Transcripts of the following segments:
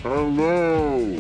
Hello!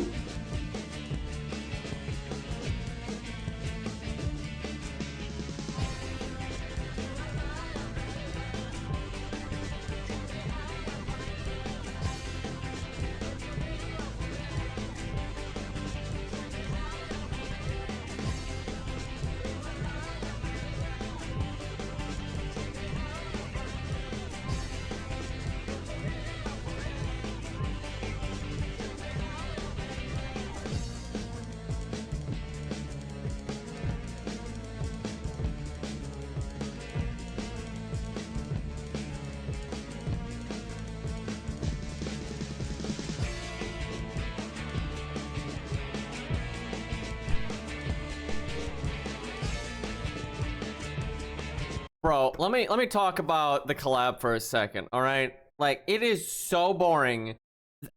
Bro, let me talk about the collab for a second, all right? Like, it is so boring.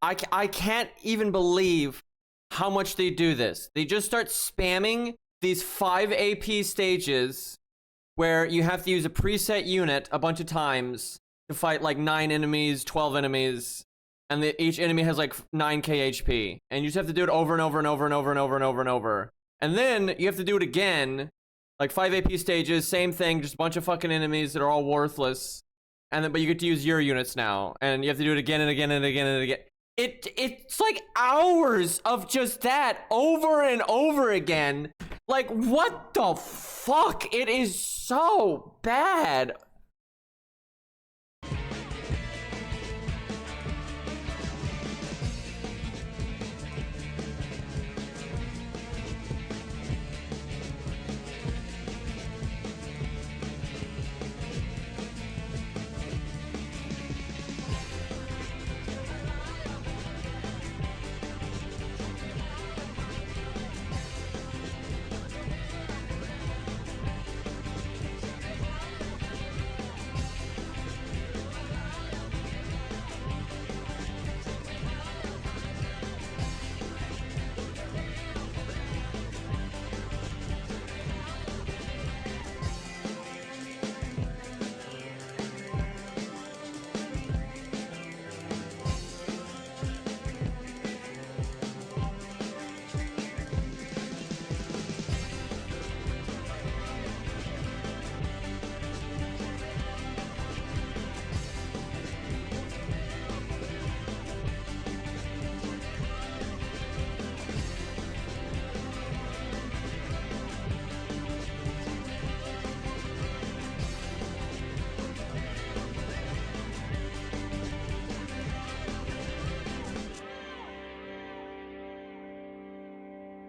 I can't even believe how much they do this. They just start spamming these 5 AP stages where you have to use a preset unit a bunch of times to fight like 9 enemies, 12 enemies, and each enemy has like 9k HP. And you just have to do it over and over and over and over and over and over and over. And then you have to do it again. Like 5 AP stages, same thing, just a bunch of fucking enemies that are all worthless. And then, but you get to use your units now, and you have to do it again and again and again and again. It's like hours of just that over and over again. Like, what the fuck? It is so bad.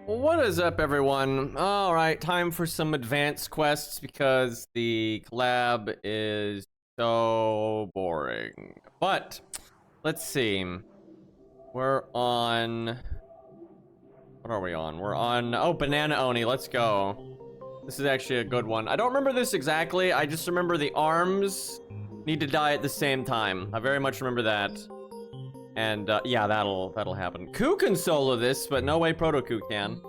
What is up, everyone? Alright, time for some advanced quests because the collab is so boring. But, let's see. We're on... What are we on? We're on... Oh, Banana Oni, let's go. This is actually a good one. I don't remember this exactly, I just remember the arms need to die at the same time. I very much remember that. And, yeah, that'll happen. Ku can solo this, but no way Proto Ku can.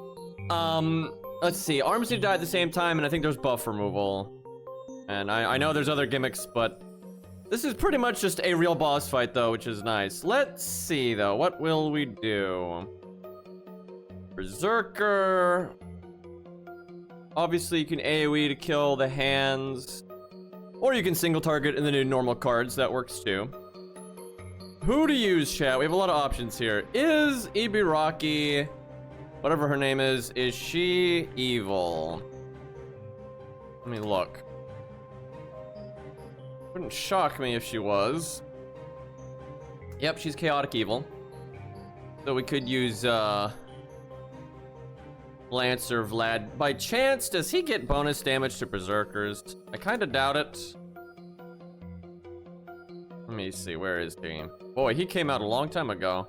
Let's see. Arms need to die at the same time, and I think there's buff removal. And I know there's other gimmicks, but this is pretty much just a real boss fight, though, which is nice. Let's see, though. What will we do? Berserker. Obviously, you can AoE to kill the hands. Or you can single target in the new normal cards. That works, too. Who to use, chat? We have a lot of options here. Is Ibiraki, whatever her name is she evil? Let me look. Wouldn't shock me if she was. Yep, she's chaotic evil. So we could use, Lancer Vlad. By chance, does he get bonus damage to berserkers? I kinda doubt it. Let me see, where is he? Boy, he came out a long time ago.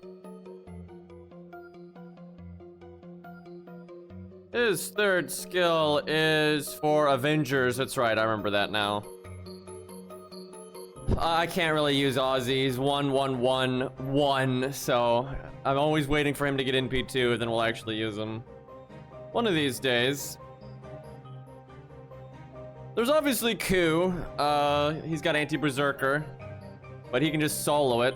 His third skill is for Avengers. That's right, I remember that now. I can't really use Aussies. 1-1-1-1, so I'm always waiting for him to get in P2, then we'll actually use him. One of these days. There's obviously Ku. He's got anti-berserker. but he can just solo it.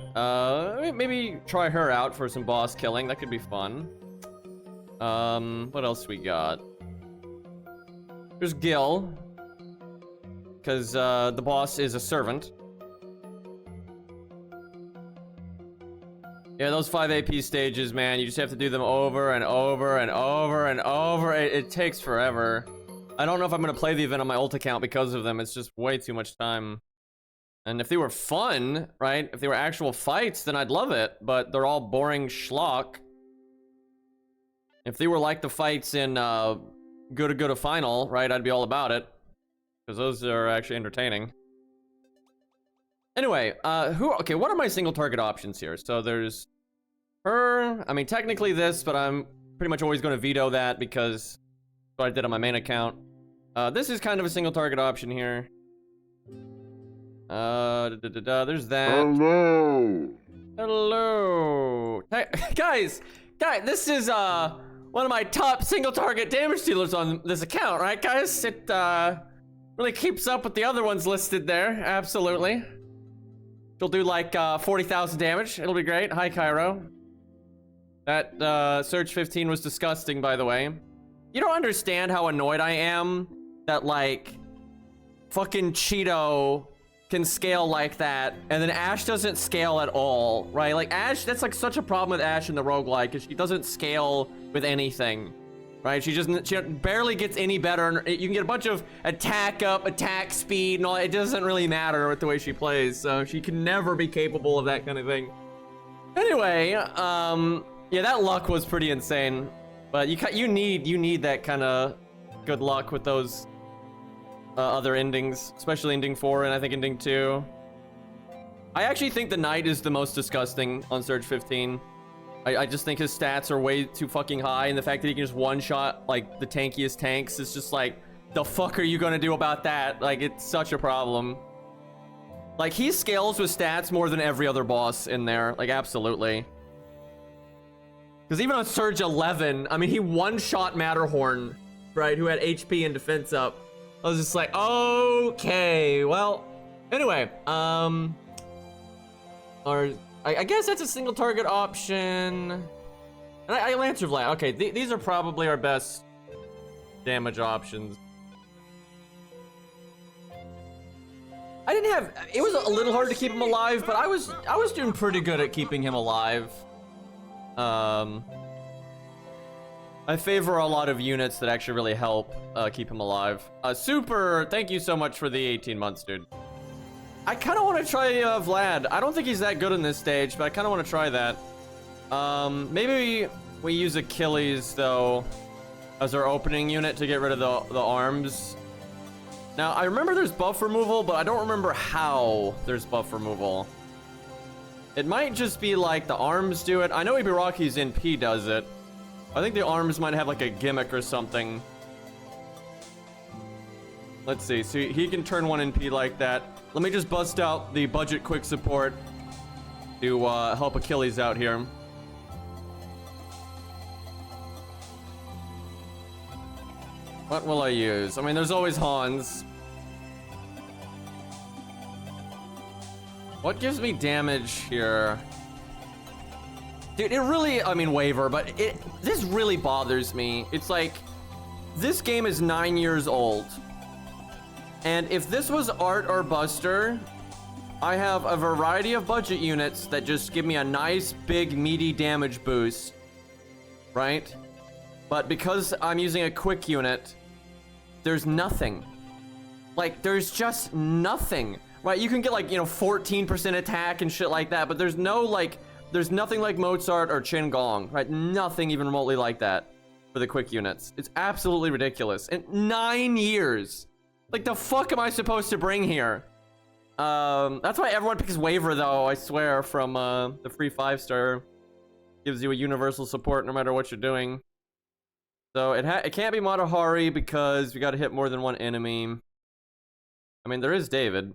Maybe try her out for some boss killing. That could be fun. What else we got? There's Gil, because the boss is a servant. Yeah, those 5 AP stages, man, you just have to do them over and over and over and over. It takes forever. I don't know if I'm gonna play the event on my ult account because of them. It's just way too much time. And if they were fun, right? If they were actual fights, then I'd love it. But they're all boring schlock. If they were like the fights in Go to Final, right? I'd be all about it. Because those are actually entertaining. Anyway, okay, what are my single target options here? So there's her. I mean, technically this, but I'm pretty much always going to veto that because that's what I did on my main account. This is kind of a single target option here. There's that. Hello. Hey, guys, this is one of my top single target damage dealers on this account, right, guys? It really keeps up with the other ones listed there. Absolutely. She'll do like 40,000 damage. It'll be great. Hi, Cairo. That Surge 15 was disgusting, by the way. You don't understand how annoyed I am that like fucking Cheeto can scale like that, and then Ashe doesn't scale at all, right? Like Ashe, that's like such a problem with Ashe in the roguelike, because she doesn't scale with anything, right? She barely gets any better. You can get a bunch of attack up, attack speed, and all. It doesn't really matter with the way she plays, so she can never be capable of that kind of thing. Anyway, yeah, that luck was pretty insane, but you need that kind of good luck with those other endings, especially ending 4 and I think ending 2. I actually think the Knight is the most disgusting on Surge 15. I just think his stats are way too fucking high, and the fact that he can just one-shot like the tankiest tanks is just like, the fuck are you gonna do about that? Like, it's such a problem. Like, he scales with stats more than every other boss in there, like absolutely. Because even on Surge 11, I mean, he one-shot Matterhorn, right, who had HP and defense up. I was just like, okay, well, anyway, or I guess that's a single target option. And I'll answer Vlad. Okay, these are probably our best damage options. I didn't have, it was a little hard to keep him alive, but I was doing pretty good at keeping him alive. I favor a lot of units that actually really help keep him alive. Super, thank you so much for the 18 months, dude. I kind of want to try Vlad. I don't think he's that good in this stage, but I kind of want to try that. Maybe we use Achilles, though, as our opening unit to get rid of the arms. Now, I remember there's buff removal, but I don't remember how there's buff removal. It might just be like the arms do it. I know Ibiraki's NP does it. I think the arms might have like a gimmick or something. Let's see. So he can turn 1 NP like that. Let me just bust out the budget quick support to help Achilles out here. What will I use? I mean, there's always Hans. What gives me damage here? Dude, it really, I mean, waiver, but this really bothers me. It's like, this game is 9 years old. And if this was Art or Buster, I have a variety of budget units that just give me a nice, big, meaty damage boost. Right? But because I'm using a quick unit, there's nothing. Like, there's just nothing. Right? You can get like, 14% attack and shit like that, but there's no like, there's nothing like Mozart or Qin Gong, right? Nothing even remotely like that for the quick units. It's absolutely ridiculous. And 9 years. Like, the fuck am I supposed to bring here? That's why everyone picks waiver, though, I swear, from the free 5-star. Gives you a universal support no matter what you're doing. So it can't be Matahari because we gotta hit more than one enemy. I mean, there is David.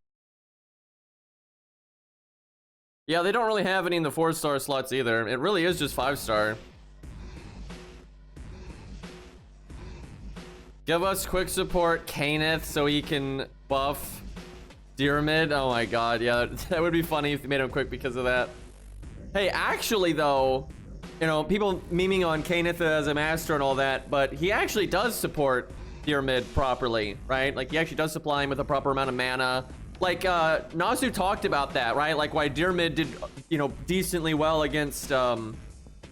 Yeah, they don't really have any in the 4-star slots either. It really is just 5-star. Give us quick support, Kaneth, so he can buff Pyramid? Oh my god, yeah, that would be funny if they made him quick because of that. Hey, actually though, you know, people memeing on Kaneth as a master and all that, but he actually does support Pyramid properly, right? Like, he actually does supply him with a proper amount of mana. Like, Nasu talked about that, right? Like, why Pyramid did, you know, decently well against,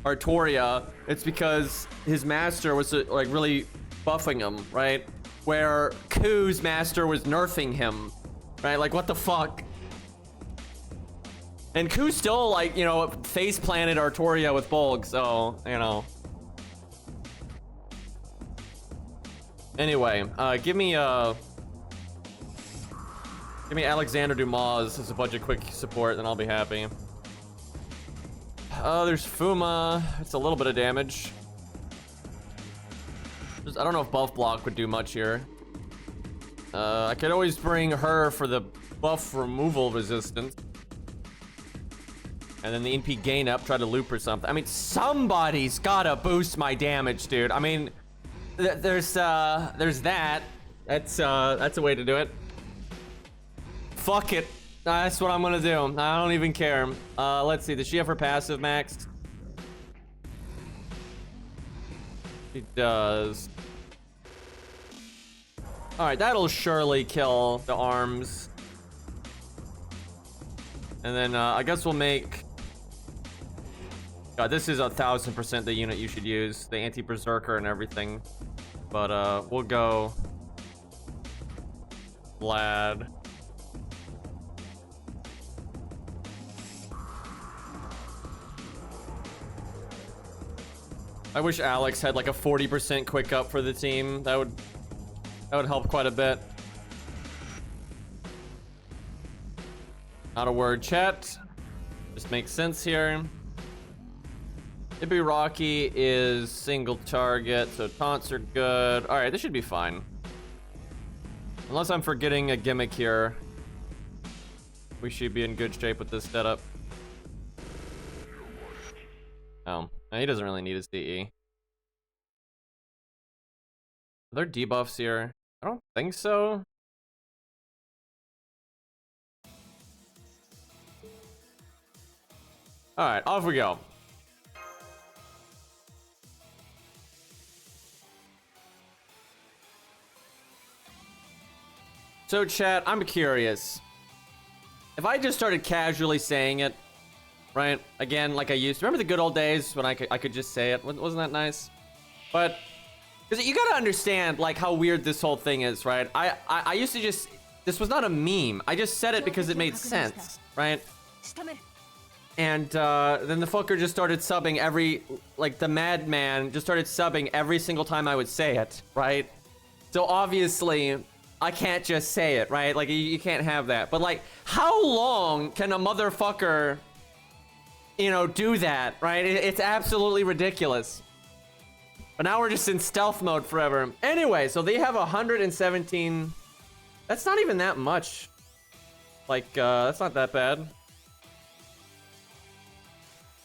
Artoria. It's because his master was, like, really buffing him, right? Where Ku's master was nerfing him. Right, like what the fuck? And Ku still, like, you know, face planted Artoria with Bulk, so, you know. Anyway, give me Alexander Dumas as a bunch of quick support, then I'll be happy. There's Fuma. It's a little bit of damage. I don't know if buff block would do much here. I could always bring her for the buff removal resistance. And then the NP gain up, try to loop or something. I mean, somebody's gotta boost my damage, dude. I mean, there's that. That's a way to do it. Fuck it. That's what I'm gonna do. I don't even care. Let's see, does she have her passive maxed? She does. All right, that'll surely kill the arms. And then I guess we'll make... God, this is 1000% the unit you should use. The anti-berserker and everything. But we'll go... Vlad. I wish Alex had like a 40% quick up for the team. That would help quite a bit. Not a word, chat. Just makes sense here. Ibiraki is single target, so taunts are good. All right, this should be fine. Unless I'm forgetting a gimmick here. We should be in good shape with this setup. Oh, he doesn't really need his DE. Are there debuffs here? I don't think so. All right, off we go. So chat, I'm curious. If I just started casually saying it, right? Again, like I used to. Remember the good old days when I could just say it? Wasn't that nice? But, because you gotta understand, like, how weird this whole thing is, right? I used to just... This was not a meme. I just said it because it made sense, right? And then the fucker just started subbing every... Like, the madman just started subbing every single time I would say it, right? So obviously... I can't just say it, right? Like, you can't have that. But, like, how long can a motherfucker, you know, do that, right? It's absolutely ridiculous. But now we're just in stealth mode forever. Anyway, so they have 117. That's not even that much. Like, that's not that bad.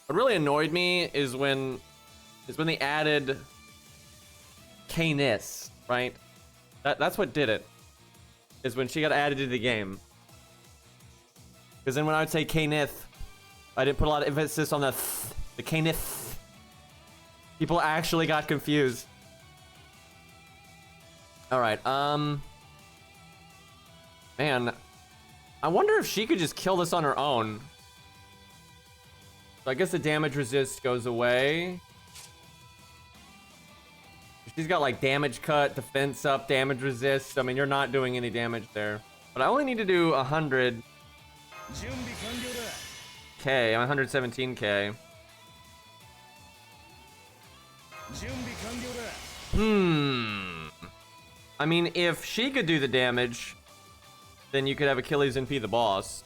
What really annoyed me is when they added Canis, right? That's what did it. Is when she got added to the game. Because then when I would say Kaneth, I didn't put a lot of emphasis on the Kaneth. People actually got confused. Alright, man. I wonder if she could just kill this on her own. So I guess the damage resist goes away. She's got like damage cut, defense up, damage resist. I mean, you're not doing any damage there. But I only need to do 100. Okay, I'm 117k. I mean, if she could do the damage, then you could have Achilles and P the boss.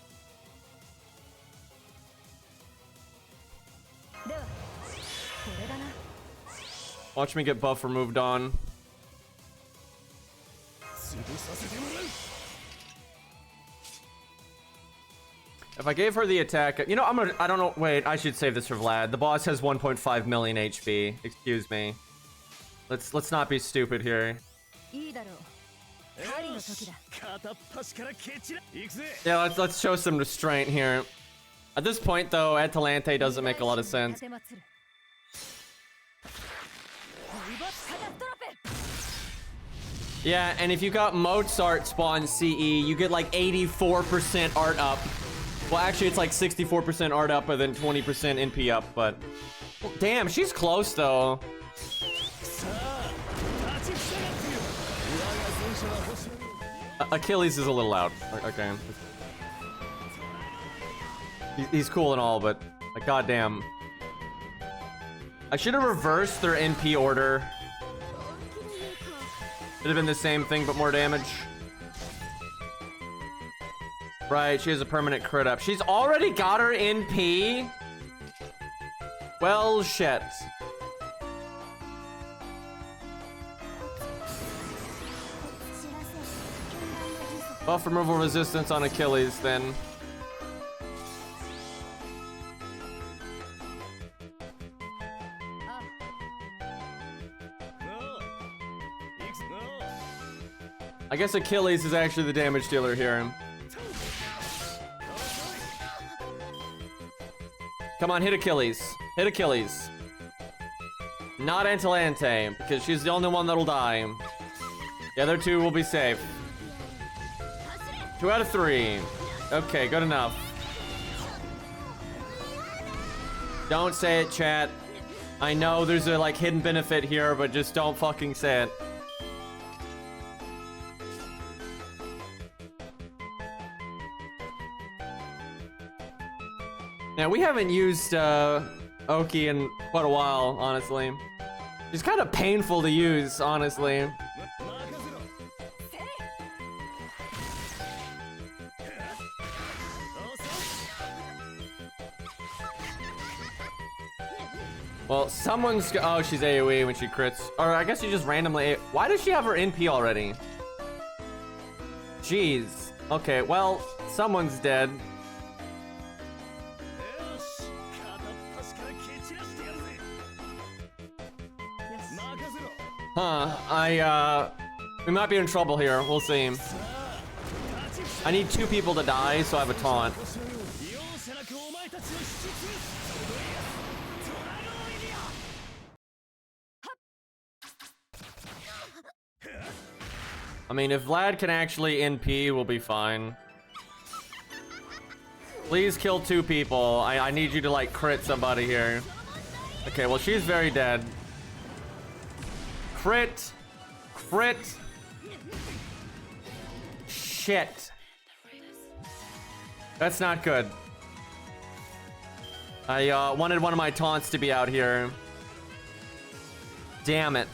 Watch me get buff removed on. If I gave her the attack, you know, I don't know, wait, I should save this for Vlad. The boss has 1.5 million HP. Excuse me. Let's not be stupid here. Yeah, let's show some restraint here. At this point, though, Atalante doesn't make a lot of sense. Yeah, and if you got Mozart spawn CE, you get like 84% art up. Well, actually, it's like 64% art up and then 20% NP up, but... Well, damn, she's close, though. Achilles is a little loud. Okay. He's cool and all, but... Like, goddamn. I should have reversed their NP order. Should have been the same thing, but more damage. Right, she has a permanent crit up. She's already got her NP? Well, shit. Buff removal resistance on Achilles, then. I guess Achilles is actually the damage dealer here. Come on, hit Achilles. Hit Achilles. Not Atalante, because she's the only one that'll die. The other two will be safe. 2 out of 3. Okay, good enough. Don't say it, chat. I know there's a like hidden benefit here, but just don't fucking say it. Now, we haven't used Oki in quite a while, honestly. She's kind of painful to use, honestly. Well, someone's... Oh, she's AoE when she crits. Or I guess she just randomly... Why does she have her NP already? Jeez. Okay, well, someone's dead. Huh, we might be in trouble here. We'll see. I need 2 people to die, so I have a taunt. I mean, if Vlad can actually NP, we'll be fine. Please kill 2 people. I need you to, like, crit somebody here. Okay, well, she's very dead. Crit. Crit. Shit. That's not good. I wanted one of my taunts to be out here. Damn it.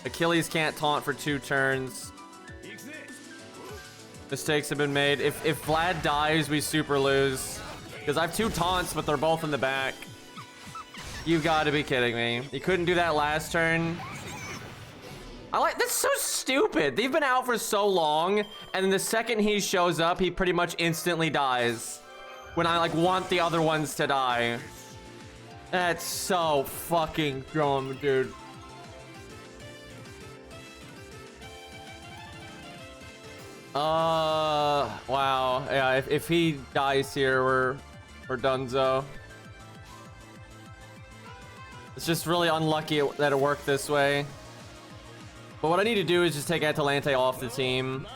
Achilles can't taunt for 2 turns. Mistakes have been made. If Vlad dies, we super lose. Because I have 2 taunts, but they're both in the back. You gotta be kidding me. You couldn't do that last turn. That's so stupid. They've been out for so long, and then the second he shows up, he pretty much instantly dies. When I, like, want the other ones to die. That's so fucking dumb, dude. Wow. Yeah, if he dies here, we're donezo. It's just really unlucky that it worked this way. But what I need to do is just take Atalante off the team.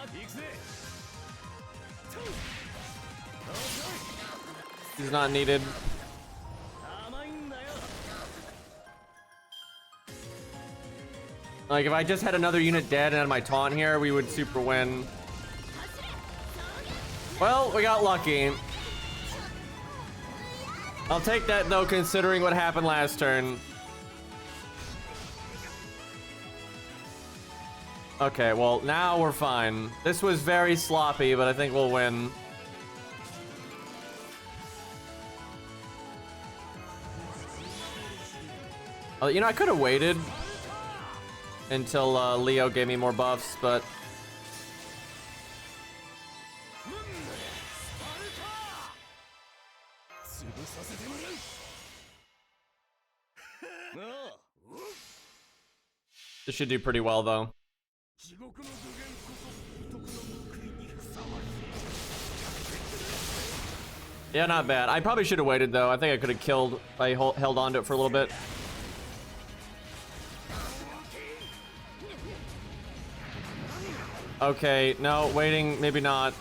He's not needed. Like, if I just had another unit dead and had my taunt here, we would super win. Well, we got lucky. I'll take that, though, considering what happened last turn. Okay, well, now we're fine. This was very sloppy, but I think we'll win. You know, I could have waited until Leo gave me more buffs, but... This should do pretty well, though. Yeah, not bad. I probably should have waited though. I think I could have killed if I held on to it for a little bit. Okay, no, waiting, maybe not.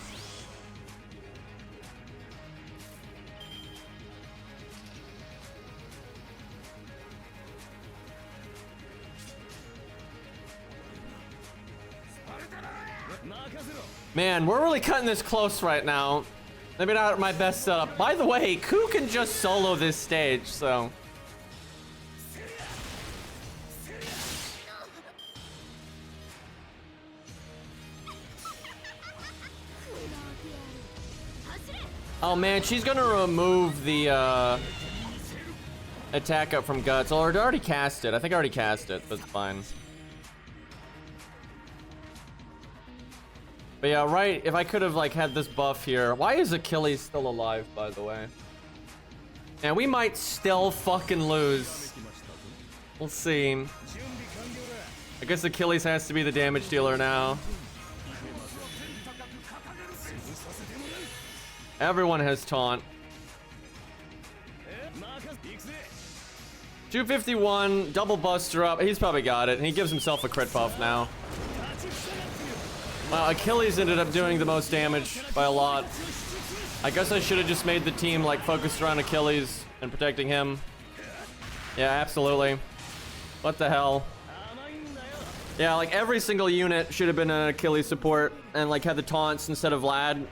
Man, we're really cutting this close right now. Maybe not my best setup. By the way, Ku can just solo this stage, so. Oh man, she's gonna remove the attack up from Guts. Oh, I already cast it. I think I already cast it, but it's fine. But yeah, right, if I could have like had this buff here. Why is Achilles still alive, by the way? And we might still fucking lose. We'll see. I guess Achilles has to be the damage dealer now. Everyone has taunt. 251, double buster up. He's probably got it. And he gives himself a crit buff now. Wow, Achilles ended up doing the most damage by a lot. I guess I should have just made the team like focused around Achilles and protecting him. Yeah, absolutely. What the hell? Yeah, like every single unit should have been an Achilles support and like had the taunts instead of Vlad,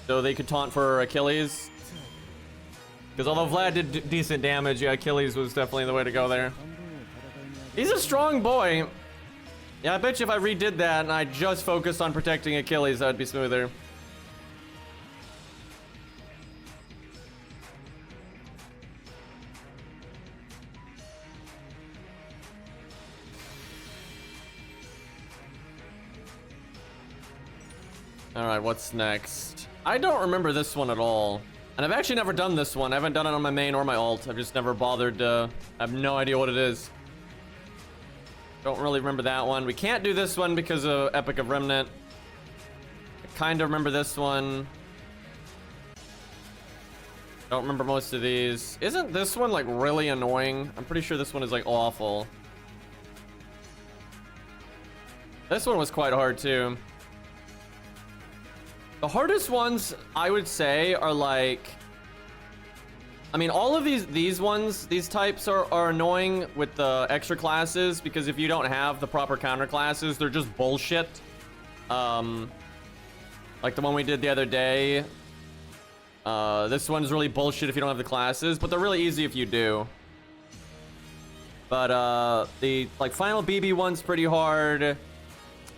so they could taunt for Achilles. Because although Vlad did decent damage, yeah, Achilles was definitely the way to go there. He's a strong boy. Yeah, I bet you if I redid that and I just focused on protecting Achilles, that would be smoother. Alright, what's next? I don't remember this one at all. And I've actually never done this one. I haven't done it on my main or my ult. I've just never bothered to... I have no idea what it is. Don't really remember that one. We can't do this one because of Epic of Remnant. I kind of remember this one. Don't remember most of these. Isn't this one like really annoying? I'm pretty sure this one is like awful. This one was quite hard too. The hardest ones I would say are like, I mean, all of these ones, these types are annoying with the extra classes because if you don't have the proper counter classes, they're just bullshit. Like the one we did the other day. This one's really bullshit if you don't have the classes, but they're really easy if you do. But the like final BB one's pretty hard.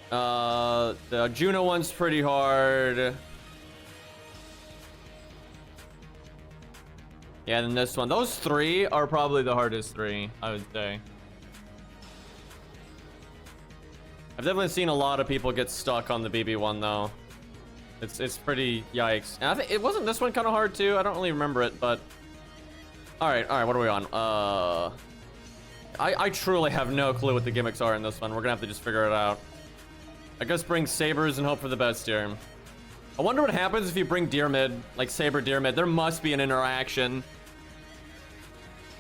The Juno one's pretty hard. Yeah, and then this one. Those three are probably the hardest three, I would say. I've definitely seen a lot of people get stuck on the BB one though. It's pretty yikes. And I think it wasn't this one kind of hard too. I don't really remember it, but all right, what are we on? I truly have no clue what the gimmicks are in this one. We're gonna have to just figure it out. I guess bring sabers and hope for the best here. I wonder what happens if you bring deer mid, like saber deer mid. There must be an interaction.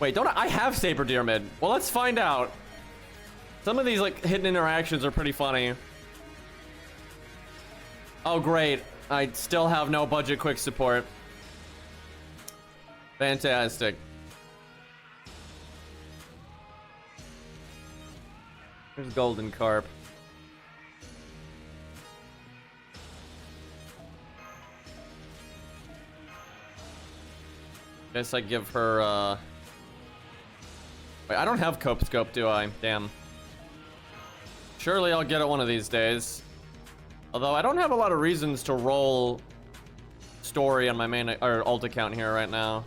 Wait, don't I have saber deer mid? Well, let's find out. Some of these like hidden interactions are pretty funny. Oh great, I still have no budget quick support. Fantastic. There's golden carp. Guess I give her, Wait, I don't have cope scope, do I? Damn. Surely I'll get it one of these days. Although I don't have a lot of reasons to roll story on my main or ult account here right now.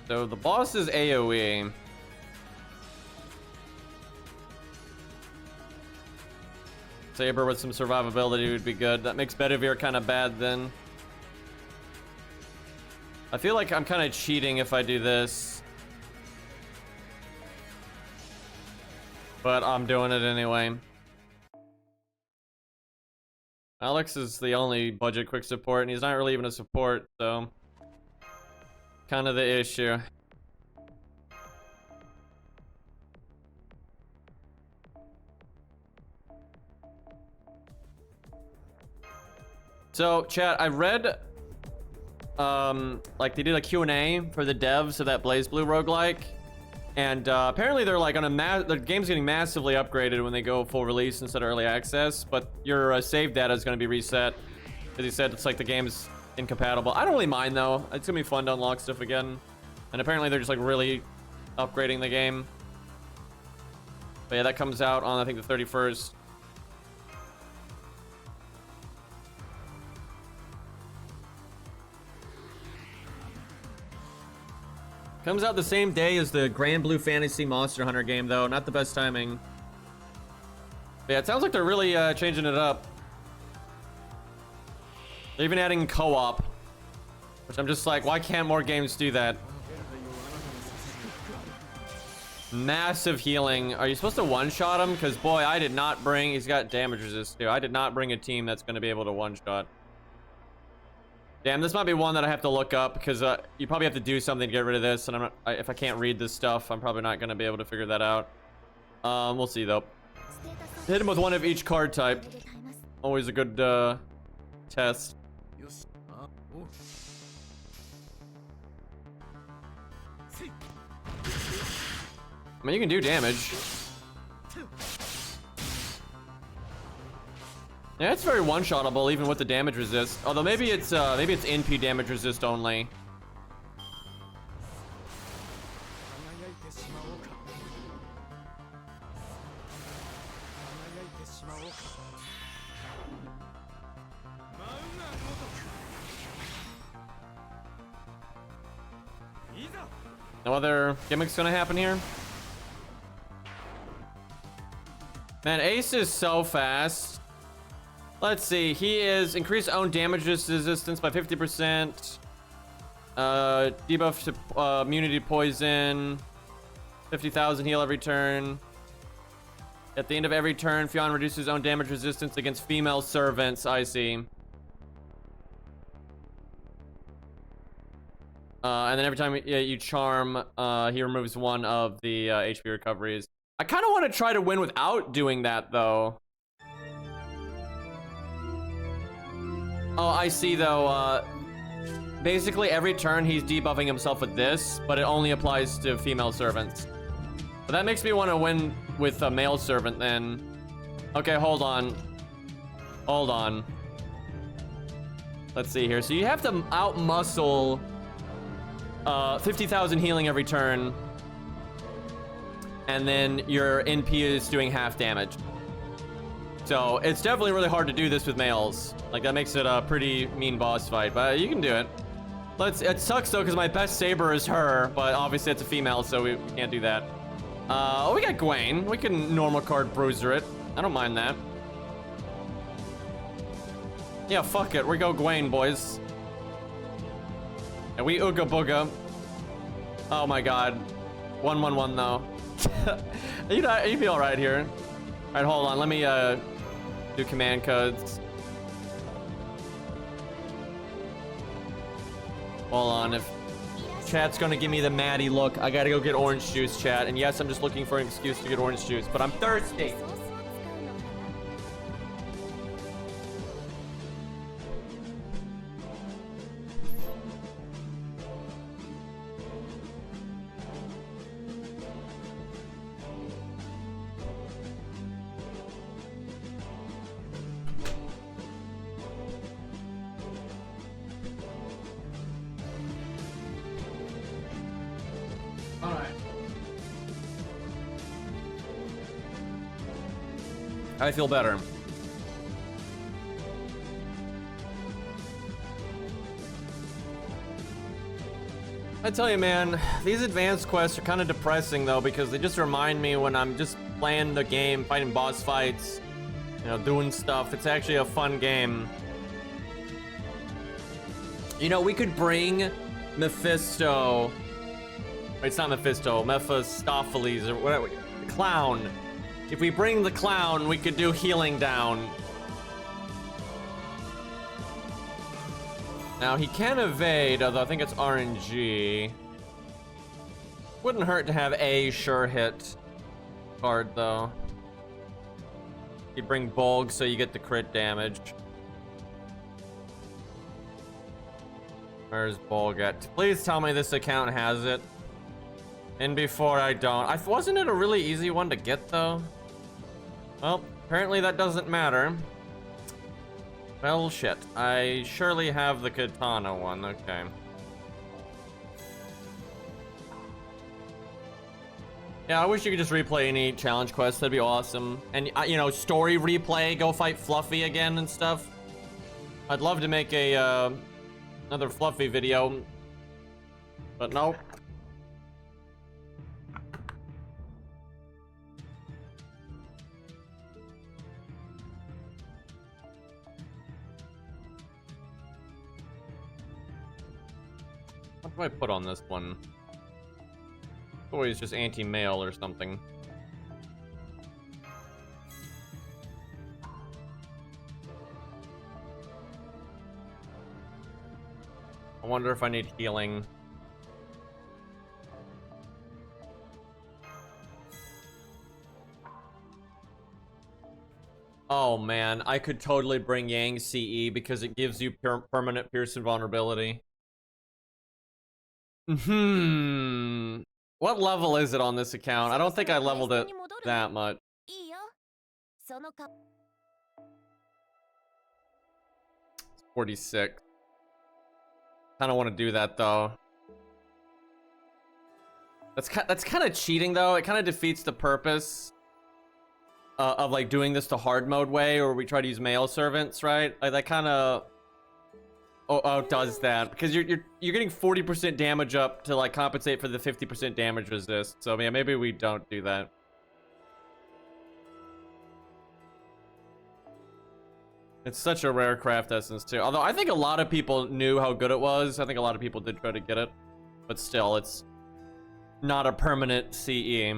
So the boss is AoE. Saber with some survivability would be good. That makes Bedivere kind of bad then. I feel like I'm kind of cheating if I do this. But I'm doing it anyway. Alex is the only budget quick support, and he's not really even a support, so kind of the issue. So, chat, I read, like they did a Q&A for the devs of that BlazBlue roguelike, and apparently they're like on a the game's getting massively upgraded when they go full release instead of early access, but your save data is going to be reset, because he said it's like the game's incompatible. I don't really mind though. It's gonna be fun to unlock stuff again, and apparently they're just like really upgrading the game. But yeah, that comes out on I think the 31st. Comes out the same day as the Grand Blue Fantasy Monster Hunter game, though. Not the best timing. But yeah, it sounds like they're really changing it up. They're even adding co-op, which I'm just like, why can't more games do that? Massive healing. Are you supposed to one-shot him? Because, boy, I did not bring... He's got damage resist, too. I did not bring a team that's going to be able to one-shot. Damn, this might be one that I have to look up, because you probably have to do something to get rid of this, and I'm not, if I can't read this stuff, I'm probably not going to be able to figure that out. We'll see, though. Hit him with one of each card type. Always a good test. I mean, you can do damage. Yeah, it's very one-shottable even with the damage resist. Although maybe it's NP damage resist only. No other gimmicks gonna happen here? Man, Ace is so fast. Let's see. He is increased own damage resistance by 50%. Debuff to immunity to poison. 50,000 heal every turn. At the end of every turn, Fionn reduces his own damage resistance against female servants. I see. And then every time you charm, he removes one of the HP recoveries. I kind of want to try to win without doing that, though. Oh, I see, though. Basically, every turn, he's debuffing himself with this, but it only applies to female servants. But that makes me want to win with a male servant, then. Okay, hold on. Hold on. Let's see here. So you have to out-muscle 50,000 healing every turn. And then your NP is doing half damage. So it's definitely really hard to do this with males. Like, that makes it a pretty mean boss fight, but you can do it. It sucks though, because my best saber is her, but obviously it's a female, so we can't do that. Oh, we got Gwen. We can normal card bruiser it. I don't mind that. Yeah, fuck it. We go Gwen, boys. And we ooga booga. Oh my god. 1-1-1 though. You'd be alright here. Alright, hold on. Let me do command codes. Hold on. If chat's gonna give me the Maddie look, I gotta go get orange juice, chat. And yes, I'm just looking for an excuse to get orange juice, but I'm thirsty. I feel better. I tell you, man, these advanced quests are kind of depressing though, because they just remind me when I'm just playing the game, fighting boss fights, you know, doing stuff. It's actually a fun game. You know, we could bring Mephisto. It's not Mephisto, Mephistopheles or whatever. The clown. If we bring the clown, we could do healing down. Now he can evade, although I think it's RNG. Wouldn't hurt to have a sure hit card though. You bring Bulg so you get the crit damage. Where's Bulg at? Please tell me this account has it. And before I don't. Wasn't it a really easy one to get though? Well, apparently that doesn't matter. Well, shit. I surely have the katana one. Okay. Yeah, I wish you could just replay any challenge quest. That'd be awesome. And, you know, story replay, go fight Fluffy again and stuff. I'd love to make a, another Fluffy video. But nope. What do I put on this one? Always just anti-mail or something. I wonder if I need healing. Oh man, I could totally bring Yang CE because it gives you permanent pierce invulnerability. What level is it on this account? I don't think I leveled it that much. 46. Kind of want to do that though. That's kind of cheating though. It kind of defeats the purpose of like doing this the hard mode way, or we try to use mail servants, right? Like that kind of it does that because you're getting 40% damage up to like compensate for the 50% damage resist. So yeah, maybe we don't do that. It's such a rare craft essence too. Although I think a lot of people knew how good it was. I think a lot of people did try to get it, but still, it's not a permanent CE.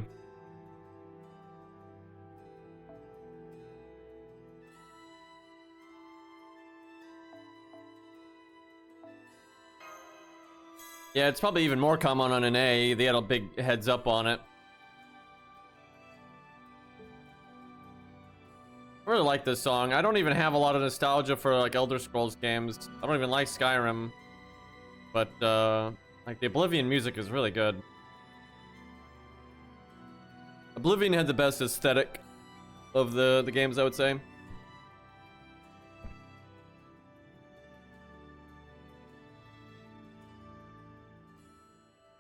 Yeah, it's probably even more common on an A. They had a big heads up on it. I really like this song. I don't even have a lot of nostalgia for like Elder Scrolls games. I don't even like Skyrim. But like the Oblivion music is really good. Oblivion had the best aesthetic of the games, I would say.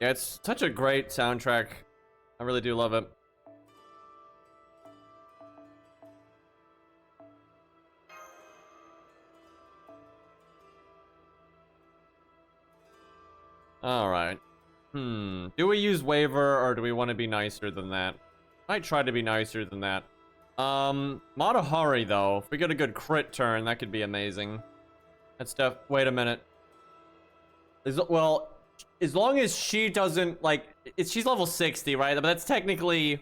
Yeah, it's such a great soundtrack. I really do love it. All right. Do we use waiver or do we want to be nicer than that? Might try to be nicer than that. Matahari though, if we get a good crit turn, that could be amazing. That stuff. Wait a minute. Well, as long as she doesn't like, she's level 60, right? But that's technically,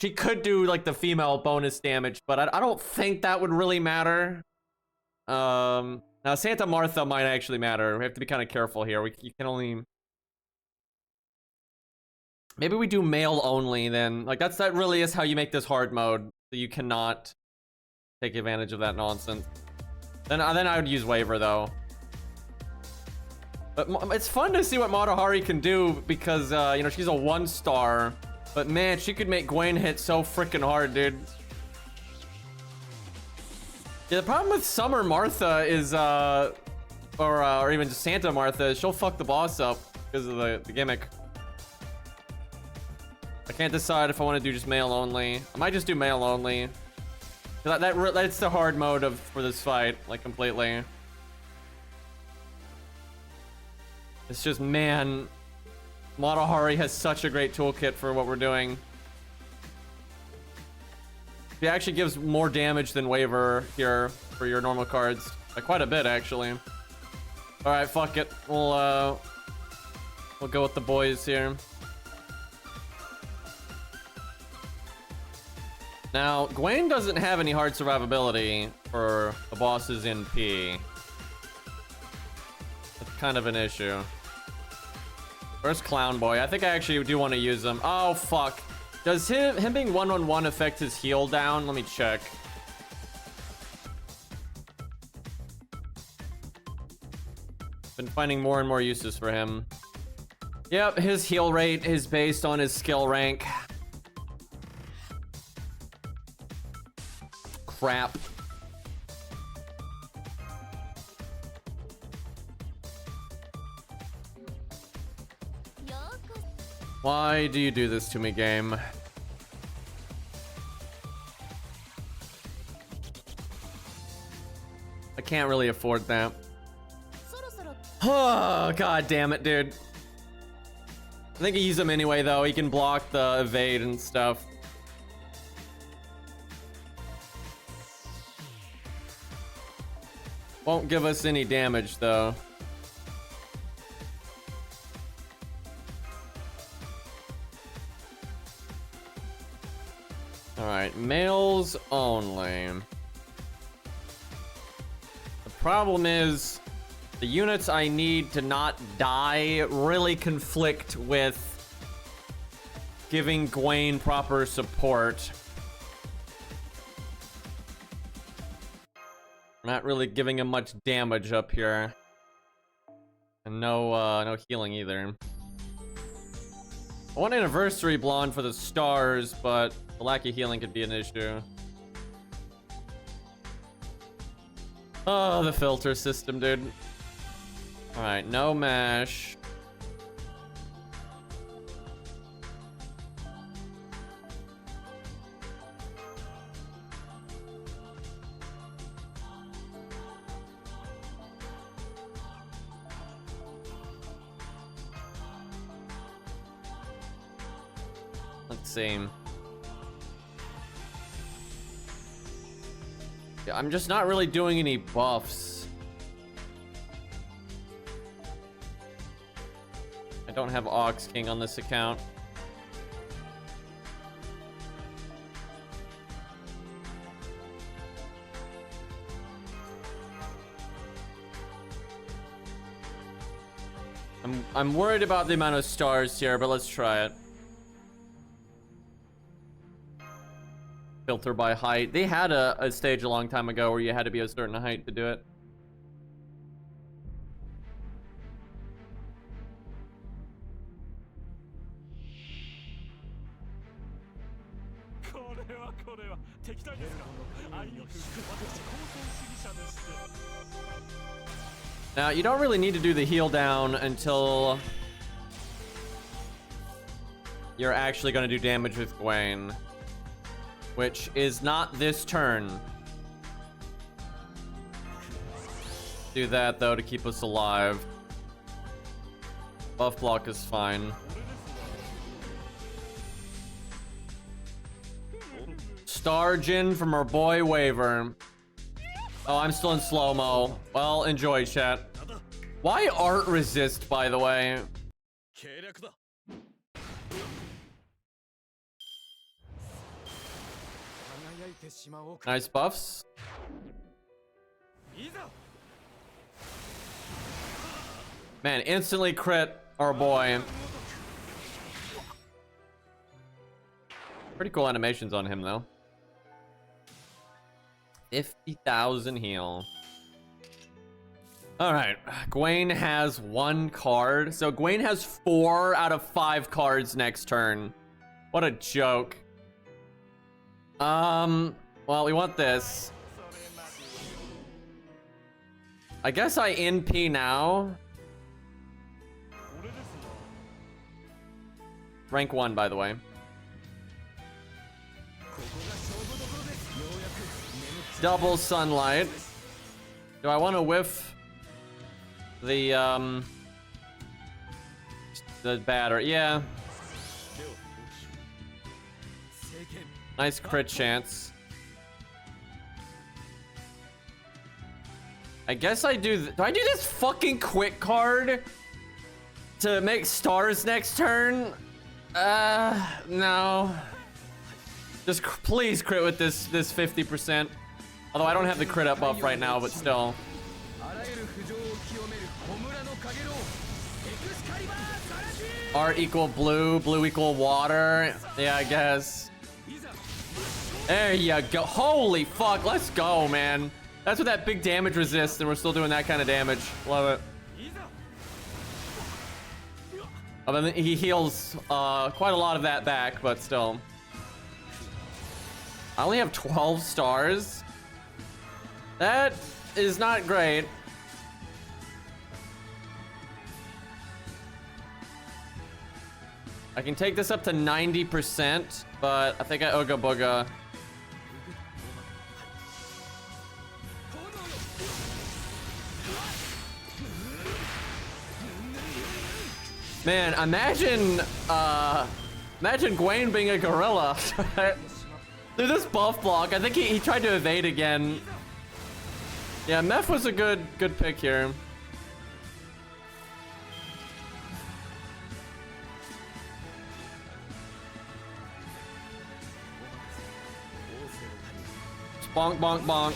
she could do like the female bonus damage, but I don't think that would really matter. Now Santa Martha might actually matter. We have to be kind of careful here. You can only, maybe we do male only then. Like that really is how you make this hard mode. So you cannot take advantage of that nonsense. Then I would use waiver though. But it's fun to see what Matahari can do because, you know, she's a 1-star. But man, she could make Gwen hit so freaking hard, dude. Yeah, the problem with Summer Martha is, or even just Santa Martha, is she'll fuck the boss up because of the gimmick. I can't decide if I want to do just male only. I might just do male only. That's the hard mode for this fight, like completely. It's just, man, Matahari has such a great toolkit for what we're doing. He actually gives more damage than waiver here for your normal cards. Like quite a bit, actually. All right, fuck it. We'll go with the boys here. Now, Gwen doesn't have any hard survivability for the bosses in P. kind of an issue. Where's Clown Boy? I think I actually do want to use him. Oh, fuck. Does him being 1-on-1 affect his heal down? Let me check. Been finding more and more uses for him. Yep, his heal rate is based on his skill rank. Crap. Why do you do this to me, game? I can't really afford that. Oh, god damn it, dude. I think I use him anyway, though. He can block the evade and stuff. Won't give us any damage, though. Alright, males only. The problem is, the units I need to not die really conflict with giving Gwaine proper support. Not really giving him much damage up here. And no healing either. I want Anniversary Blonde for the stars, but the lack of healing could be an issue. Oh, the filter system, dude. Alright, no mash. Let's see. Yeah, I'm just not really doing any buffs. I don't have Ox King on this account. I'm worried about the amount of stars here, but let's try it. Filter by height. They had a stage a long time ago where you had to be a certain height to do it. Now, you don't really need to do the heal down until you're actually going to do damage with Gwaine, which is not this turn. Do that, though, to keep us alive. Buff block is fine. Stargin from our boy Waver. Oh, I'm still in slow-mo. Well, enjoy, chat. Why art resist, by the way? Nice buffs. Man, instantly crit our boy. Pretty cool animations on him, though. 50,000 heal. Alright, Gwaine has 1 card. So Gwaine has 4 out of 5 cards next turn. What a joke. Well, we want this. I guess I NP now. Rank 1, by the way. Double sunlight. Do I want to whiff the batter? Yeah. Nice crit chance. I guess I do. Do I do this fucking quick card to make stars next turn? No. Just please crit with this 50%. Although I don't have the crit up buff right now, but still. Art equal blue, blue equal water. Yeah, I guess. There you go. Holy fuck, let's go, man. That's what that big damage resists, and we're still doing that kind of damage. Love it. Oh, then he heals quite a lot of that back, but still. I only have 12 stars. That is not great. I can take this up to 90%, but I think I Ooga Booga. Man, imagine Gwaine being a gorilla. Dude, this buff block, I think he tried to evade again. Yeah, Meph was a good pick here. Bonk, bonk, bonk.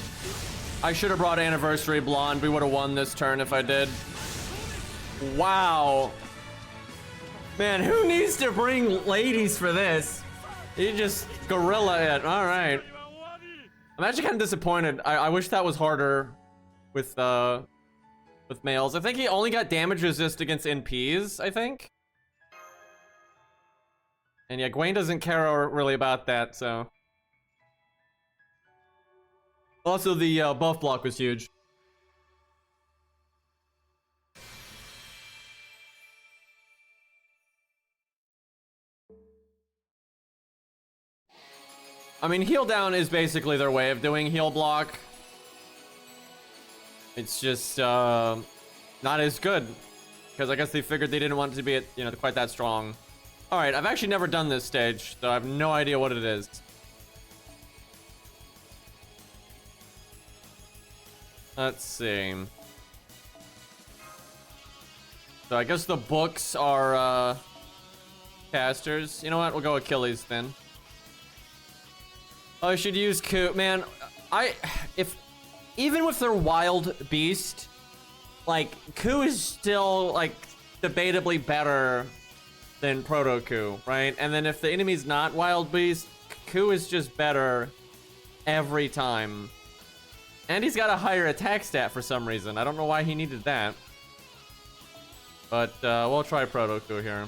I should have brought Anniversary Blonde. We would have won this turn if I did. Wow. Man, who needs to bring ladies for this? You just gorilla it. All right. I'm actually kind of disappointed. I wish that was harder with males. I think he only got damage resist against NPs, I think. And yeah, Gwaine doesn't care really about that, so. Also, the buff block was huge. I mean, heal down is basically their way of doing heal block. It's just not as good, because I guess they figured they didn't want it to be, you know, quite that strong. All right, I've actually never done this stage, so I have no idea what it is. Let's see. So I guess the books are casters. You know what? We'll go Achilles then. Oh, I should use Ku. Man, even with their wild beast, like Ku is still like debatably better than Proto Ku, right? And then if the enemy's not wild beast, Ku is just better every time. And he's got a higher attack stat for some reason. I don't know why he needed that. But we'll try Proto Ku here.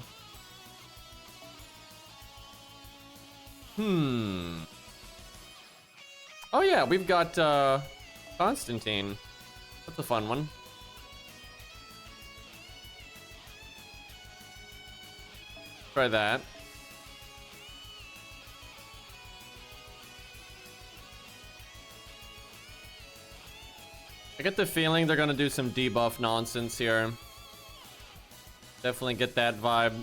Oh yeah, we've got Constantine. That's a fun one. Try that. I get the feeling they're gonna do some debuff nonsense here. Definitely get that vibe.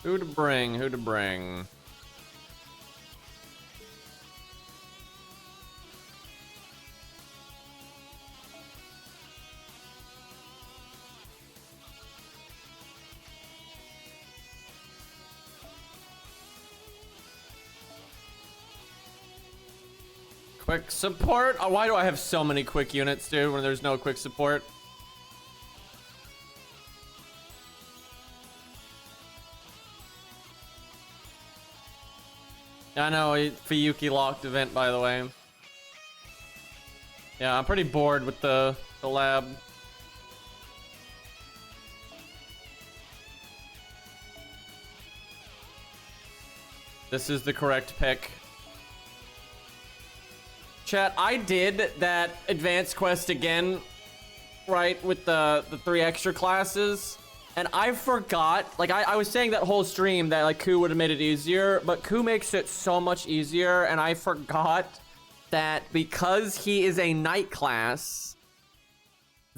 Who to bring? Who to bring? Quick support? Oh, why do I have so many quick units, dude, when there's no quick support? I know, Fiyuki locked event, by the way. Yeah, I'm pretty bored with the lab. This is the correct pick. Chat, I did that advanced quest again, right, with the 3 extra classes, and I forgot, like, I was saying that whole stream that, like, Ku would have made it easier, but Ku makes it so much easier, and I forgot that because he is a knight class,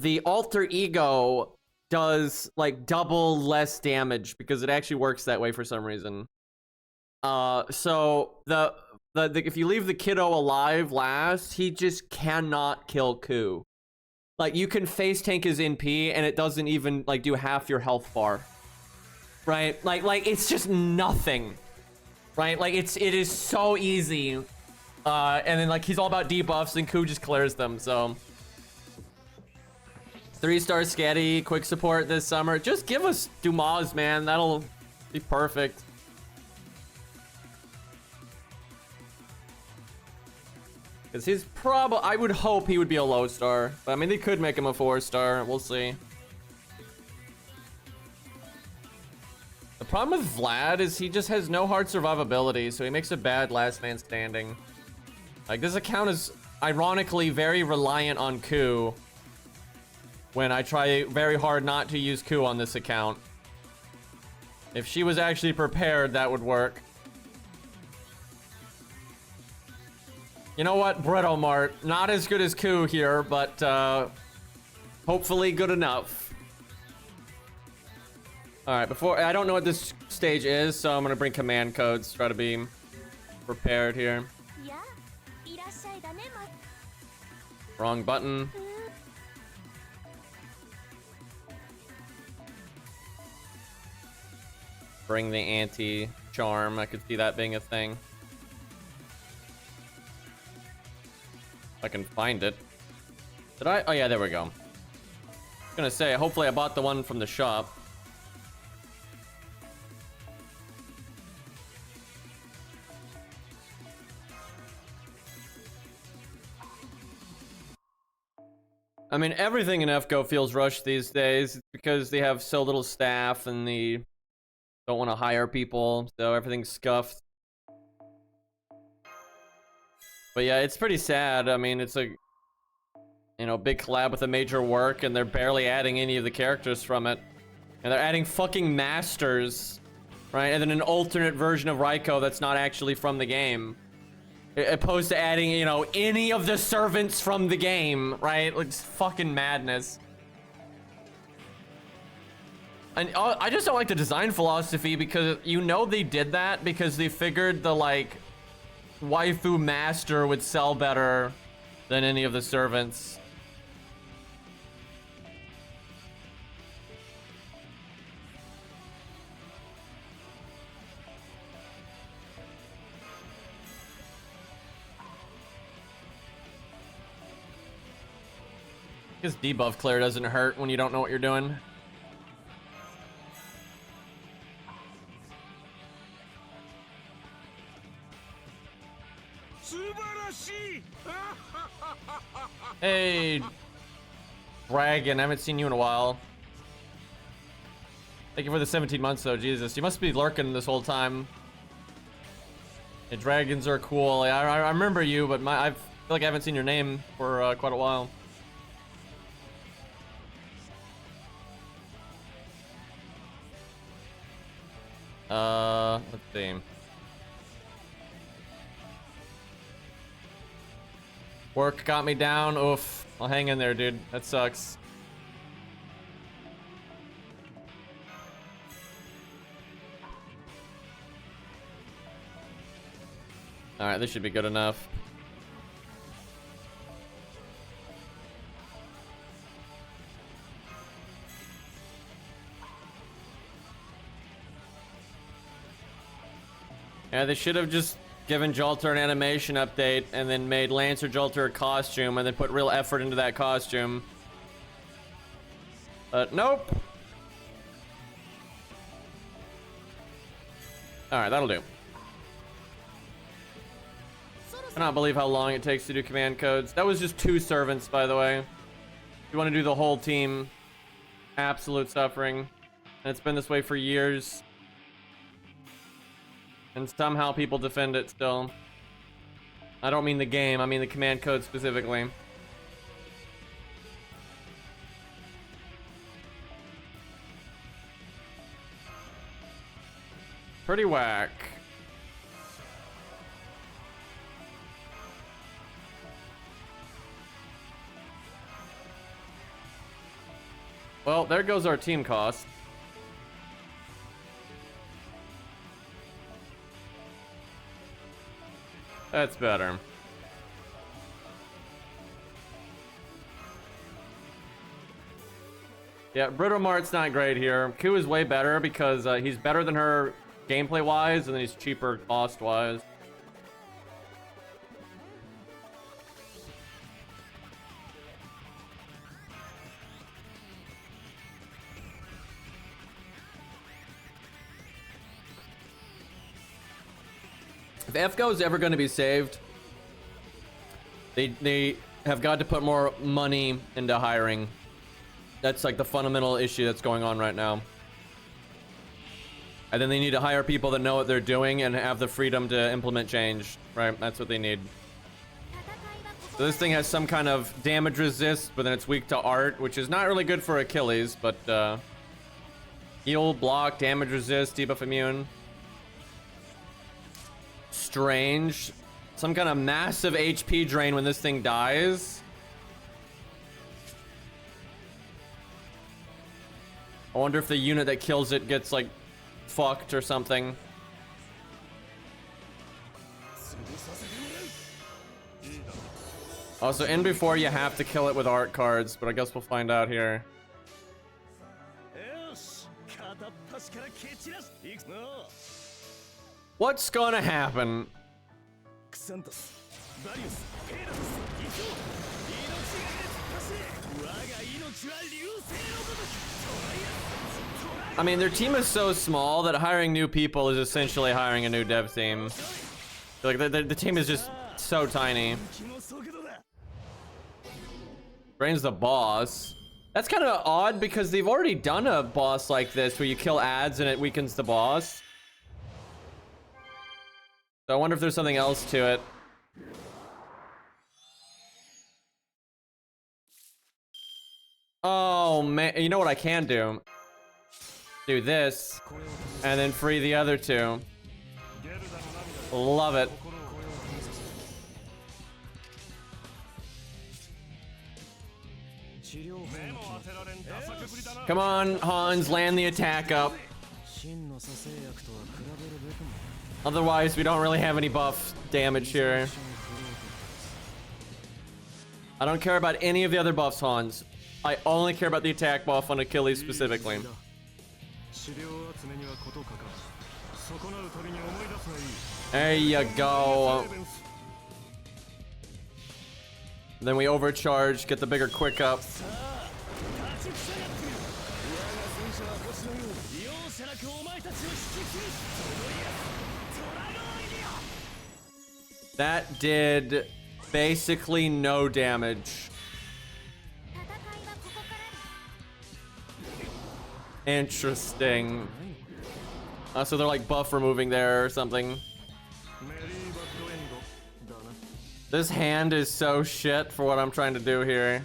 the alter ego does, like, double less damage, because it actually works that way for some reason. So, if you leave the kiddo alive last, he just cannot kill Ku. Like, you can face tank his NP and it doesn't even like do half your health bar. Right? Like it's just nothing. Right? Like it is so easy And then like he's all about debuffs and Ku just clears them, so 3-star Scatty, quick support this summer. Just give us Dumas, man. That'll be perfect. Because he's probably, I would hope he would be a low star. But I mean, they could make him a 4-star. We'll see. The problem with Vlad is he just has no hard survivability, so he makes a bad last man standing. Like, this account is ironically very reliant on Ku. When I try very hard not to use Ku on this account. If she was actually prepared, that would work. You know what? Brittle Mart. Not as good as Ku here, but hopefully good enough. Alright, before... I don't know what this stage is, so I'm gonna bring command codes. Try to be prepared here. Wrong button. Bring the anti-charm. I could see that being a thing. If I can find it. Did I? Oh yeah, there we go. I was gonna say, hopefully I bought the one from the shop. I mean, everything in FGO feels rushed these days. It's because they have so little staff and they don't want to hire people, so everything's scuffed. But yeah, it's pretty sad. I mean, it's a, you know, big collab with a major work, and they're barely adding any of the characters from it. And they're adding fucking masters, right? And then an alternate version of Raiko that's not actually from the game. Opposed to adding, you know, any of the servants from the game, right? Like, it's fucking madness. And I just don't like the design philosophy, because you know they did that because they figured the, like, waifu master would sell better than any of the servants. Because debuff clear doesn't hurt when you don't know what you're doing. Hey, Dragon, I haven't seen you in a while. Thank you for the 17 months though, Jesus. You must be lurking this whole time. Yeah, dragons are cool. I remember you, but I feel like I haven't seen your name for quite a while. Let's see. Work got me down. Oof. I'll hang in there, dude. That sucks. Alright, this should be good enough. Yeah, they should have just given Jolter an animation update and then made Lancer Jolter a costume and then put real effort into that costume. But nope. Alright, that'll do. I cannot believe how long it takes to do command codes. That was just 2 servants, by the way. If you want to do the whole team, absolute suffering. And it's been this way for years. And somehow people defend it still. I don't mean the game, I mean the command code specifically. Pretty whack. Well, there goes our team cost. That's better. Yeah, Brittle Mart's not great here. Ku is way better because he's better than her gameplay-wise, and then he's cheaper cost-wise. If FGO is ever going to be saved, they have got to put more money into hiring. That's like the fundamental issue that's going on right now. And then they need to hire people that know what they're doing and have the freedom to implement change, right? That's what they need. So this thing has some kind of damage resist, but then it's weak to art, which is not really good for Achilles, but heal, block, damage resist, debuff immune. Strange. Some kind of massive HP drain when this thing dies. I wonder if the unit that kills it gets like fucked or something. Also, in before you have to kill it with art cards, but I guess we'll find out here. What's gonna happen? I mean, their team is so small that hiring new people is essentially hiring a new dev team. Like the team is just so tiny. Drains the boss. That's kind of odd because they've already done a boss like this where you kill ads and it weakens the boss. So I wonder if there's something else to it. Oh man, you know what I can do? Do this and then free the other two. Love it. Come on, Hans, land the attack up. Otherwise, we don't really have any buff damage here. I don't care about any of the other buffs, Hans. I only care about the attack buff on Achilles specifically. There you go. Then we overcharge, get the bigger quick up. That did basically no damage. Interesting. So they're like buff removing there or something. This hand is so shit for what I'm trying to do here.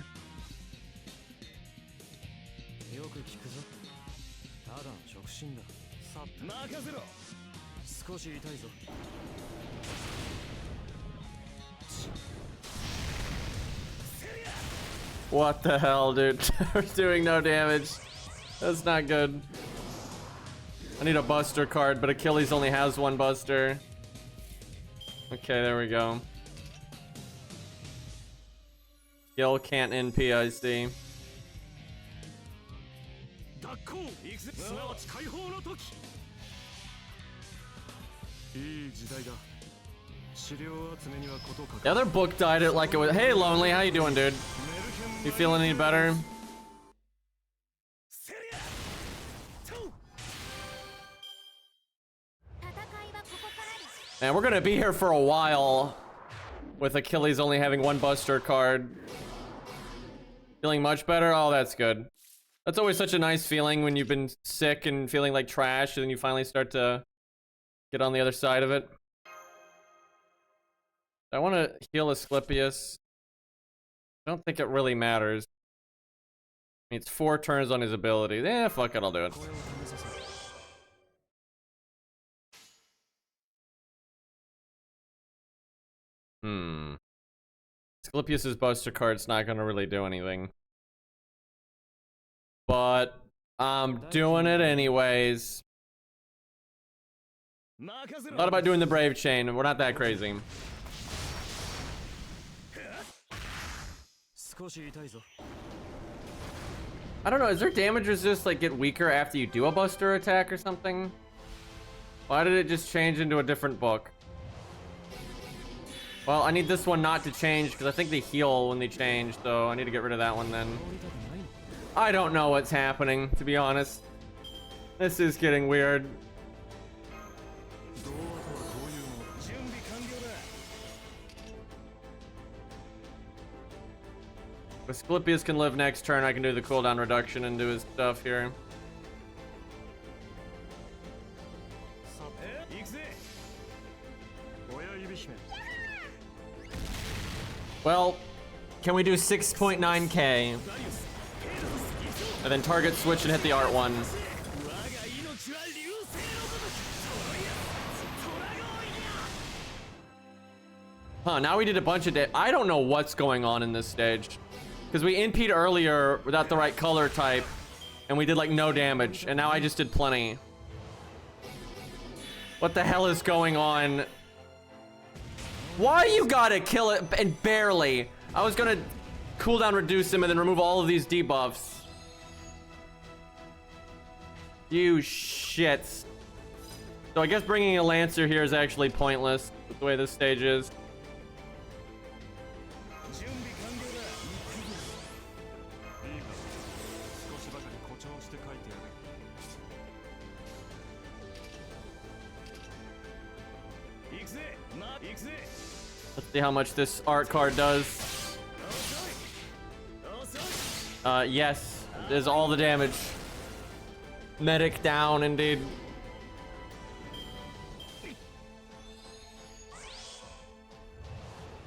What the hell, dude? We're doing no damage. That's not good. I need a buster card, but Achilles only has one buster. Okay, there we go. Gil can't NP, I see. The other book died it like it was. Hey, Lonely, how you doing, dude? You feeling any better? And we're gonna be here for a while with Achilles only having one buster card. Feeling much better? Oh, that's good. That's always such a nice feeling when you've been sick and feeling like trash and then you finally start to get on the other side of it. I want to heal Asclepius. I don't think it really matters. I mean, it's 4 turns on his ability. Eh, fuck it, I'll do it. Asclepius's buster card's not gonna really do anything. But I'm doing it anyways. Thought about doing the Brave Chain, and we're not that crazy. I don't know, is there damage resist like get weaker after you do a buster attack or something? Why did it just change into a different book? Well, I need this one not to change because I think they heal when they change, so I need to get rid of that one then. I don't know what's happening, to be honest. This is getting weird. Asclepius can live next turn. I can do the cooldown reduction and do his stuff here. Well, can we do 6.9k? And then target switch and hit the art one. Huh, now we did a bunch of I don't know what's going on in this stage. Because we NP'd earlier without the right color type. And we did like no damage. And now I just did plenty. What the hell is going on? Why you gotta kill it and barely? I was gonna cooldown reduce him and then remove all of these debuffs. You shits. So I guess bringing a Lancer here is actually pointless with the way this stage is. Let's see how much this art card does. Yes, does all the damage. Medic down, indeed.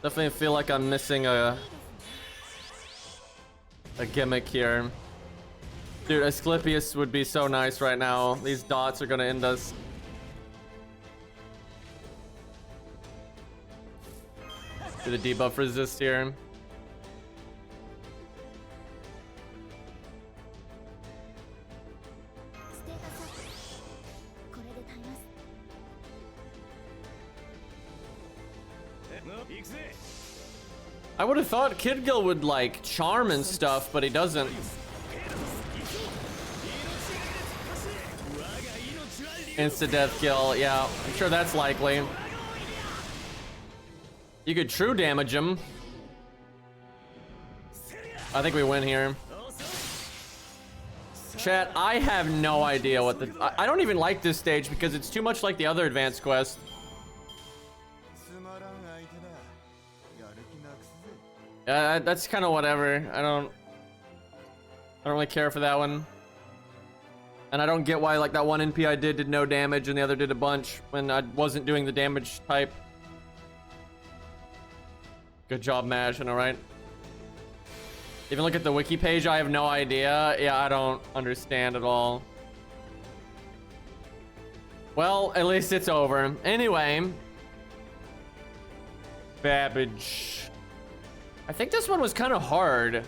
Definitely feel like I'm missing a gimmick here. Dude, Asclepius would be so nice right now. These dots are gonna end us. Do the debuff resist here. I would have thought Kidgill would like charm and stuff, but he doesn't. Insta death kill, yeah, I'm sure that's likely. You could true damage him. I think we win here. Chat, I have no idea what the... I don't even like this stage because it's too much like the other advanced quest. That's kind of whatever. I don't really care for that one. And I don't get why like that one NP I did no damage and the other did a bunch when I wasn't doing the damage type. Good job, Mashin, alright? Even look at the wiki page, I have no idea. Yeah, I don't understand at all. Well, at least it's over. Anyway. Babbage. I think this one was kind of hard.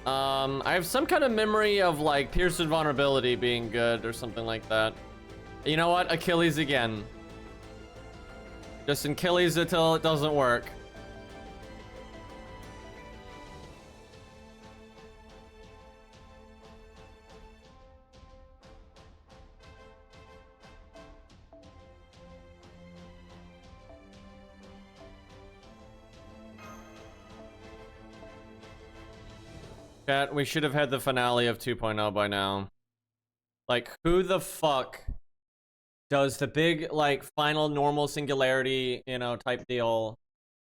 I have some kind of memory of like Pierce and Vulnerability being good or something like that. You know what? Achilles again. Just Achilles until it doesn't work. Chat, we should have had the finale of 2.0 by now. Like, who the fuck does the big, like, final normal singularity, you know, type deal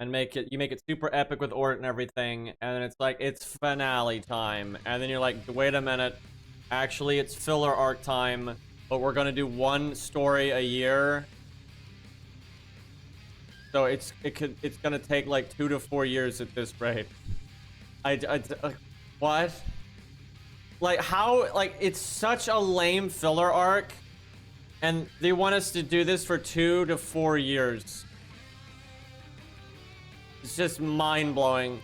and you make it super epic with Ort and everything, and then it's like, it's finale time. And then you're like, wait a minute, actually it's filler arc time, but we're gonna do one story a year. So it's gonna take like 2 to 4 years at this rate. What? Like, how? Like, it's such a lame filler arc, and they want us to do this for 2 to 4 years. It's just mind-blowing.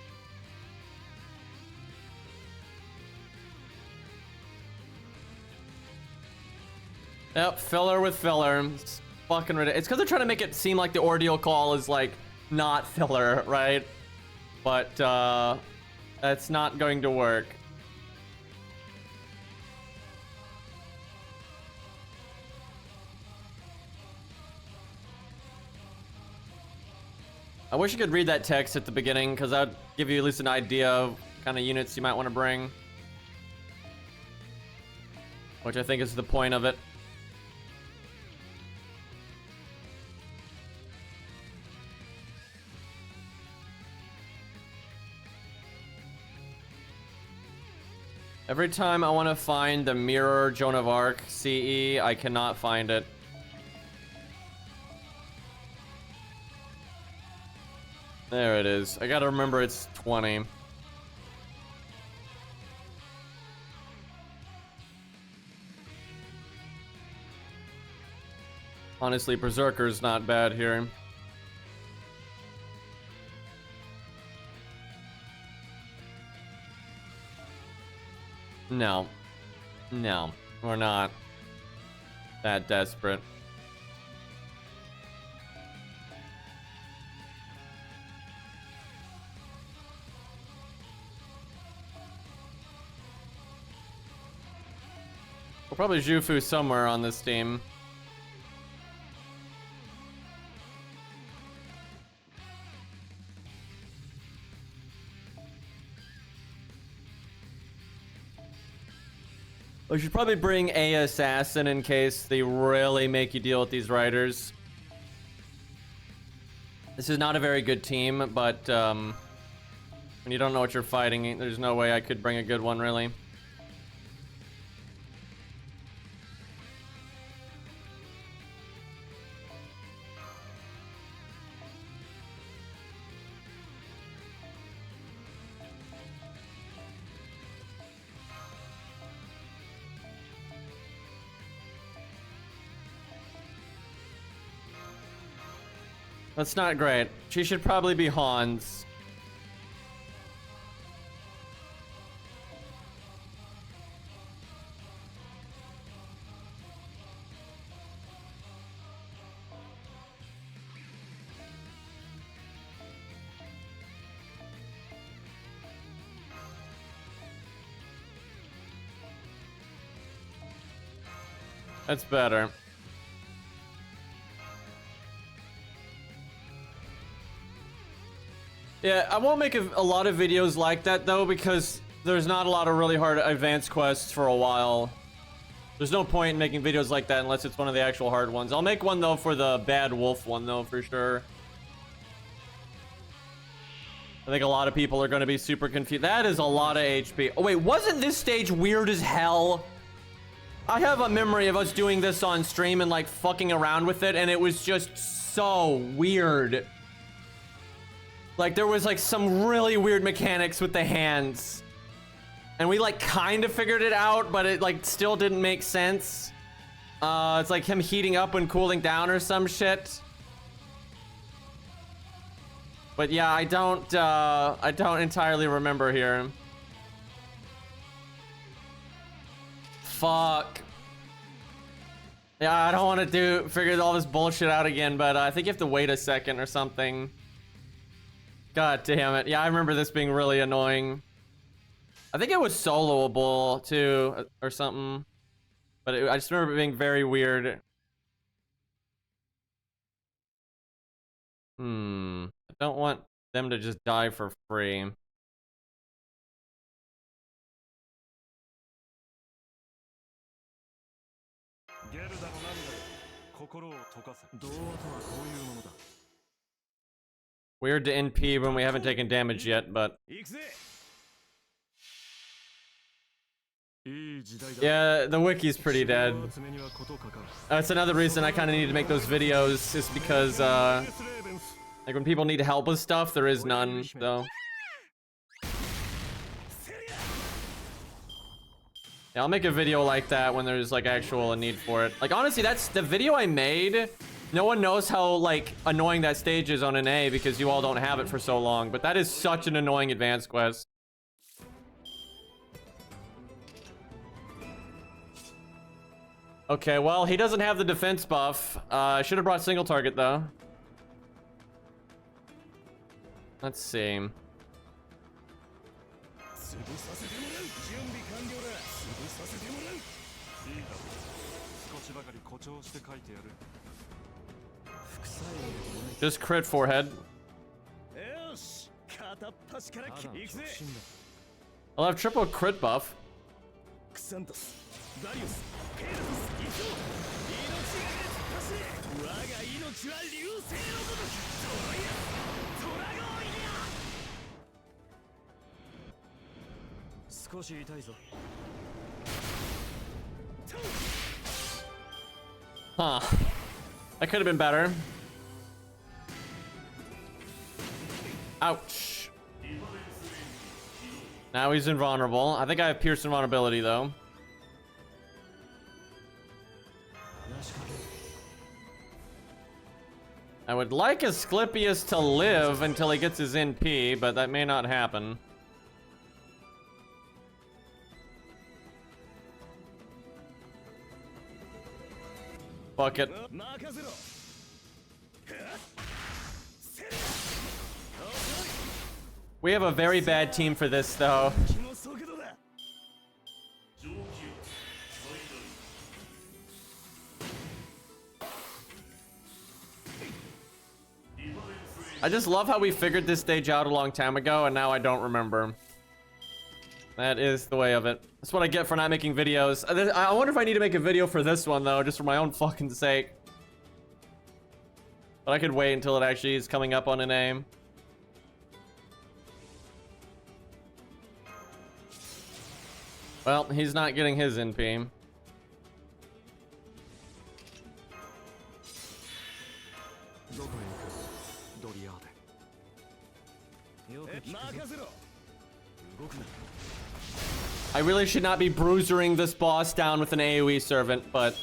Yep, filler with filler. It's fucking ridiculous. It's because they're trying to make it seem like the ordeal call is, like, not filler, right? But, that's not going to work. I wish you could read that text at the beginning, because that would give you at least an idea of kind of units you might want to bring. Which I think is the point of it. Every time I want to find the mirror Joan of Arc CE, I cannot find it. There it is. I gotta remember it's 20. Honestly, Berserker's not bad here. No. No, we're not that desperate. We'll probably Jufu somewhere on this team. We should probably bring a assassin in case they really make you deal with these riders. This is not a very good team, but when you don't know what you're fighting, there's no way I could bring a good one, really. That's not great. She should probably be Hans. That's better. Yeah, I won't make a lot of videos like that though, because there's not a lot of really hard advanced quests for a while. There's no point in making videos like that unless it's one of the actual hard ones. I'll make one though for the Bad Wolf one though, for sure. I think a lot of people are going to be super confused. That is a lot of HP. Oh wait, wasn't this stage weird as hell? I have a memory of us doing this on stream and like fucking around with it, and it was just so weird. Like there was like some really weird mechanics with the hands. And we like kind of figured it out, but it like still didn't make sense. It's like him heating up and cooling down or some shit. But yeah, I don't entirely remember here. Fuck. Yeah, I don't want to figure all this bullshit out again, but I think you have to wait a second or something. God damn it. Yeah, I remember this being really annoying. I think it was soloable too, or something. But I just remember it being very weird. I don't want them to just die for free. Weird to NP when we haven't taken damage yet, but... Yeah, the wiki's pretty dead. That's another reason I kind of need to make those videos, is because, like when people need help with stuff, there is none, though. Yeah, I'll make a video like that when there's like actual need for it. Like honestly, that's the video I made. No one knows how like annoying that stage is on an A because you all don't have it for so long. But that is such an annoying advanced quest. Okay, well, he doesn't have the defense buff. I should have brought single target though. Let's see. Just crit forehead. I'll have triple crit buff. Huh. That could have been better. Ouch. Now he's invulnerable. I think I have pierce invulnerability though. I would like Asclepius to live until he gets his NP, but that may not happen. Fuck it. We have a very bad team for this, though. I just love how we figured this stage out a long time ago, and now I don't remember. That is the way of it. That's what I get for not making videos. I wonder if I need to make a video for this one, though, just for my own fucking sake. But I could wait until it actually is coming up on an aim. Well, he's not getting his NP. I really should not be bruisering this boss down with an AoE servant, but...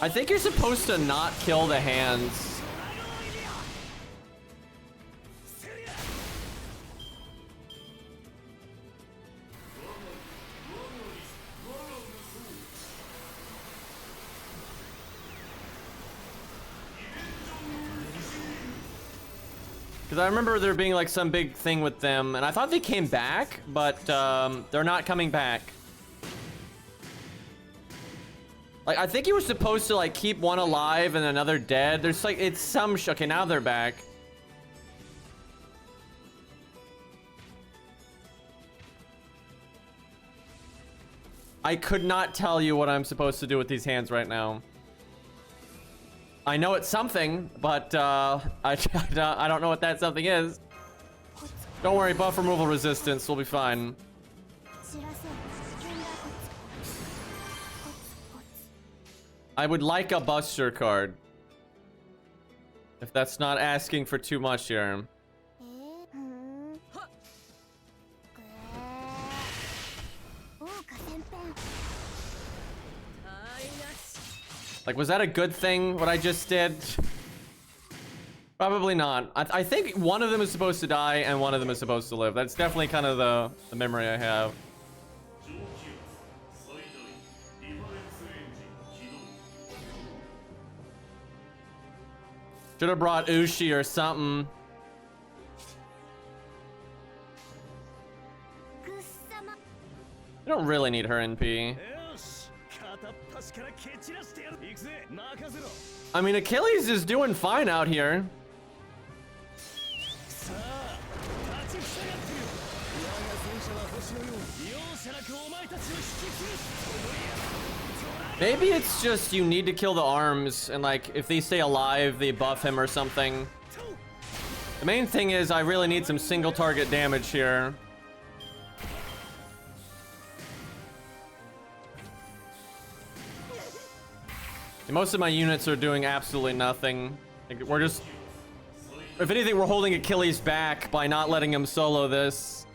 I think you're supposed to not kill the hands. Because I remember there being like some big thing with them, and I thought they came back, but they're not coming back. Like, I think you were supposed to like keep one alive and another dead. There's like, it's some okay, now they're back. I could not tell you what I'm supposed to do with these hands right now. I know it's something, but I don't know what that something is. Don't worry, buff removal resistance will be fine. I would like a Buster card. If that's not asking for too much here. Like, was that a good thing, what I just did? Probably not. I think one of them is supposed to die and one of them is supposed to live. That's definitely kind of the memory I have. Should have brought Ushi or something. I don't really need her NP. I mean, Achilles is doing fine out here. Maybe it's just you need to kill the arms, and like if they stay alive, they buff him or something. The main thing is I really need some single target damage here. Most of my units are doing absolutely nothing. Like, we're just... If anything, we're holding Achilles back by not letting him solo this.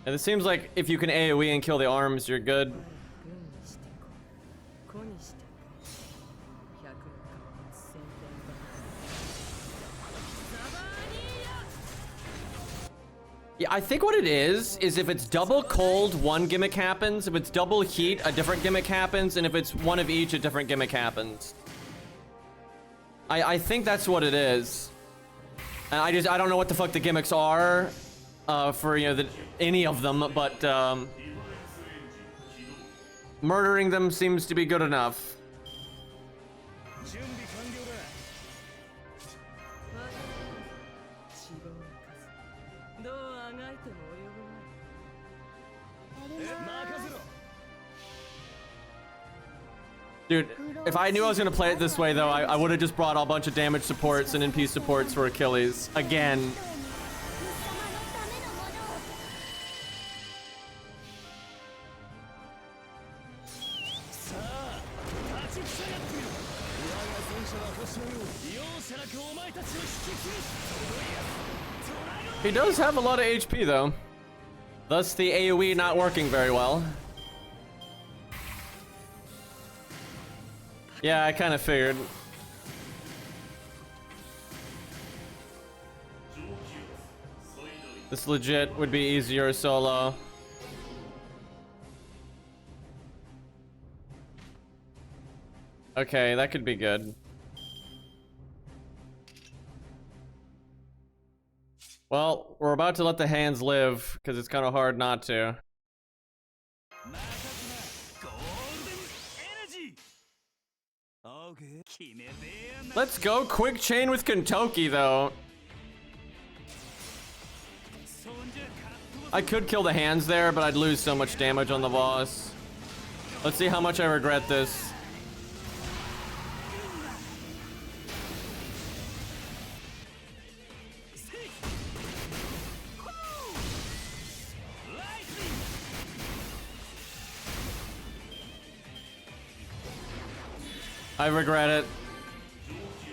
And it seems like if you can AoE and kill the arms, you're good. Yeah, I think what it is if it's double cold, one gimmick happens. If it's double heat, a different gimmick happens. And if it's one of each, a different gimmick happens. I think that's what it is. And I don't know what the fuck the gimmicks are. For, you know, any of them, but murdering them seems to be good enough. Dude, if I knew I was gonna play it this way though, I would have just brought a bunch of damage supports and NP supports for Achilles. Again. He does have a lot of HP though. Thus the AoE not working very well. Yeah, I kind of figured. This legit would be easier solo. Okay, that could be good. Well, we're about to let the hands live because it's kind of hard not to. Let's go quick chain with Kentucky though. I could kill the hands there, but I'd lose so much damage on the boss. Let's see how much I regret this. I regret it.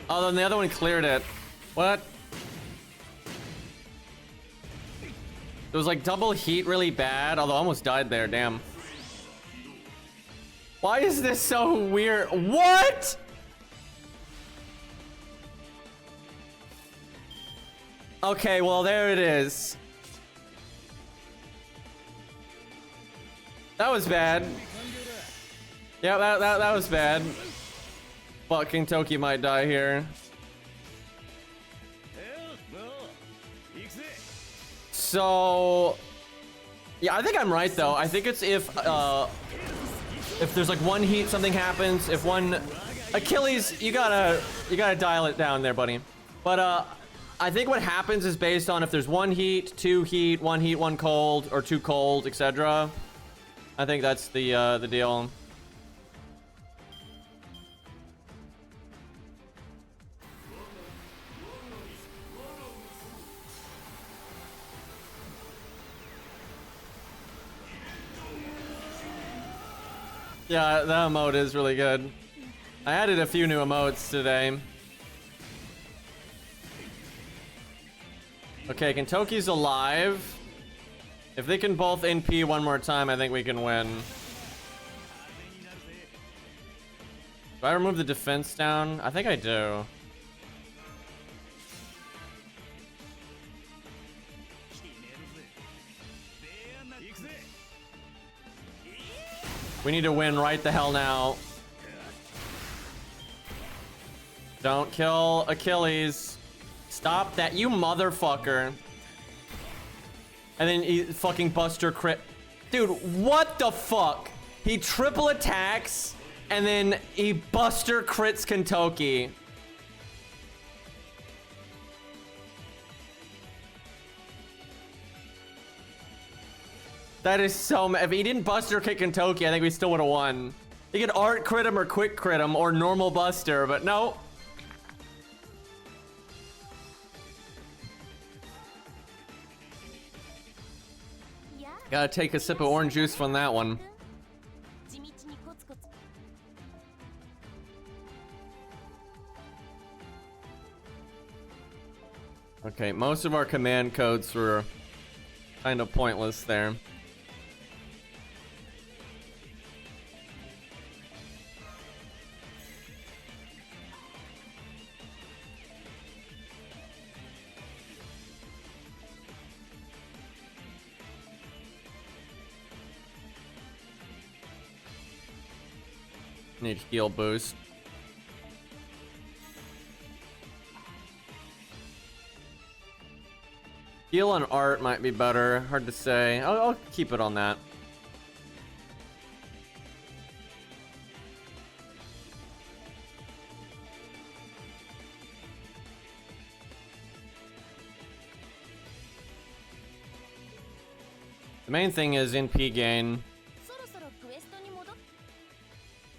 Oh, then the other one cleared it. What? It was like double heat really bad, although I almost died there, damn. Why is this so weird? What? Okay, well there it is. That was bad. Yeah, that was bad. Fucking Toki might die here. So yeah, I think I'm right though. I think it's if there's like one heat, something happens. If one Achilles, you gotta dial it down there, buddy. But I think what happens is based on if there's one heat, one cold, or two cold, etc. I think that's the deal. Yeah, that emote is really good. I added a few new emotes today. Okay, Kentucky's alive. If they can both NP one more time, I think we can win. Do I remove the defense down? I think I do. We need to win right the hell now. Don't kill Achilles. Stop that, you motherfucker. And then he fucking Buster crit. Dude, what the fuck? He triple attacks and then he Buster crits Kentucky. That is so if he didn't Buster kick Kentucky, I think we still would have won. He could art crit him or quick crit him or normal Buster, but no. Gotta take a sip of orange juice from that one. Okay, most of our command codes were kind of pointless there. Need heal boost. Heal and art might be better. Hard to say. I'll keep it on that. The main thing is NP gain.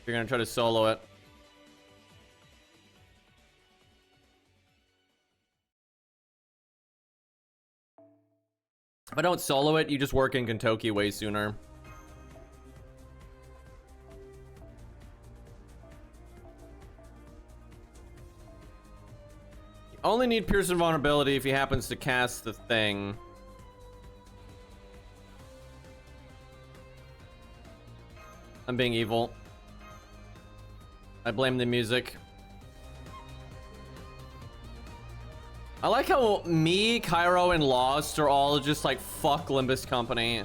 You're gonna try to solo it. If I don't solo it, you just work in Kentucky way sooner. You only need Pierce Invulnerability if he happens to cast the thing. I'm being evil. I blame the music. I like how me, Cairo, and Lost are all just like, fuck Limbus Company.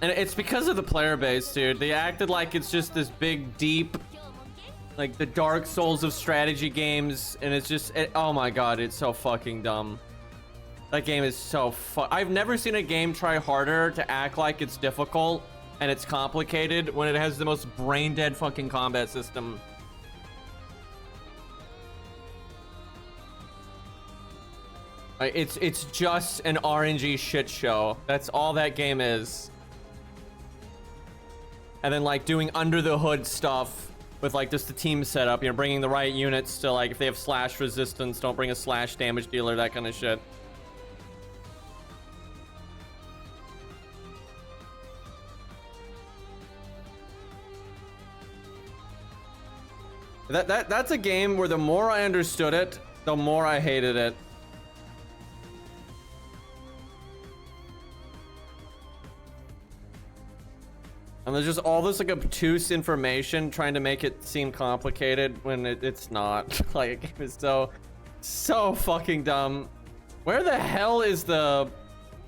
And it's because of the player base, dude. They acted like it's just this big, deep, like the Dark Souls of strategy games. And it's just, oh my god, it's so fucking dumb. That game is so I've never seen a game try harder to act like it's difficult and it's complicated when it has the most brain-dead fucking combat system. It's just an RNG shit show. That's all that game is. And then like doing under the hood stuff with like just the team setup, you know, bringing the right units to like if they have slash resistance, don't bring a slash damage dealer, that kind of shit. That's a game where the more I understood it, the more I hated it. And there's just all this like obtuse information trying to make it seem complicated when it's not. Like, a game is so fucking dumb. Where the hell is the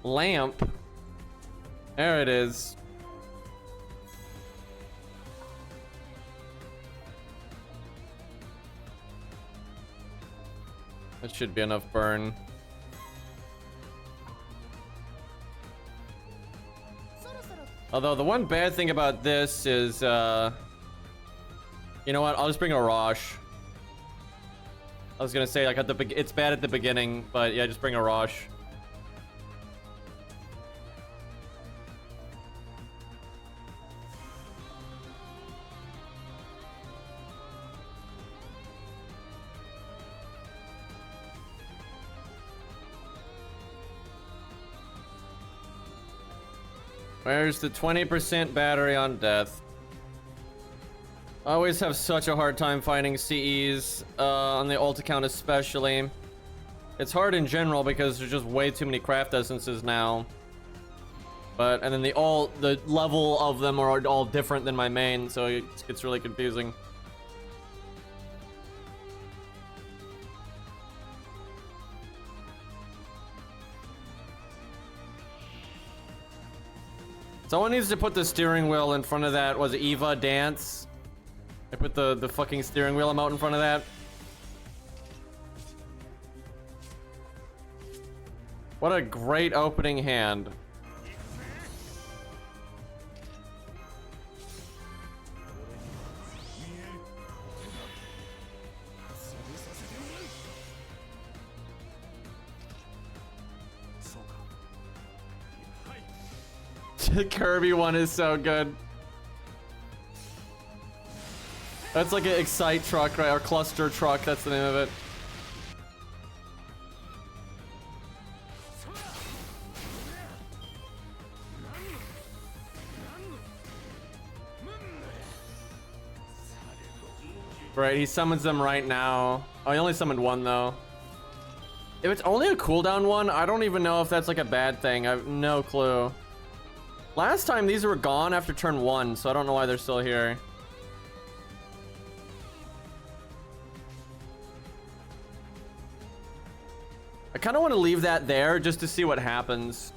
lamp? There it is. That should be enough burn. Although the one bad thing about this is, you know what? I'll just bring a Rosh. I was gonna say like it's bad at the beginning, but yeah, just bring a Rosh. Where's the 20% battery on death? I always have such a hard time finding CEs on the ult account especially. It's hard in general because there's just way too many craft essences now. But, and then the level of them are all different than my main, so it gets really confusing. Someone needs to put the steering wheel in front of that. Was it Eva dance? I put the fucking steering wheel emote in front of that. What a great opening hand. The Kirby one is so good. That's like an Excite truck, right? Or Cluster truck, that's the name of it. Right, he summons them right now. Oh, he only summoned one though. If it's only a cooldown one, I don't even know if that's like a bad thing. I have no clue. Last time these were gone after turn 1, so I don't know why they're still here. I kind of want to leave that there just to see what happens.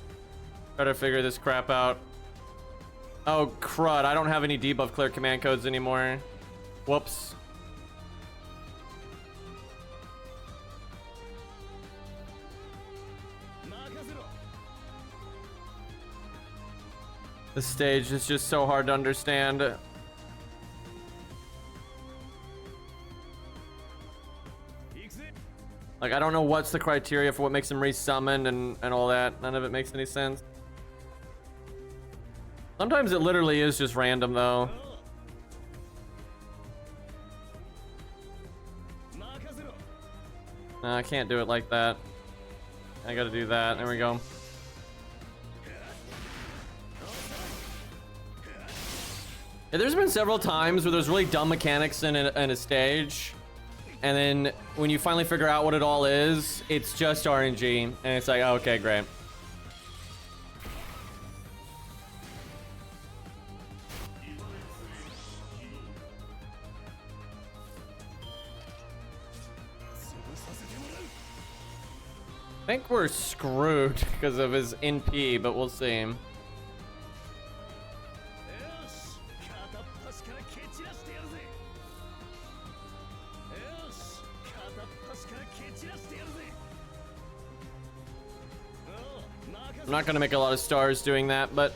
Try to figure this crap out. Oh, crud. I don't have any debuff clear command codes anymore. Whoops. The stage is just so hard to understand. Like, I don't know what's the criteria for what makes him resummon and all that. None of it makes any sense. Sometimes it literally is just random though. No, I can't do it like that. I gotta do that. There we go. Yeah, there's been several times where there's really dumb mechanics in a stage, and then when you finally figure out what it all is, it's just RNG, and it's like, oh, okay, great. I think we're screwed because of his NP, but we'll see. I'm not gonna make a lot of stars doing that, but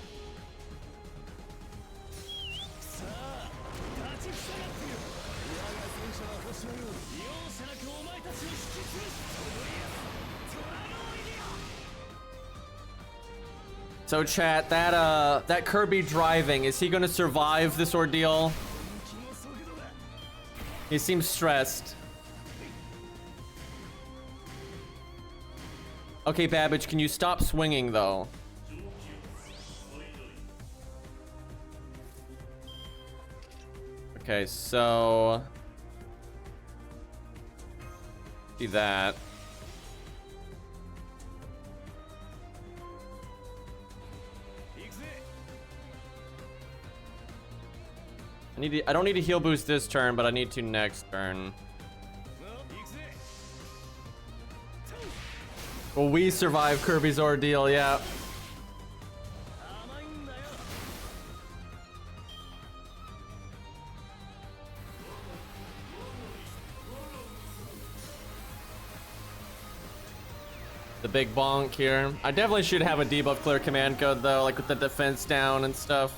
so chat, that Kirby driving, is he gonna survive this ordeal? He seems stressed. Okay, Babbage, can you stop swinging though? Okay, so see that. I don't need to heal boost this turn, but I need to next turn. Will we survive Kirby's ordeal? Yeah. The big bonk here. I definitely should have a debuff clear command code though, like with the defense down and stuff.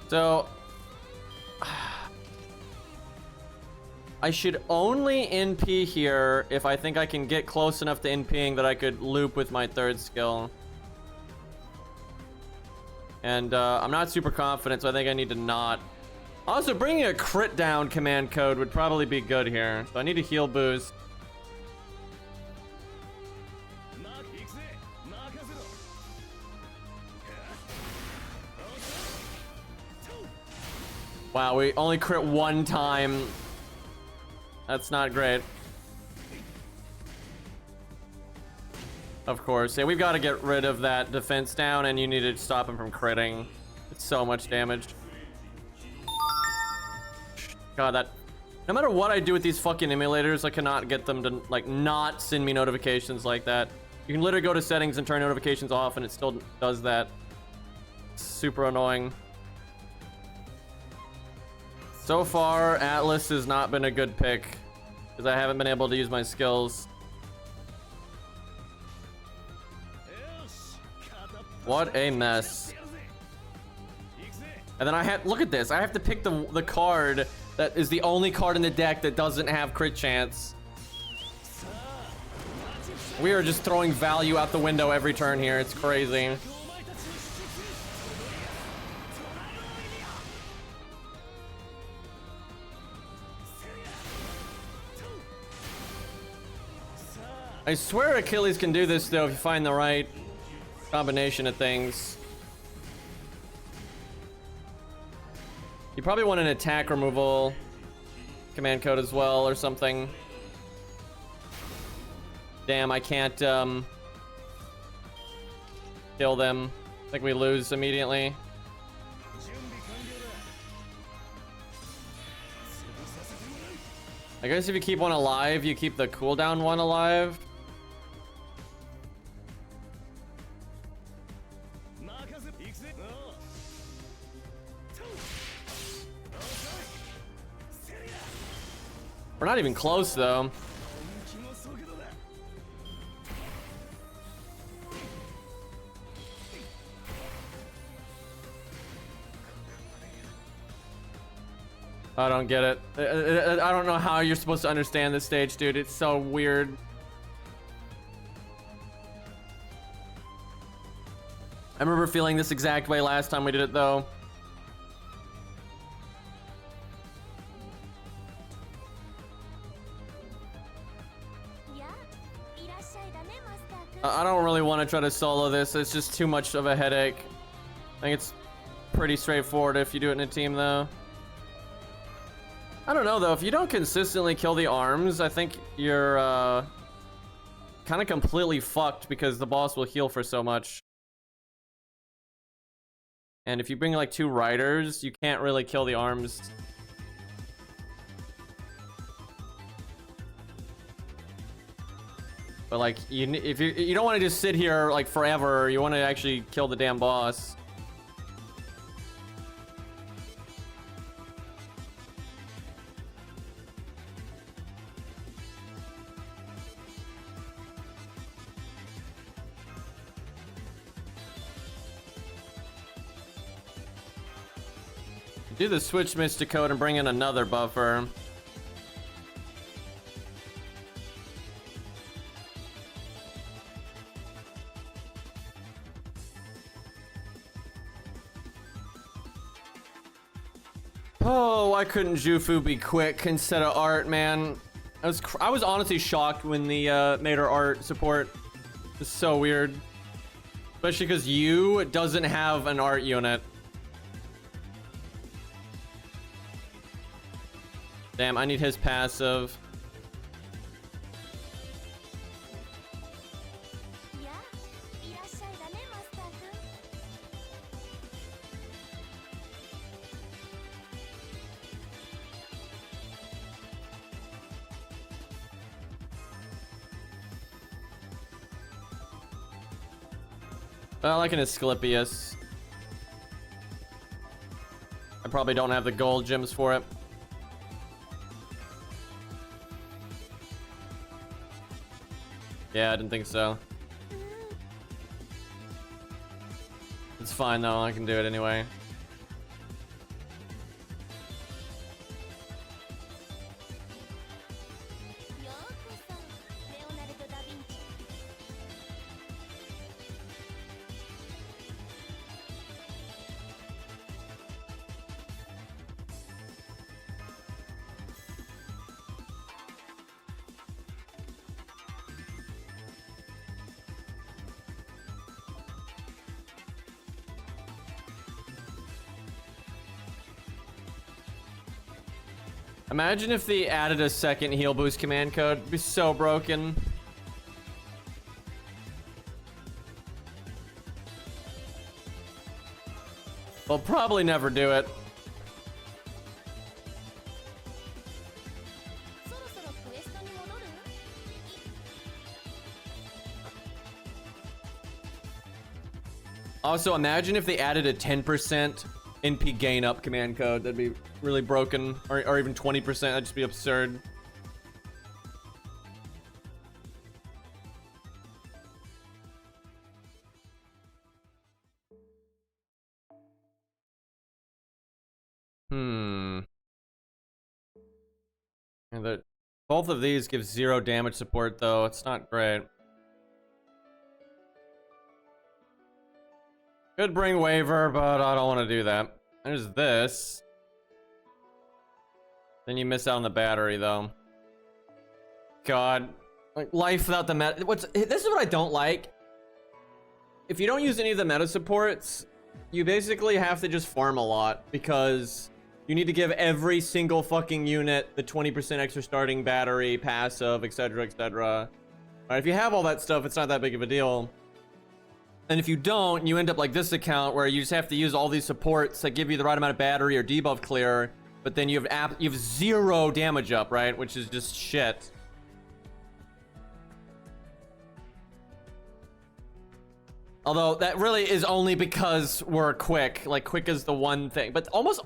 So I should only NP here if I think I can get close enough to NPing that I could loop with my third skill. And I'm not super confident, so I think I need to not. Also, bringing a crit down command code would probably be good here. So I need to heal boost. Wow, we only crit one time. That's not great. Of course. Yeah, we've got to get rid of that defense down, and you need to stop him from critting. It's so much damage. God, that... No matter what I do with these fucking emulators, I cannot get them to, like, not send me notifications like that. You can literally go to settings and turn notifications off, and it still does that. It's super annoying. So far, Atlas has not been a good pick because I haven't been able to use my skills. What a mess. And then I have, look at this, I have to pick the card that is the only card in the deck that doesn't have crit chance. We are just throwing value out the window every turn here. It's crazy. I swear Achilles can do this though if you find the right combination of things. You probably want an attack removal command code as well or something. Damn, I can't kill them. I think we lose immediately. I guess if you keep one alive, you keep the cooldown one alive. We're not even close though. I don't get it. I don't know how you're supposed to understand this stage, dude. It's so weird. I remember feeling this exact way last time we did it, though. I don't really want to try to solo this. It's just too much of a headache. I think it's pretty straightforward if you do it in a team, though. I don't know, though. If you don't consistently kill the arms, I think you're kind of completely fucked because the boss will heal for so much. And if you bring like 2 riders, you can't really kill the arms. But like, if you don't want to just sit here like forever, you want to actually kill the damn boss. Do the switch Mystic Code and bring in another buffer. Oh, why couldn't Jufu be quick instead of art, man? I was honestly shocked when the made her art support. It's so weird. Especially because Yu doesn't have an art unit. Damn, I need his passive. I like an Asclepius. I probably don't have the gold gems for it. Yeah, I didn't think so. It's fine though, I can do it anyway. Imagine if they added a second heal boost command code. It'd be so broken. We'll probably never do it. Also, imagine if they added a 10% NP gain up command code. That'd be really broken. Or even 20%. That'd just be absurd. And both of these give 0 damage support, though. It's not great. Could bring Waver, but I don't want to do that. There's this. Then you miss out on the battery, though. God. Like, life without the meta... This is what I don't like. If you don't use any of the meta supports, you basically have to just farm a lot, because you need to give every single fucking unit the 20% extra starting battery, passive, etc., etc. Right, if you have all that stuff, it's not that big of a deal. And if you don't, you end up like this account where you just have to use all these supports that give you the right amount of battery or debuff clear, but then you have 0 damage up, right? Which is just shit. Although that really is only because we're quick. Like, quick is the one thing, but almost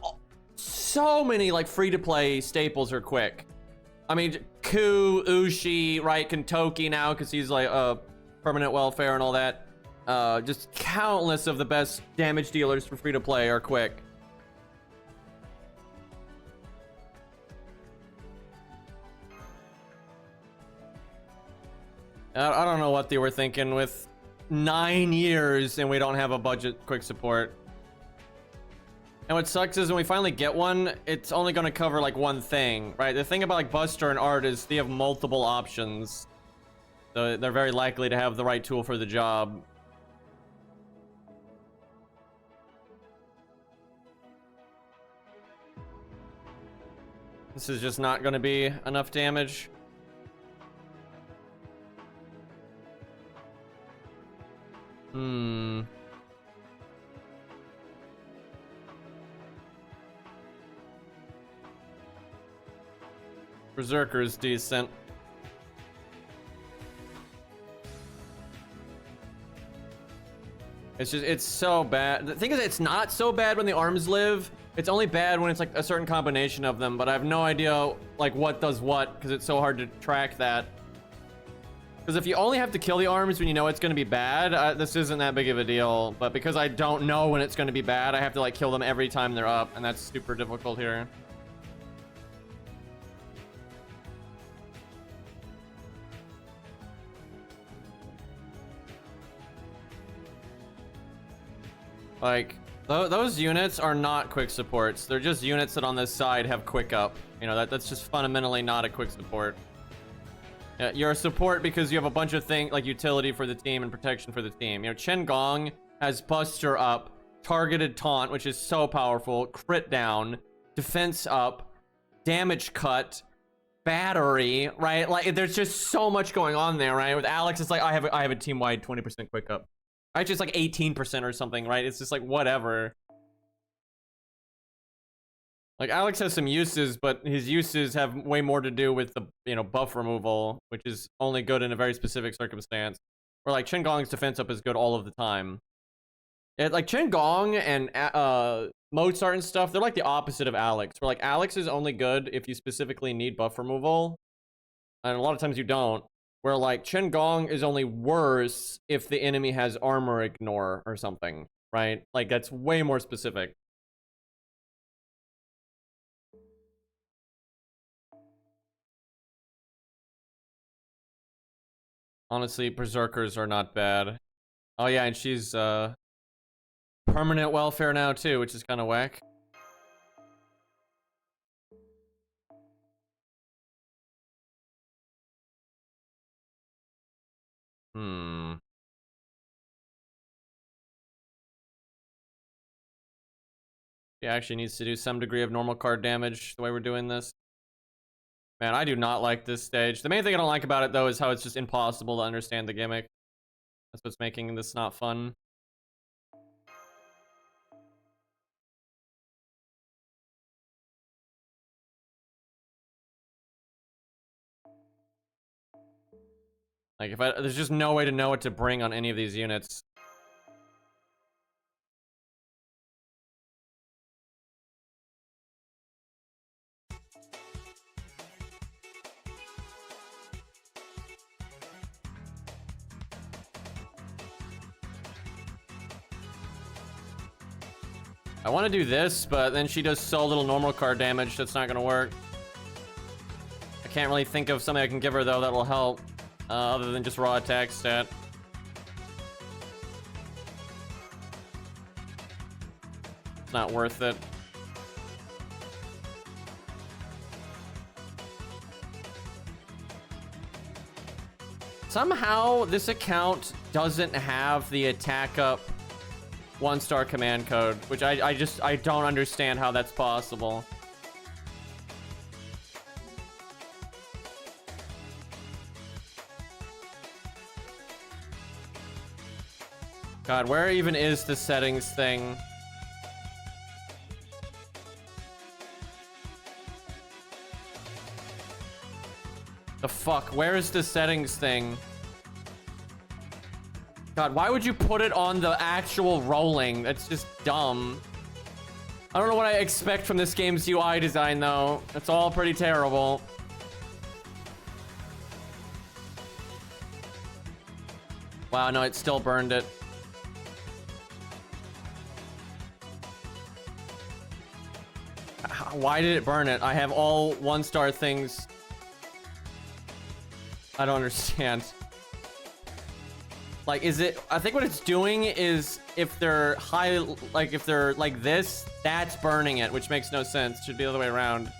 so many like free-to-play staples are quick. I mean, Ku, Ushi, right? Kentoki now because he's like permanent welfare and all that. Just countless of the best damage dealers for free-to-play are quick. I don't know what they were thinking with 9 years and we don't have a budget quick support. And what sucks is when we finally get one, it's only going to cover like one thing, right? The thing about like Buster and Art is they have multiple options. So they're very likely to have the right tool for the job. This is just not going to be enough damage. Berserker is decent. It's so bad. The thing is, it's not so bad when the arms live. It's only bad when it's like a certain combination of them, but I have no idea like what does what because it's so hard to track that. Because if you only have to kill the arms when you know it's going to be bad, this isn't that big of a deal. But because I don't know when it's going to be bad, I have to like kill them every time they're up, and that's super difficult here. Like, those units are not quick supports. They're just units that on this side have quick up. You know, that's just fundamentally not a quick support. Yeah, you're a support because you have a bunch of things like utility for the team and protection for the team. You know, Chen Gong has Buster up, targeted taunt, which is so powerful, crit down, defense up, damage cut, battery, right? Like, there's just so much going on there, right? With Alex, it's like I have a team-wide 20% quick up. Actually, it's like 18% or something, right? It's just like whatever. Like, Alex has some uses, but his uses have way more to do with the, you know, buff removal, which is only good in a very specific circumstance. Or like Chen Gong's defense up is good all of the time. Like Chen Gong and Mozart and stuff, they're like the opposite of Alex. Where like Alex is only good if you specifically need buff removal, and a lot of times you don't. Where like Chen Gong is only worse if the enemy has armor ignore or something, right? Like that's way more specific. Honestly, berserkers are not bad. Oh yeah, and she's permanent welfare now too, which is kind of whack. She actually needs to do some degree of normal card damage the way we're doing this. Man, I do not like this stage. The main thing I don't like about it, though, is how it's just impossible to understand the gimmick. That's what's making this not fun. Like, there's just no way to know what to bring on any of these units. I want to do this, but then she does so little normal card damage that's not going to work. I can't really think of something I can give her, though, that will help. Other than just raw attack stat. It's not worth it. Somehow, this account doesn't have the attack up 1-star command code, which I don't understand how that's possible. God, where even is the settings thing? The fuck? Where is the settings thing? God, why would you put it on the actual rolling? That's just dumb. I don't know what I expect from this game's UI design, though. It's all pretty terrible. Wow, no, it still burned it. Why did it burn it? I have all 1-star things. I don't understand. Like, is it? I think what it's doing is if they're high, like if they're like this, that's burning it, which makes no sense. Should be the other way around.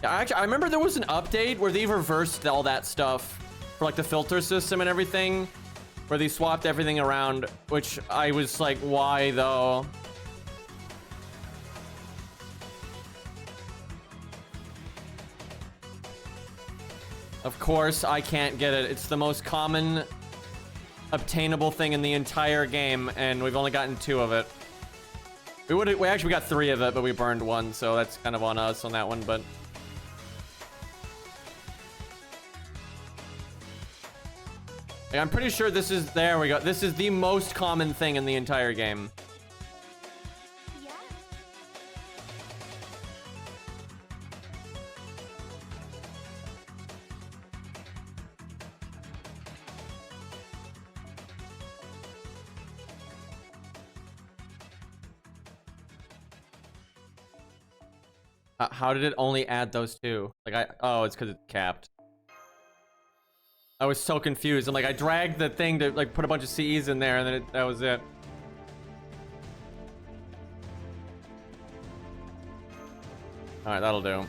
Yeah, actually, I remember there was an update where they reversed all that stuff for like the filter system and everything, where they swapped everything around, which I was like, why though? Of course, I can't get it. It's the most common obtainable thing in the entire game, and we've only gotten 2 of it. We actually got 3 of it, but we burned 1, so that's kind of on us on that one, but... Like, I'm pretty sure this is... There we go. This is the most common thing in the entire game. How did it only add those 2? Like, oh, it's because it's capped. I was so confused. I'm like, I dragged the thing to like put a bunch of CEs in there, and then that was it. All right, that'll do.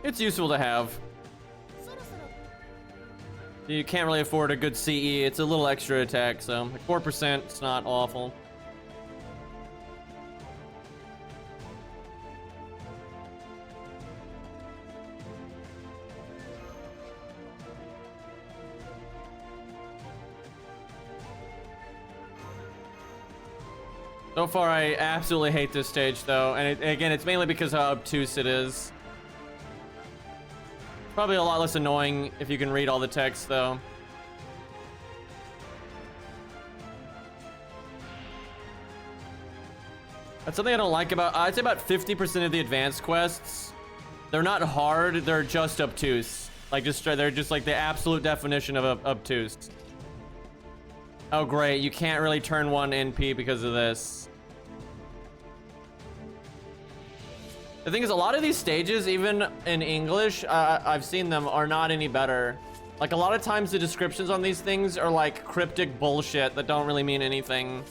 It's useful to have. You can't really afford a good CE. It's a little extra attack, so like 4%. It's not awful. So far, I absolutely hate this stage, though, and again, it's mainly because how obtuse it is. Probably a lot less annoying if you can read all the text, though. That's something I don't like about... I'd say about 50% of the advanced quests, they're not hard, they're just obtuse. Like, they're just like the absolute definition of obtuse. Oh, great, you can't really turn 1 NP because of this. The thing is, a lot of these stages, even in English, I've seen them, are not any better. Like, a lot of times the descriptions on these things are like cryptic bullshit that don't really mean anything.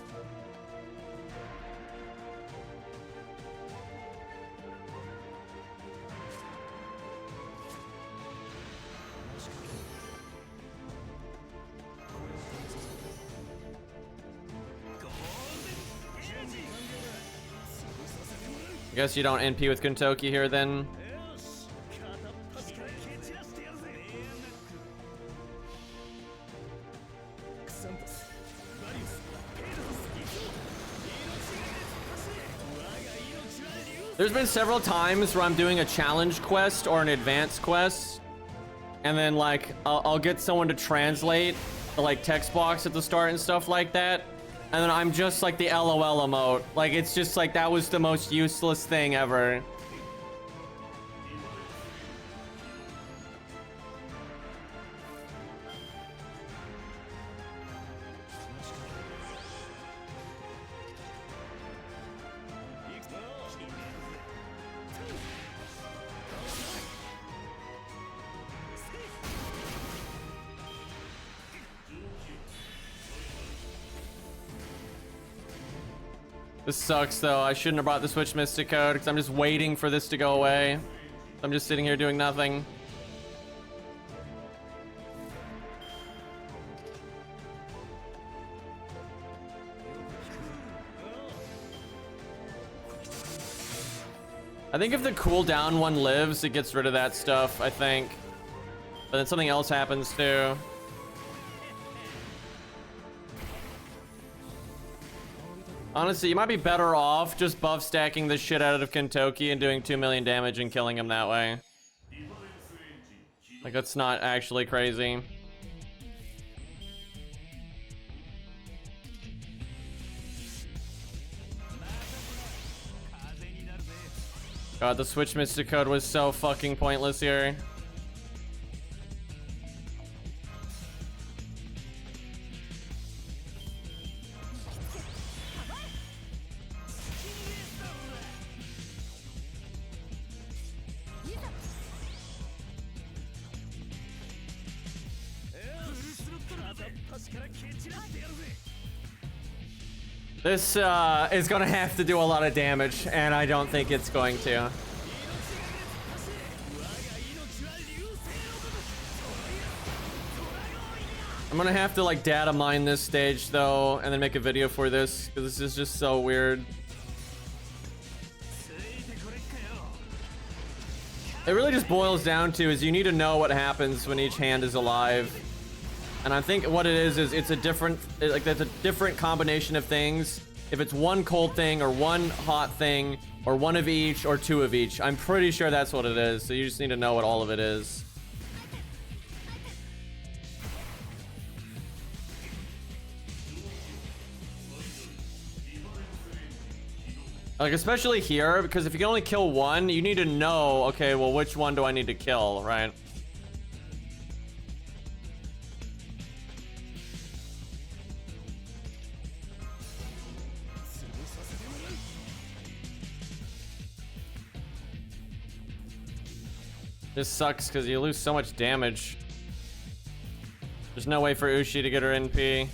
I guess you don't NP with Kentucky here then. There's been several times where I'm doing a challenge quest or an advanced quest, and then like I'll get someone to translate the like text box at the start and stuff like that. And then I'm just like the LOL emote. Like, it's just like, that was the most useless thing ever. This sucks, though. I shouldn't have brought the Switch Mystic Code because I'm just waiting for this to go away. I'm just sitting here doing nothing. I think if the cooldown one lives, it gets rid of that stuff, I think. But then something else happens, too. Honestly, you might be better off just buff stacking the shit out of Kentucky and doing 2 million damage and killing him that way. Like, that's not actually crazy. God, the Switch Mystic Code was so fucking pointless here. This is gonna have to do a lot of damage, and I don't think it's going to. I'm gonna have to like data mine this stage though, and then make a video for this, because this is just so weird. It really just boils down to is you need to know what happens when each hand is alive. And I think what it is it's a different, like that's a different combination of things. If it's one cold thing or one hot thing or one of each or two of each. I'm pretty sure that's what it is. So you just need to know what all of it is. Like, especially here, because if you can only kill one, you need to know, okay, well, which one do I need to kill, right? This sucks because you lose so much damage. There's no way for Ushi to get her NP.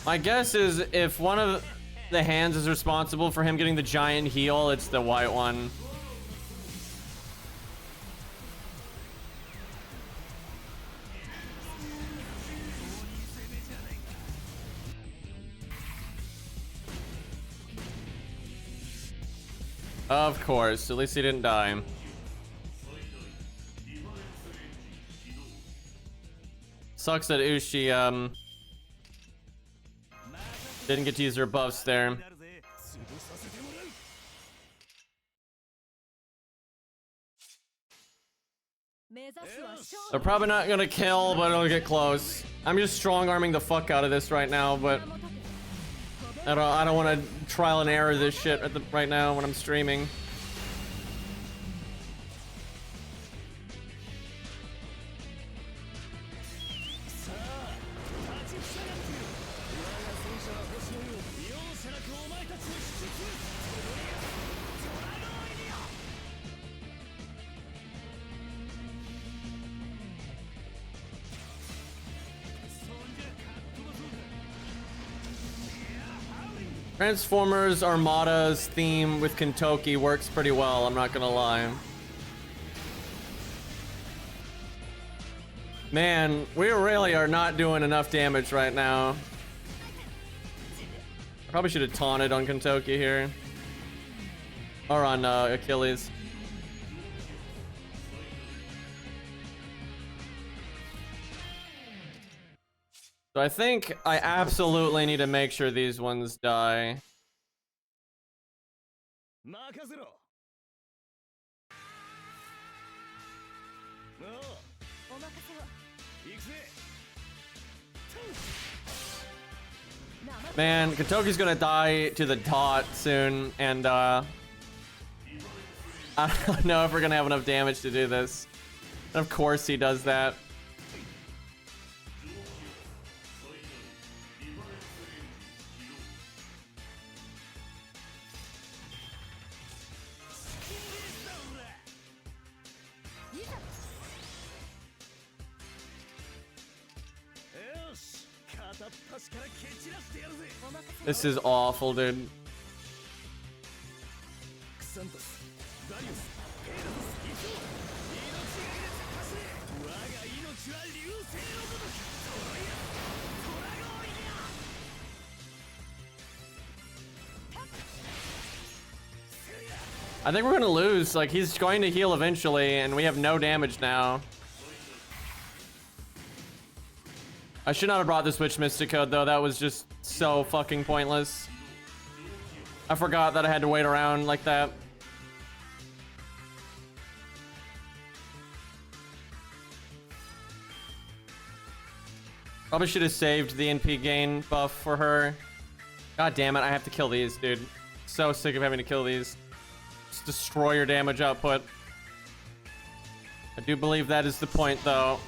My guess is if one of the hands is responsible for him getting the giant heal, it's the white one. Of course, at least he didn't die. Sucks that Ushi, didn't get to use her buffs there. They're probably not gonna kill, but it'll get close. I'm just strong arming the fuck out of this right now, but I don't want to trial and error this shit right now when I'm streaming. Transformers Armada's theme with Kentucky works pretty well, I'm not gonna lie. Man, we really are not doing enough damage right now. I probably should have taunted on Kentucky here. Or on Achilles. So I think I absolutely need to make sure these ones die. Man, Kentucky's gonna die to the taunt soon, and I don't know if we're gonna have enough damage to do this. And of course he does that. This is awful, dude. I think we're gonna lose. Like, he's going to heal eventually, and we have no damage now. I should not have brought the Switch Mystic Code, though. That was just so fucking pointless. I forgot that I had to wait around like that. Probably should have saved the NP gain buff for her. God damn it, I have to kill these, dude. So sick of having to kill these. Just destroy your damage output. I do believe that is the point, though.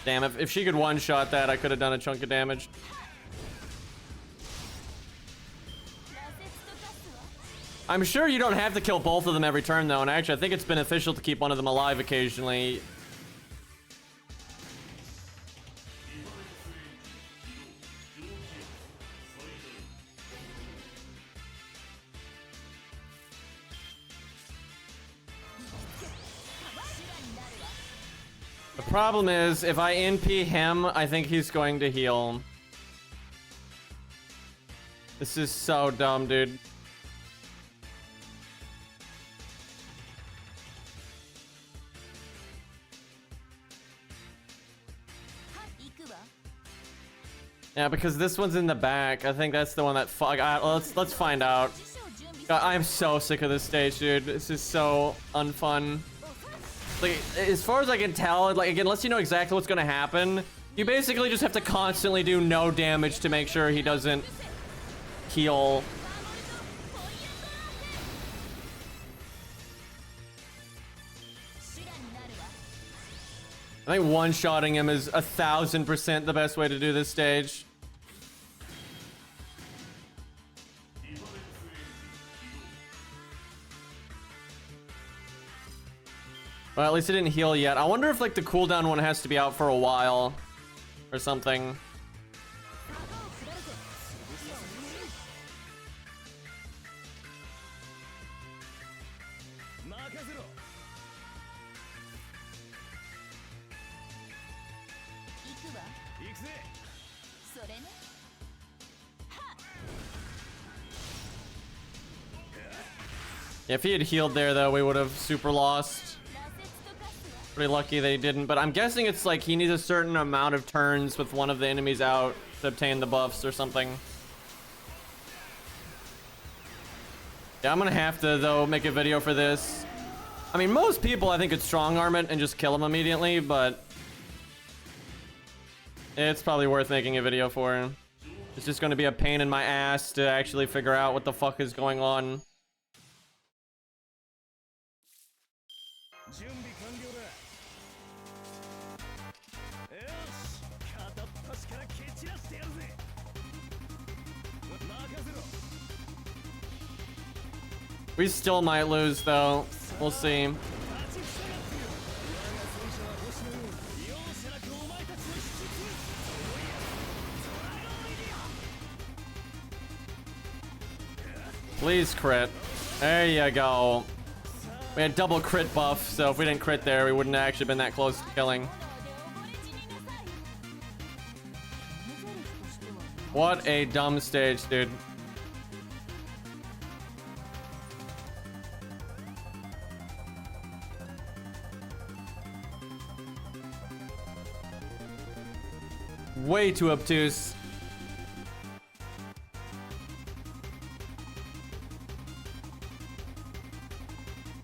Damn, if she could one-shot that, I could have done a chunk of damage. I'm sure you don't have to kill both of them every turn, though, and actually, I think it's beneficial to keep one of them alive occasionally. The problem is, if I NP him, I think he's going to heal. This is so dumb, dude. Yeah, because this one's in the back. I think that's the one that let's find out. God, I'm so sick of this stage, dude. This is so unfun. Like, as far as I can tell, like, again, unless you know exactly what's gonna happen, you basically just have to constantly do no damage to make sure he doesn't heal. I think one-shotting him is 1000% the best way to do this stage. Well, at least it didn't heal yet. I wonder if, like, the cooldown one has to be out for a while or something. If he had healed there, though, we would have super lost. Pretty lucky they didn't, but I'm guessing it's like he needs a certain amount of turns with one of the enemies out to obtain the buffs or something. Yeah, I'm gonna have to, though, make a video for this. I mean, most people, I think, could strong arm it and just kill him immediately, but it's probably worth making a video for. It's just gonna be a pain in my ass to actually figure out what the fuck is going on. We still might lose, though. We'll see. Please crit. There you go. We had double crit buff, so if we didn't crit there, we wouldn't have actually been that close to killing. What a dumb stage, dude. Way too obtuse.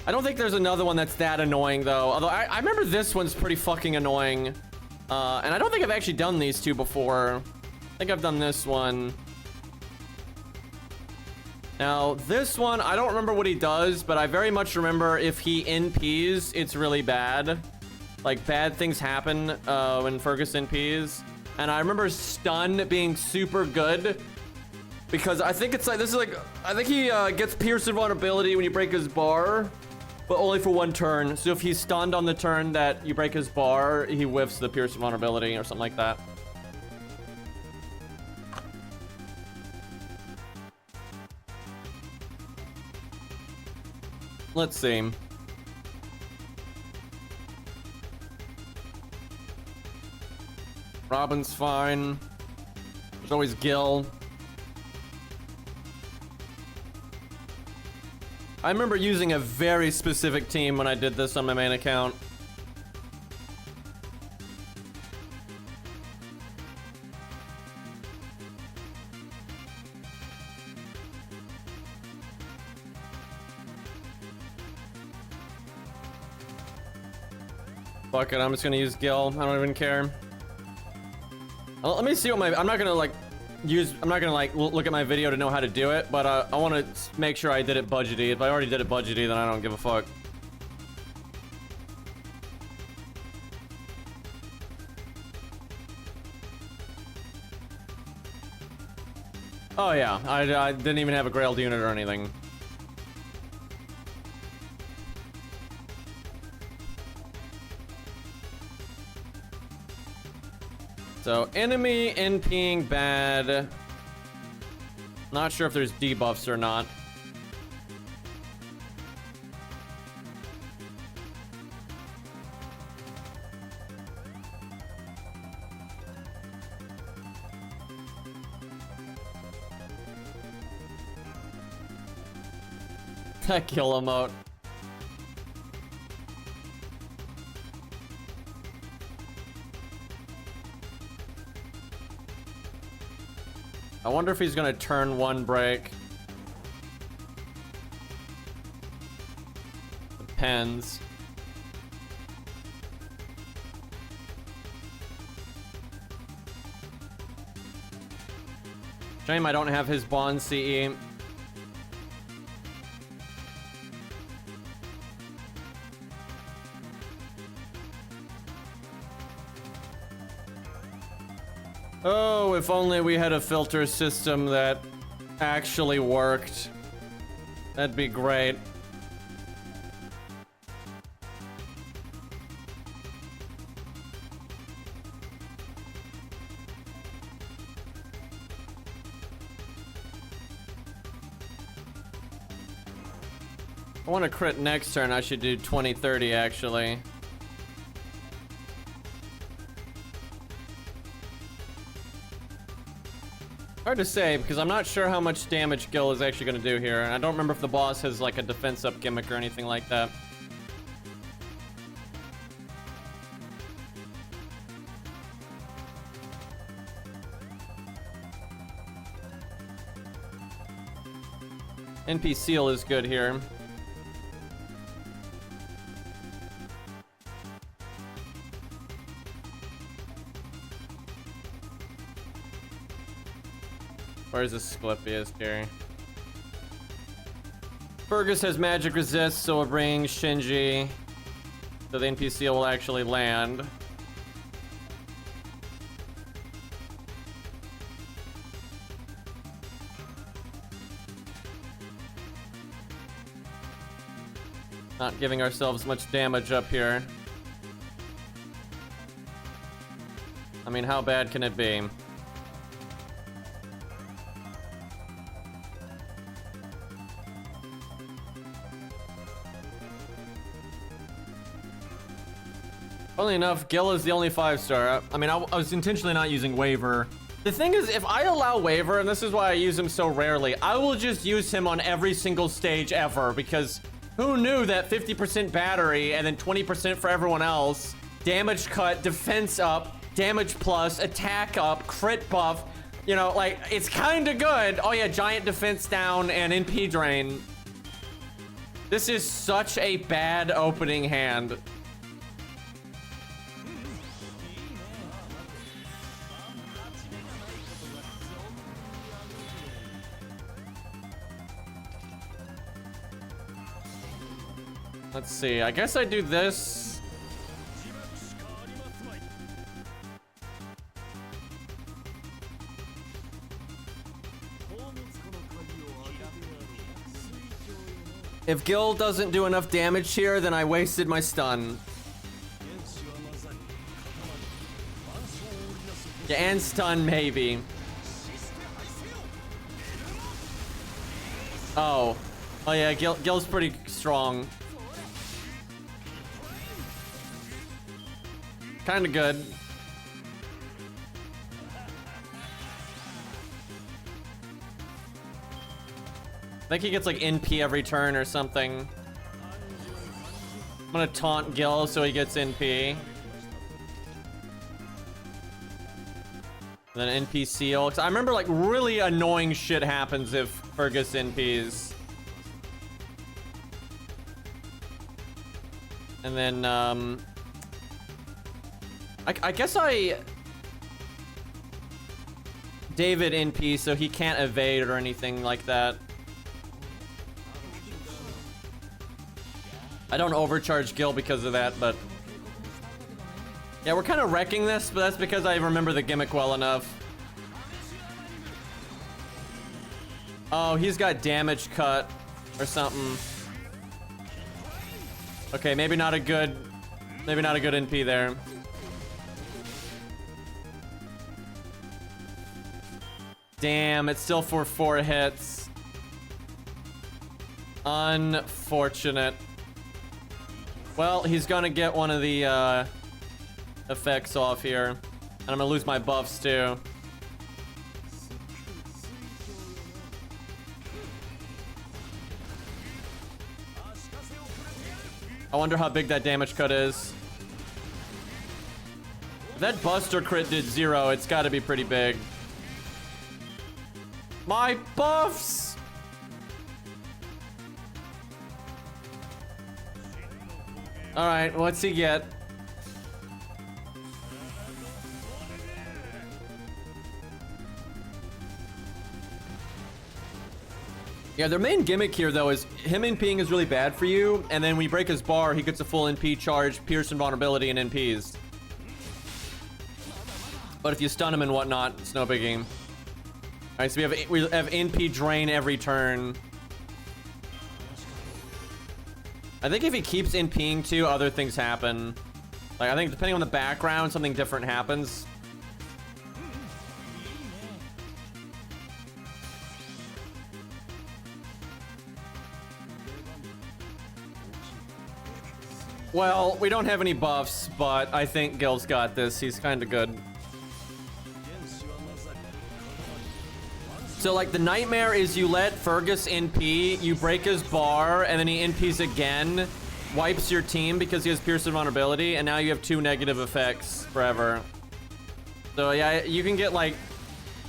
I don't think there's another one that's that annoying, though. Although I remember this one's pretty fucking annoying. And I don't think I've actually done these two before. I think I've done this one. Now, this one, I don't remember what he does, but I very much remember if he NPs, it's really bad. Like, bad things happen when Fergus NPs. And I remember stun being super good. Because I think it's like, this is like, I think he gets pierced vulnerability when you break his bar. But only for one turn. So if he's stunned on the turn that you break his bar, he whiffs the pierced vulnerability or something like that. Let's see. Robin's fine. There's always Gil. I remember using a very specific team when I did this on my main account. Fuck it, I'm just gonna use Gil. I don't even care. Let me see what my... I'm not gonna like look at my video to know how to do it, but I want to make sure I did it budgety. If I already did it budgety, then I don't give a fuck. Oh yeah, I didn't even have a Grailed unit or anything. So, enemy NPing bad. Not sure if there's debuffs or not. That kill emote. I wonder if he's gonna turn one break. Depends. Shame I don't have his Bond CE. Oh, if only we had a filter system that actually worked. That'd be great. I want to crit next turn. I should do 20-30 actually. Hard to say, because I'm not sure how much damage Gil is actually going to do here. And I don't remember if the boss has like a defense up gimmick or anything like that. NP Seal is good here. Where's the Asclepius here? Fergus has magic resist, so we'll bring Shinji. So the NPC will actually land. Not giving ourselves much damage up here. I mean, how bad can it be? Funnily enough, Gil is the only 5-star. I mean, I was intentionally not using Waver. The thing is, if I allow Waver, and this is why I use him so rarely, I will just use him on every single stage ever, because who knew that 50% battery and then 20% for everyone else, damage cut, defense up, damage plus, attack up, crit buff, you know, like, it's kind of good. Oh yeah, giant defense down and NP drain. This is such a bad opening hand. Let's see, I guess I do this. If Gil doesn't do enough damage here, then I wasted my stun. Yeah, and stun maybe. Oh yeah, Gil's pretty strong. Kind of good. I think he gets like NP every turn or something. I'm gonna taunt Gil so he gets NP. And then NP Seal. 'Cause I remember like really annoying shit happens if Fergus NPs. And then I guess David NP, so he can't evade or anything like that. I don't overcharge Gil because of that, but yeah, we're kind of wrecking this, but that's because I remember the gimmick well enough. Oh, he's got damage cut or something. Okay, maybe not a good NP there. Damn, it's still for 4 hits. Unfortunate. Well, he's gonna get one of the effects off here. And I'm gonna lose my buffs too. I wonder how big that damage cut is. If that Buster crit did 0, it's gotta be pretty big. My buffs! Alright, what's he get? Yeah, their main gimmick here, though, is him NPing is really bad for you, and then when you break his bar, he gets a full NP charge, pierce invulnerability, and NPs. But if you stun him and whatnot, it's no biggie. Alright, so we have NP drain every turn. I think if he keeps NPing too, other things happen. Like, I think depending on the background, something different happens. Well, we don't have any buffs, but I think Gil's got this. He's kind of good. So, like, the nightmare is you let Fergus NP, you break his bar, and then he NPs again, wipes your team because he has pierce invulnerability, and now you have 2 negative effects forever. So, yeah, you can get, like,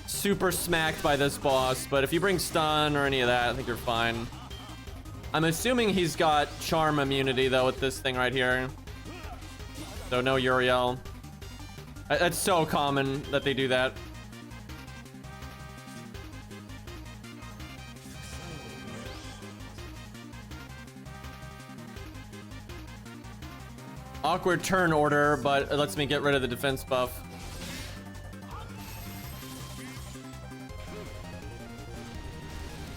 super smacked by this boss, but if you bring stun or any of that, I think you're fine. I'm assuming he's got charm immunity, though, with this thing right here. So, no Uriel. That's so common that they do that. Awkward turn order, but it lets me get rid of the defense buff.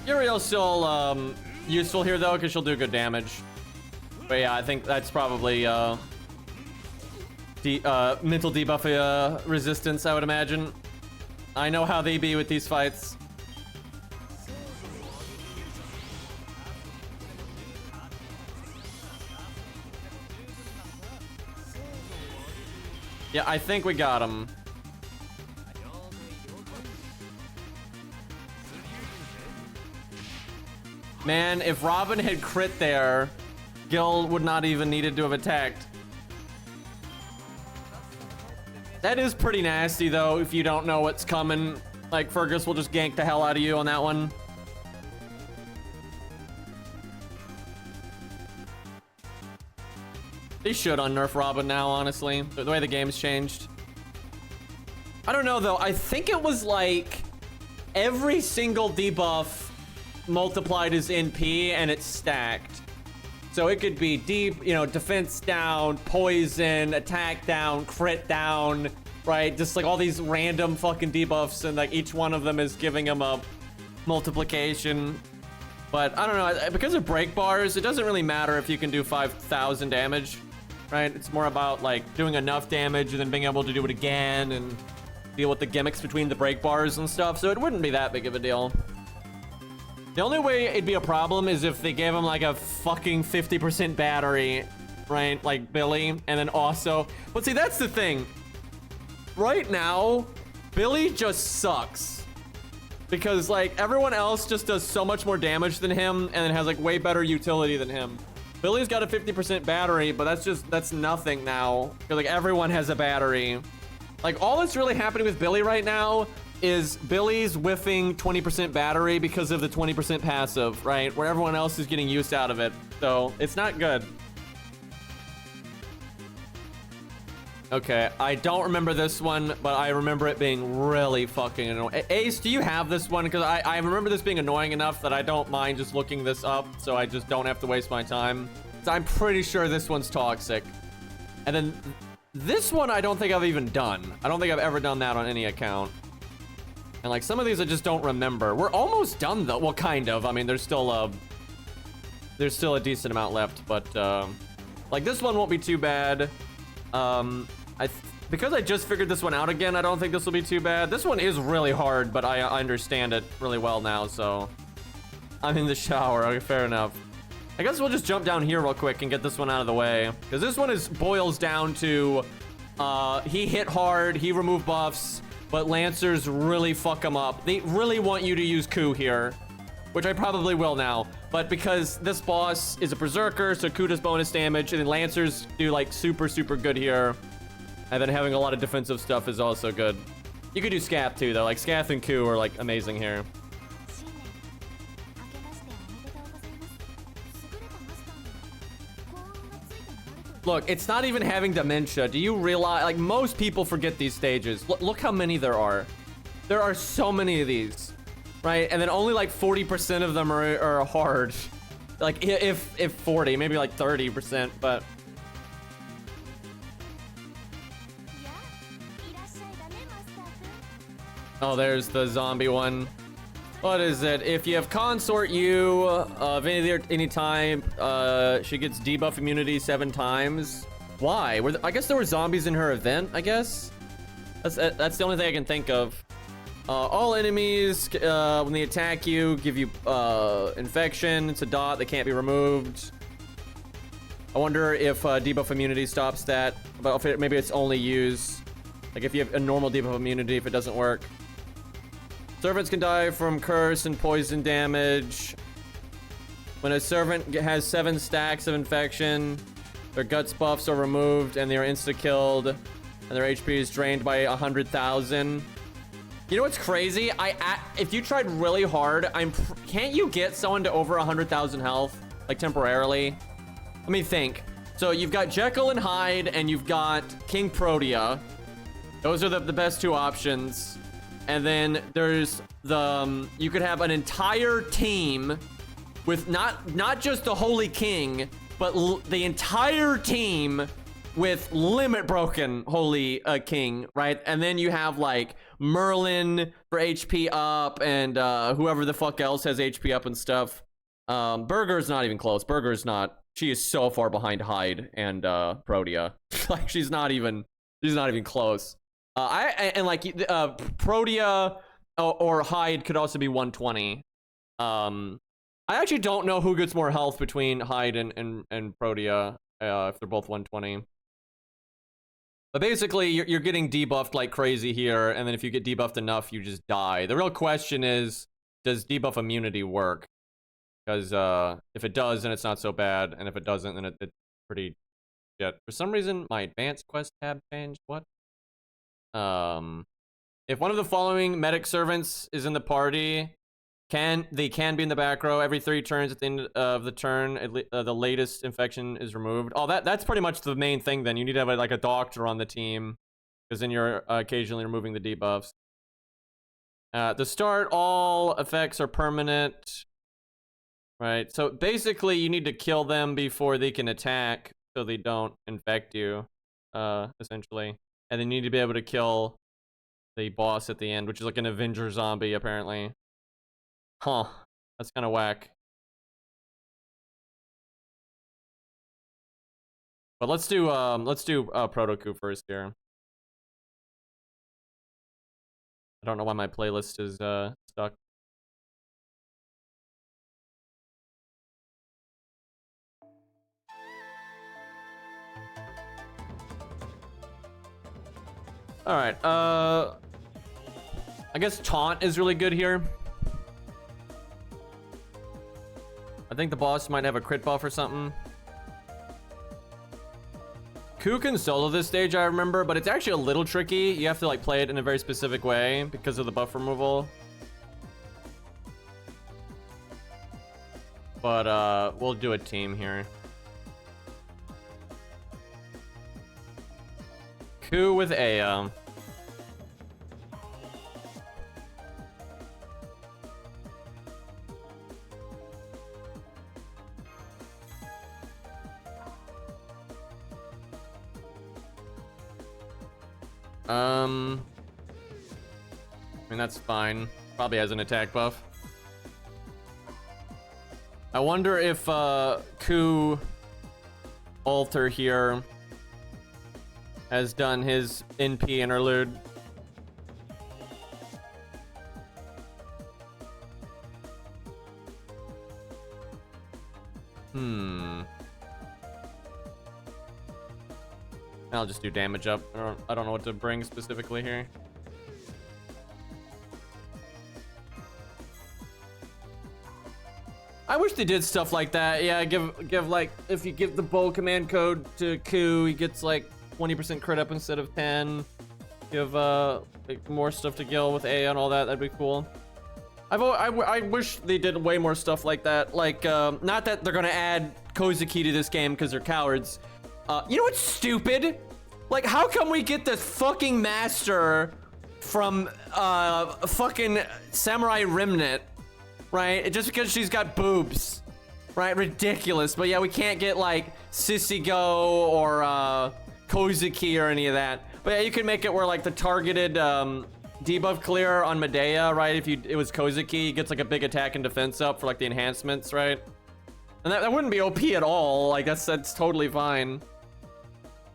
Uriel's still useful here though, because she'll do good damage. But yeah, I think that's probably mental debuff resistance, I would imagine. I know how they be with these fights. Yeah, I think we got him. Man, if Robin had crit there, Gil would not even needed to have attacked. That is pretty nasty, though, if you don't know what's coming. Like, Fergus will just gank the hell out of you on that one. They should unnerf Robin now, honestly. The way the game's changed. I don't know, though. I think it was like every single debuff multiplied his NP and it's stacked. So it could be deep, you know, defense down, poison, attack down, crit down, right? Just like all these random fucking debuffs, and like each one of them is giving him a multiplication. But I don't know, because of break bars, it doesn't really matter if you can do 5,000 damage, right? It's more about like doing enough damage and then being able to do it again and deal with the gimmicks between the break bars and stuff. So it wouldn't be that big of a deal. The only way it'd be a problem is if they gave him like a fucking 50% battery, right? Like Billy, and then also, but see, that's the thing. Right now, Billy just sucks. Because like everyone else just does so much more damage than him and then has like way better utility than him. Billy's got a 50% battery, but that's nothing now. Because like everyone has a battery. Like all that's really happening with Billy right now is Billy's whiffing 20% battery because of the 20% passive, right? Where everyone else is getting use out of it. So it's not good. Okay, I don't remember this one, but I remember it being really fucking annoying. Ace, do you have this one? Because I remember this being annoying enough that I don't mind just looking this up, so I just don't have to waste my time. So I'm pretty sure this one's toxic. And then this one I don't think I've even done. I don't think I've ever done that on any account. And like some of these I just don't remember. We're almost done though. Well, kind of. I mean, there's still a decent amount left, but like this one won't be too bad. Because I just figured this one out again, I don't think this will be too bad. This one is really hard, but I understand it really well now, so I'm in the shower. Okay, fair enough. I guess we'll just jump down here real quick and get this one out of the way, because this one boils down to he hit hard, he removed buffs, but Lancers really fuck him up. They really want you to use Ku here, which I probably will now. But because this boss is a Berserker, so Ku does bonus damage, and then Lancers do like super good here. And then having a lot of defensive stuff is also good. You could do Scath too, though. Like Scath and Ku are like amazing here. Look, it's not even having dementia. Do you realize, like, most people forget these stages. Look how many there are. There are so many of these, right? And then only like 40% of them are hard. Like if 40, maybe like 30%, but oh, there's the zombie one. What is it? If you have Consort U of any type, she gets debuff immunity 7 times. Why? I guess there were zombies in her event, I guess? That's the only thing I can think of. All enemies, when they attack you, give you infection. It's a dot that can't be removed. I wonder if debuff immunity stops that. But maybe it's only used. Like if you have a normal debuff immunity, if it doesn't work. Servants can die from curse and poison damage. When a servant has 7 stacks of infection, their guts buffs are removed and they are insta-killed, and their HP is drained by 100,000. You know what's crazy? If you tried really hard, can't you get someone to over 100,000 health, like temporarily? Let me think. So you've got Jekyll and Hyde, and you've got King Protea. Those are the best 2 options. And then there's you could have an entire team with not just the Holy King, but the entire team with limit broken Holy King, right? And then you have like Merlin for HP up, and whoever the fuck else has HP up and stuff. Burger's not even close. Burger's not. She is so far behind Hyde and Protea. Like she's not even close. Protea or Hyde could also be 120. I actually don't know who gets more health between Hyde and Protea, if they're both 120. But basically, you're getting debuffed like crazy here, and then if you get debuffed enough, you just die. The real question is, does debuff immunity work? Because if it does, then it's not so bad, and if it doesn't, then it's pretty shit. For some reason, my advanced quest tab changed. What? If one of the following medic servants is in the party, they can be in the back row every 3 turns. At the end of the turn, the latest infection is removed. Oh, that's pretty much the main thing. Then you need to have like a doctor on the team, because then you're occasionally removing the debuffs. To start, all effects are permanent, right? So basically, you need to kill them before they can attack, so they don't infect you, essentially. And they need to be able to kill the boss at the end, which is like an Avenger zombie, apparently. Huh. That's kind of whack. But let's do Proto-Coup first here. I don't know why my playlist is stuck. All right. I guess Taunt is really good here. I think the boss might have a crit buff or something. Ku can solo this stage, I remember, but it's actually a little tricky. You have to like play it in a very specific way because of the buff removal. But we'll do a team here. Coup with Aya. I mean, that's fine. Probably has an attack buff. I wonder if Coup Alter here has done his NP interlude. I'll just do damage up. I don't know what to bring specifically here. I wish they did stuff like that. Yeah, give like, if you give the bow command code to Coup, he gets like 20% crit up instead of 10. Give like more stuff to Gil with A and all that. That'd be cool. I wish they did way more stuff like that. Like, not that they're gonna add Kozuki to this game because they're cowards. You know what's stupid? Like, how come we get this fucking master from fucking Samurai Remnant, right? Just because she's got boobs, right? Ridiculous. But yeah, we can't get like Sissy Go or Kozuki or any of that. But yeah, you can make it where like the targeted debuff clear on Medea, right? If it was Kozuki, he gets like a big attack and defense up for like the enhancements, right? And that wouldn't be OP at all. Like that's totally fine.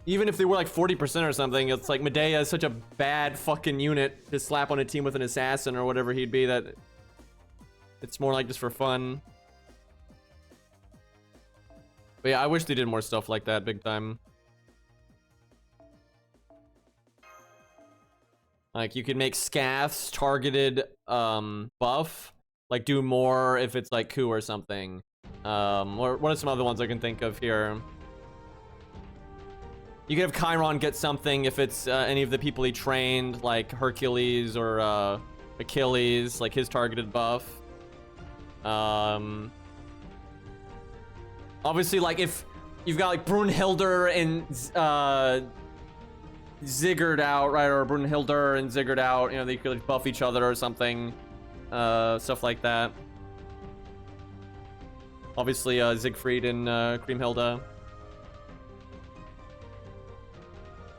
Even if they were like 40% or something, it's like Medea is such a bad fucking unit to slap on a team with an assassin or whatever he'd be that it's more like just for fun. But yeah, I wish they did more stuff like that big time. Like you could make Scath's targeted buff, like do more if it's like Coup or something. Or what are some other ones I can think of here? You could have Chiron get something if it's any of the people he trained, like Hercules or Achilles, like his targeted buff. Obviously, like if you've got like Brunhilde and Sigurd out, right? Or Brunhilde and Sigurd out, you know, they could like buff each other or something. Stuff like that. Obviously, Siegfried and Kriemhilde.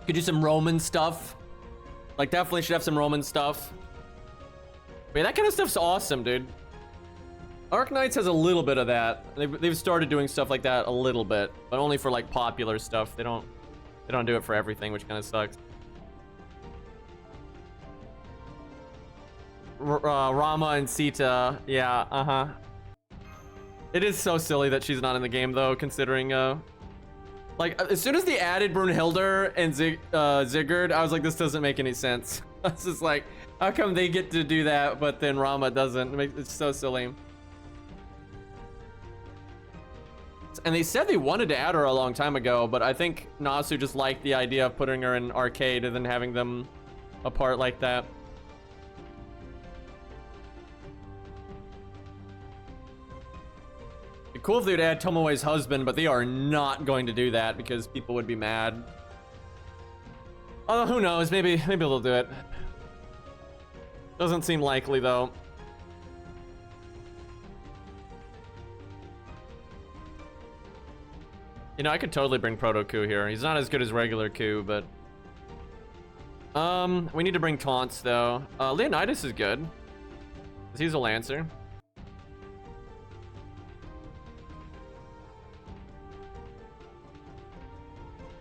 Could do some Roman stuff. Like, definitely should have some Roman stuff. But yeah, that kind of stuff's awesome, dude. Arknights has a little bit of that. They've started doing stuff like that a little bit, but only for like popular stuff. They don't do it for everything, which kind of sucks. Rama and Sita, yeah, It is so silly that she's not in the game though, considering like as soon as they added Brunhilde and Sigurd, I was like, this doesn't make any sense. I was just like, how come they get to do that, but then Rama doesn't? It's so silly. And they said they wanted to add her a long time ago, but I think Nasu just liked the idea of putting her in arcade and then having them apart like that. It'd be cool if they'd add Tomoe's husband, but they are not going to do that because people would be mad. Although who knows, maybe they'll do it. Doesn't seem likely though. You know, I could totally bring Proto Coup here. He's not as good as regular Coup, but we need to bring taunts though. Leonidas is good, 'cause he's a lancer.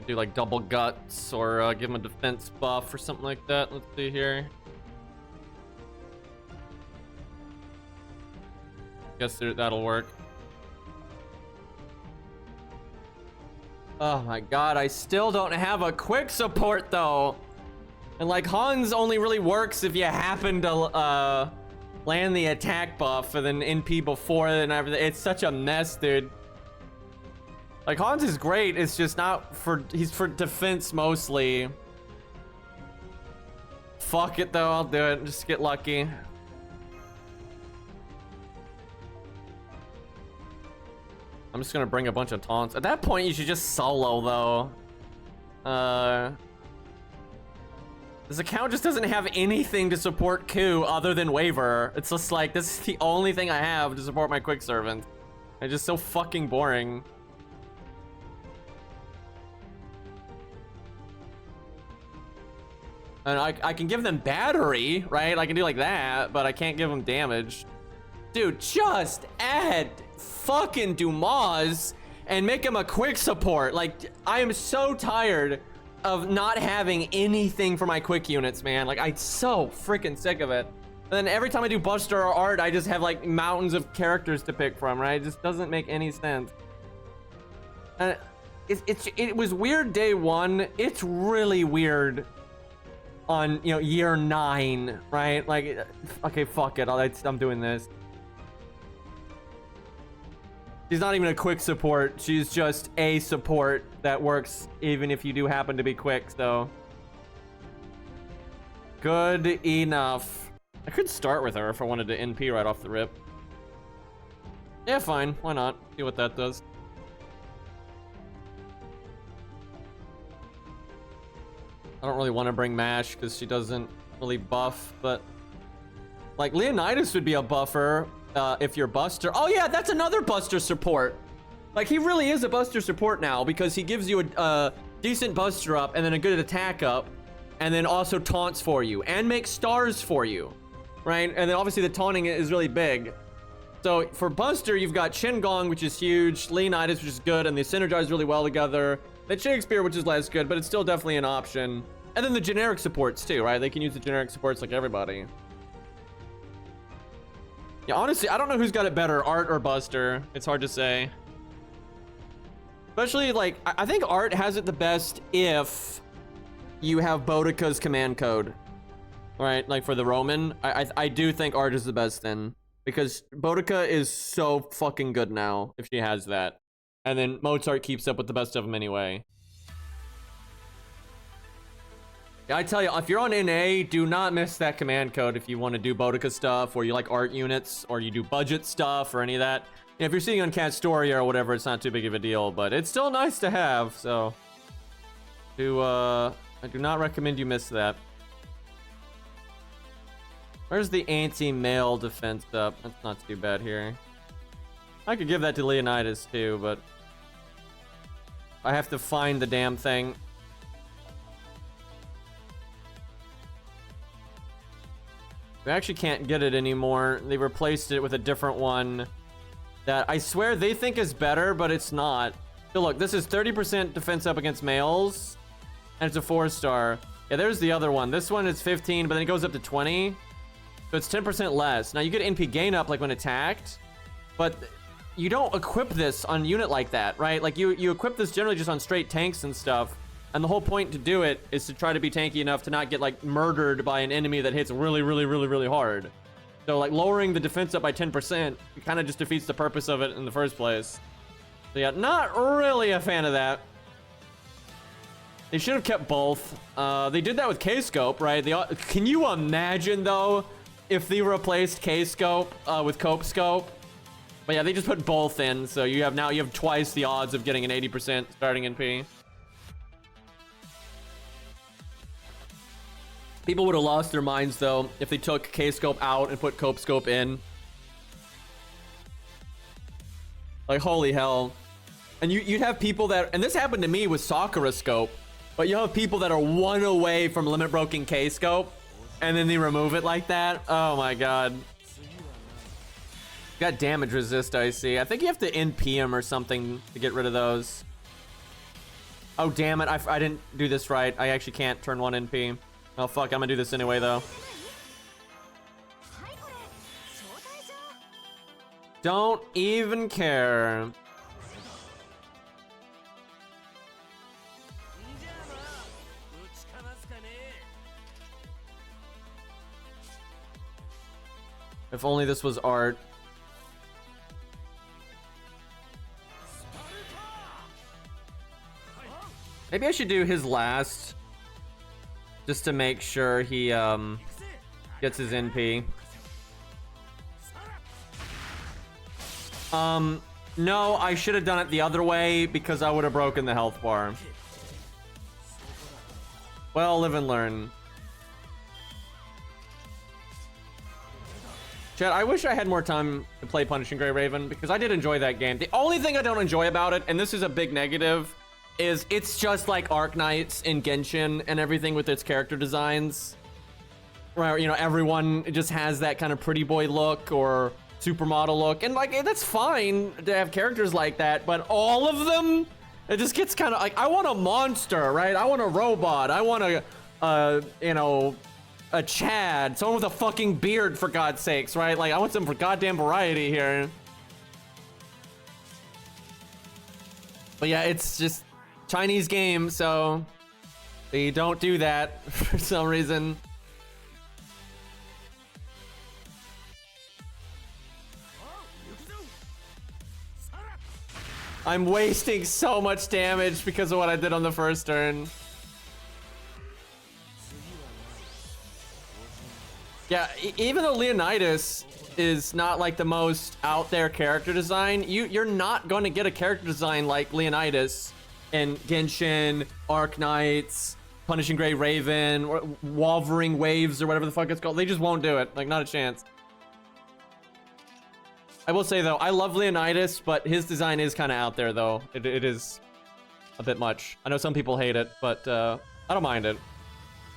Do like double guts or give him a defense buff or something like that. Let's see here. Guess that'll work. Oh my god, I still don't have a quick support though. And like Hans only really works if you happen to land the attack buff and then NP before and everything. It's such a mess, dude. Like Hans is great, it's just not for, he's for defense mostly. Fuck it though, I'll do it, just get lucky. I'm just gonna bring a bunch of taunts. At that point, you should just solo though. This account just doesn't have anything to support Q other than Waver. It's just like, this is the only thing I have to support my quick servant. It's just so fucking boring. And I can give them battery, right? I can do like that, but I can't give them damage. Dude, just add fucking Dumas and make him a quick support. Like, I am so tired of not having anything for my quick units, man. Like, I'm so freaking sick of it. And then every time I do Buster or Art, I just have like mountains of characters to pick from, right? It just doesn't make any sense. And it was weird day one. It's really weird on, you know, year 9, right? Like, okay, fuck it. I'm doing this. She's not even a quick support. She's just a support that works even if you do happen to be quick, so. Good enough. I could start with her if I wanted to NP right off the rip. Yeah, fine. Why not? See what that does. I don't really want to bring Mash because she doesn't really buff, but like Leonidas would be a buffer if you're Buster. Oh yeah, that's another Buster support. Like, he really is a Buster support now because he gives you a decent Buster up and then a good attack up and then also taunts for you and makes stars for you, right? And then obviously the taunting is really big. So for Buster, you've got Gong, which is huge, Leonidas, which is good, and they synergize really well together. Then Shakespeare, which is less good, but it's still definitely an option. And then the generic supports too, right? They can use the generic supports like everybody. Yeah, honestly, I don't know who's got it better, Art or Buster. It's hard to say. Especially, like, I think Art has it the best if you have Boudica's command code. Right? Like, for the Roman. I do think Art is the best then. Because Boudica is so fucking good now, if she has that. And then Mozart keeps up with the best of them anyway. Yeah, I tell you, if you're on NA, do not miss that command code if you want to do Boudica stuff, or you like art units, or you do budget stuff, or any of that. You know, if you're seeing on Castoria or whatever, it's not too big of a deal, but it's still nice to have, so. I do not recommend you miss that. Where's the anti-male defense up? That's not too bad here. I could give that to Leonidas too, but I have to find the damn thing. We actually can't get it anymore. They replaced it with a different one that I swear they think is better, but it's not. So look, this is 30% defense up against males, and it's a 4-star. Yeah, there's the other one. This one is 15, but then it goes up to 20. So it's 10% less. Now you get NP gain up like when attacked, but you don't equip this on unit like that, right? Like you equip this generally just on straight tanks and stuff. And the whole point to do it is to try to be tanky enough to not get like murdered by an enemy that hits really, really, really, really hard. So like lowering the defense up by 10% kind of just defeats the purpose of it in the first place. So yeah, not really a fan of that. They should have kept both. They did that with K-Scope, right? Can you imagine though if they replaced K-Scope with Cope Scope? But yeah, they just put both in, so you have twice the odds of getting an 80% starting NP. People would have lost their minds though if they took K-Scope out and put Cope Scope in. Like, holy hell. And you'd have people that, and this happened to me with Sakura Scope, but you have people that are one away from limit broken K-Scope, and then they remove it like that. Oh my god. Got damage resist, I see. I think you have to NP him or something to get rid of those. Oh damn it, I didn't do this right. I actually can't turn 1 NP. Oh fuck, I'm gonna do this anyway though. Don't even care. If only this was art. Maybe I should do his last, just to make sure he gets his NP. No, I should have done it the other way because I would have broken the health bar. Well, live and learn. Chad, I wish I had more time to play Punishing Gray Raven because I did enjoy that game. The only thing I don't enjoy about it, and this is a big negative, is it's just like Arknights in Genshin and everything with its character designs. Where, you know, everyone just has that kind of pretty boy look or supermodel look. And like, that's fine to have characters like that, but all of them, it just gets kind of like, I want a monster, right? I want a robot. I want a, you know, a Chad, someone with a fucking beard, for God's sakes, right? Like, I want some goddamn variety here. But yeah, it's just Chinese game, so they don't do that for some reason. I'm wasting so much damage because of what I did on the first turn. Yeah, even though Leonidas is not like the most out there character design, you're not going to get a character design like Leonidas in Genshin, Arknights, Punishing Gray Raven, or Wolvering Waves, or whatever the fuck it's called. They just won't do it. Like, not a chance. I will say though, I love Leonidas, but his design is kind of out there though. It is a bit much. I know some people hate it, but I don't mind it.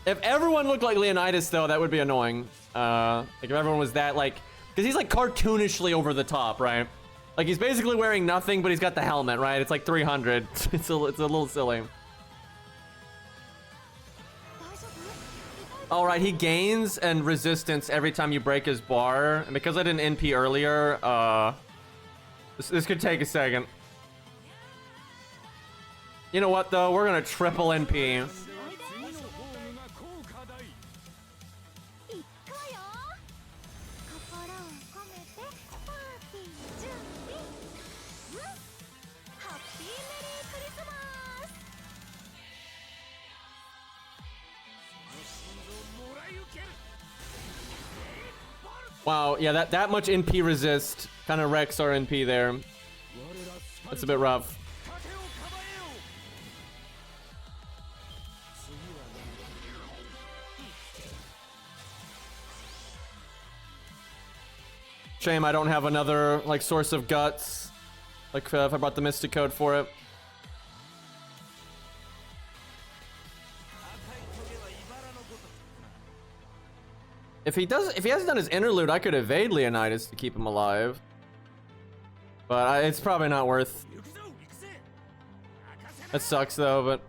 If everyone looked like Leonidas though, that would be annoying. Like if everyone was that like, because he's like cartoonishly over the top, right? Like he's basically wearing nothing, but he's got the helmet, right? It's like 300. It's a little silly. All right, he gains and resistance every time you break his bar. And because I didn't NP earlier, this could take a second. You know what, though? We're going to triple NP. Wow, yeah, that much NP resist kind of wrecks our NP there. That's a bit rough. Shame I don't have another like source of guts. Like if I brought the Mystic Code for it. If he hasn't done his interlude, I could evade Leonidas to keep him alive. But it's probably not worth. That sucks though, but.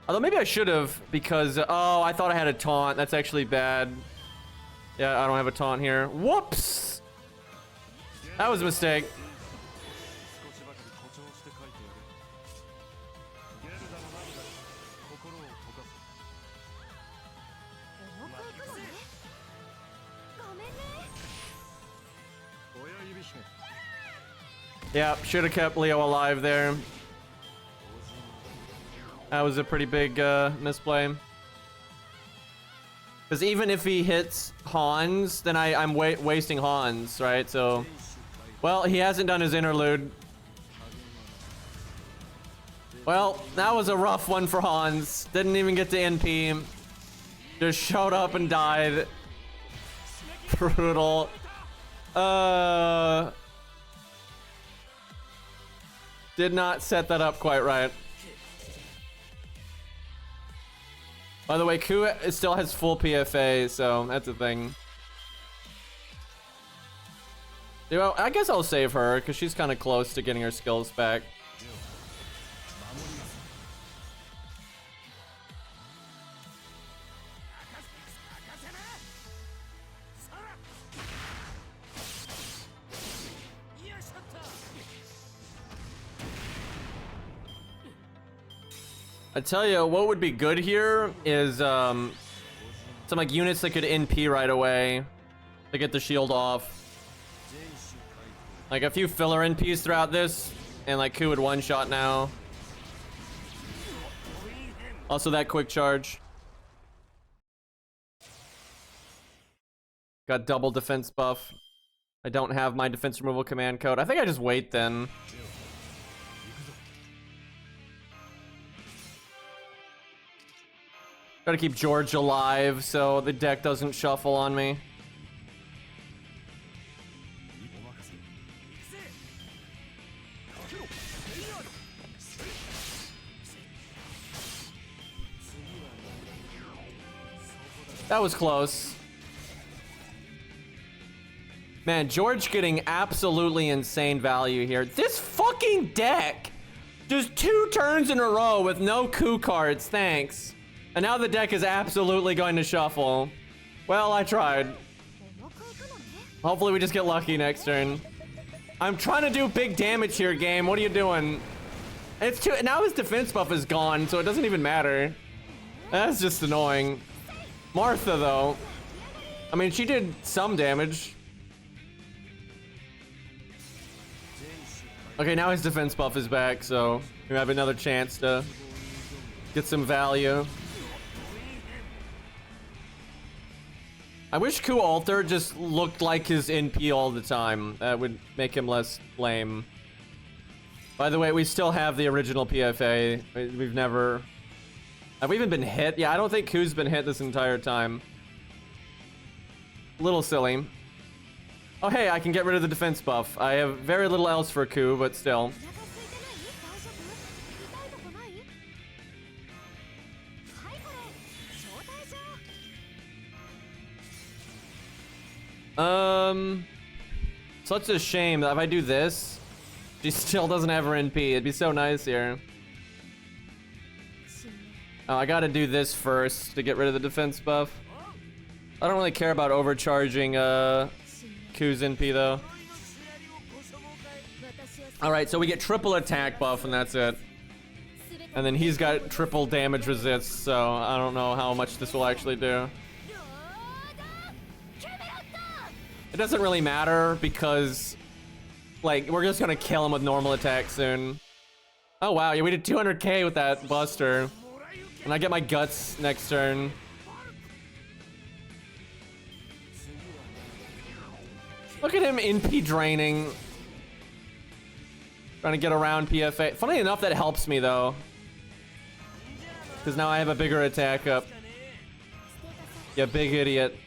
Although maybe I should have, because oh, I thought I had a taunt. That's actually bad. Yeah, I don't have a taunt here. Whoops! That was a mistake. Yeah, should have kept Leo alive there. That was a pretty big misplay. Because even if he hits Hans, then I'm wasting Hans, right? So, well, he hasn't done his interlude. Well, that was a rough one for Hans. Didn't even get to NP. Just showed up and died. Brutal. Did not set that up quite right. By the way, Ku still has full PFA, so that's a thing. Dude, I guess I'll save her, because she's kind of close to getting her skills back. I tell you, what would be good here is some like units that could NP right away to get the shield off. Like a few filler NPs throughout this, and like Ku would one shot now. Also that quick charge. Got double defense buff. I don't have my defense removal command code. I think I just wait then. Gotta keep George alive so the deck doesn't shuffle on me. That was close. Man, George getting absolutely insane value here. This fucking deck! Just 2 turns in a row with no coup cards, thanks. And now the deck is absolutely going to shuffle. Well, I tried. Hopefully we just get lucky next turn. I'm trying to do big damage here, game. What are you doing? It's too— now his defense buff is gone, so it doesn't even matter. That's just annoying. Martha, though. I mean, she did some damage. Okay, now his defense buff is back, so we have another chance to get some value. I wish Coup Alter just looked like his NP all the time. That would make him less lame. By the way, we still have the original PFA. We've never... Have we even been hit? Yeah, I don't think Coup's been hit this entire time. Little silly. Oh, hey, I can get rid of the defense buff. I have very little else for Coup, but still. Such a shame that if I do this, she still doesn't have her NP. It'd be so nice here. Oh, I gotta do this first to get rid of the defense buff. I don't really care about overcharging Q's NP though. Alright, so we get triple attack buff and that's it. And then he's got triple damage resist, so I don't know how much this will actually do. It doesn't really matter because, like, we're just gonna kill him with normal attack soon. Oh wow, yeah, we did 200k with that Buster. And I get my guts next turn. Look at him NP draining. Trying to get around PFA. Funny enough, that helps me though. Because now I have a bigger attack up. Yeah, big idiot.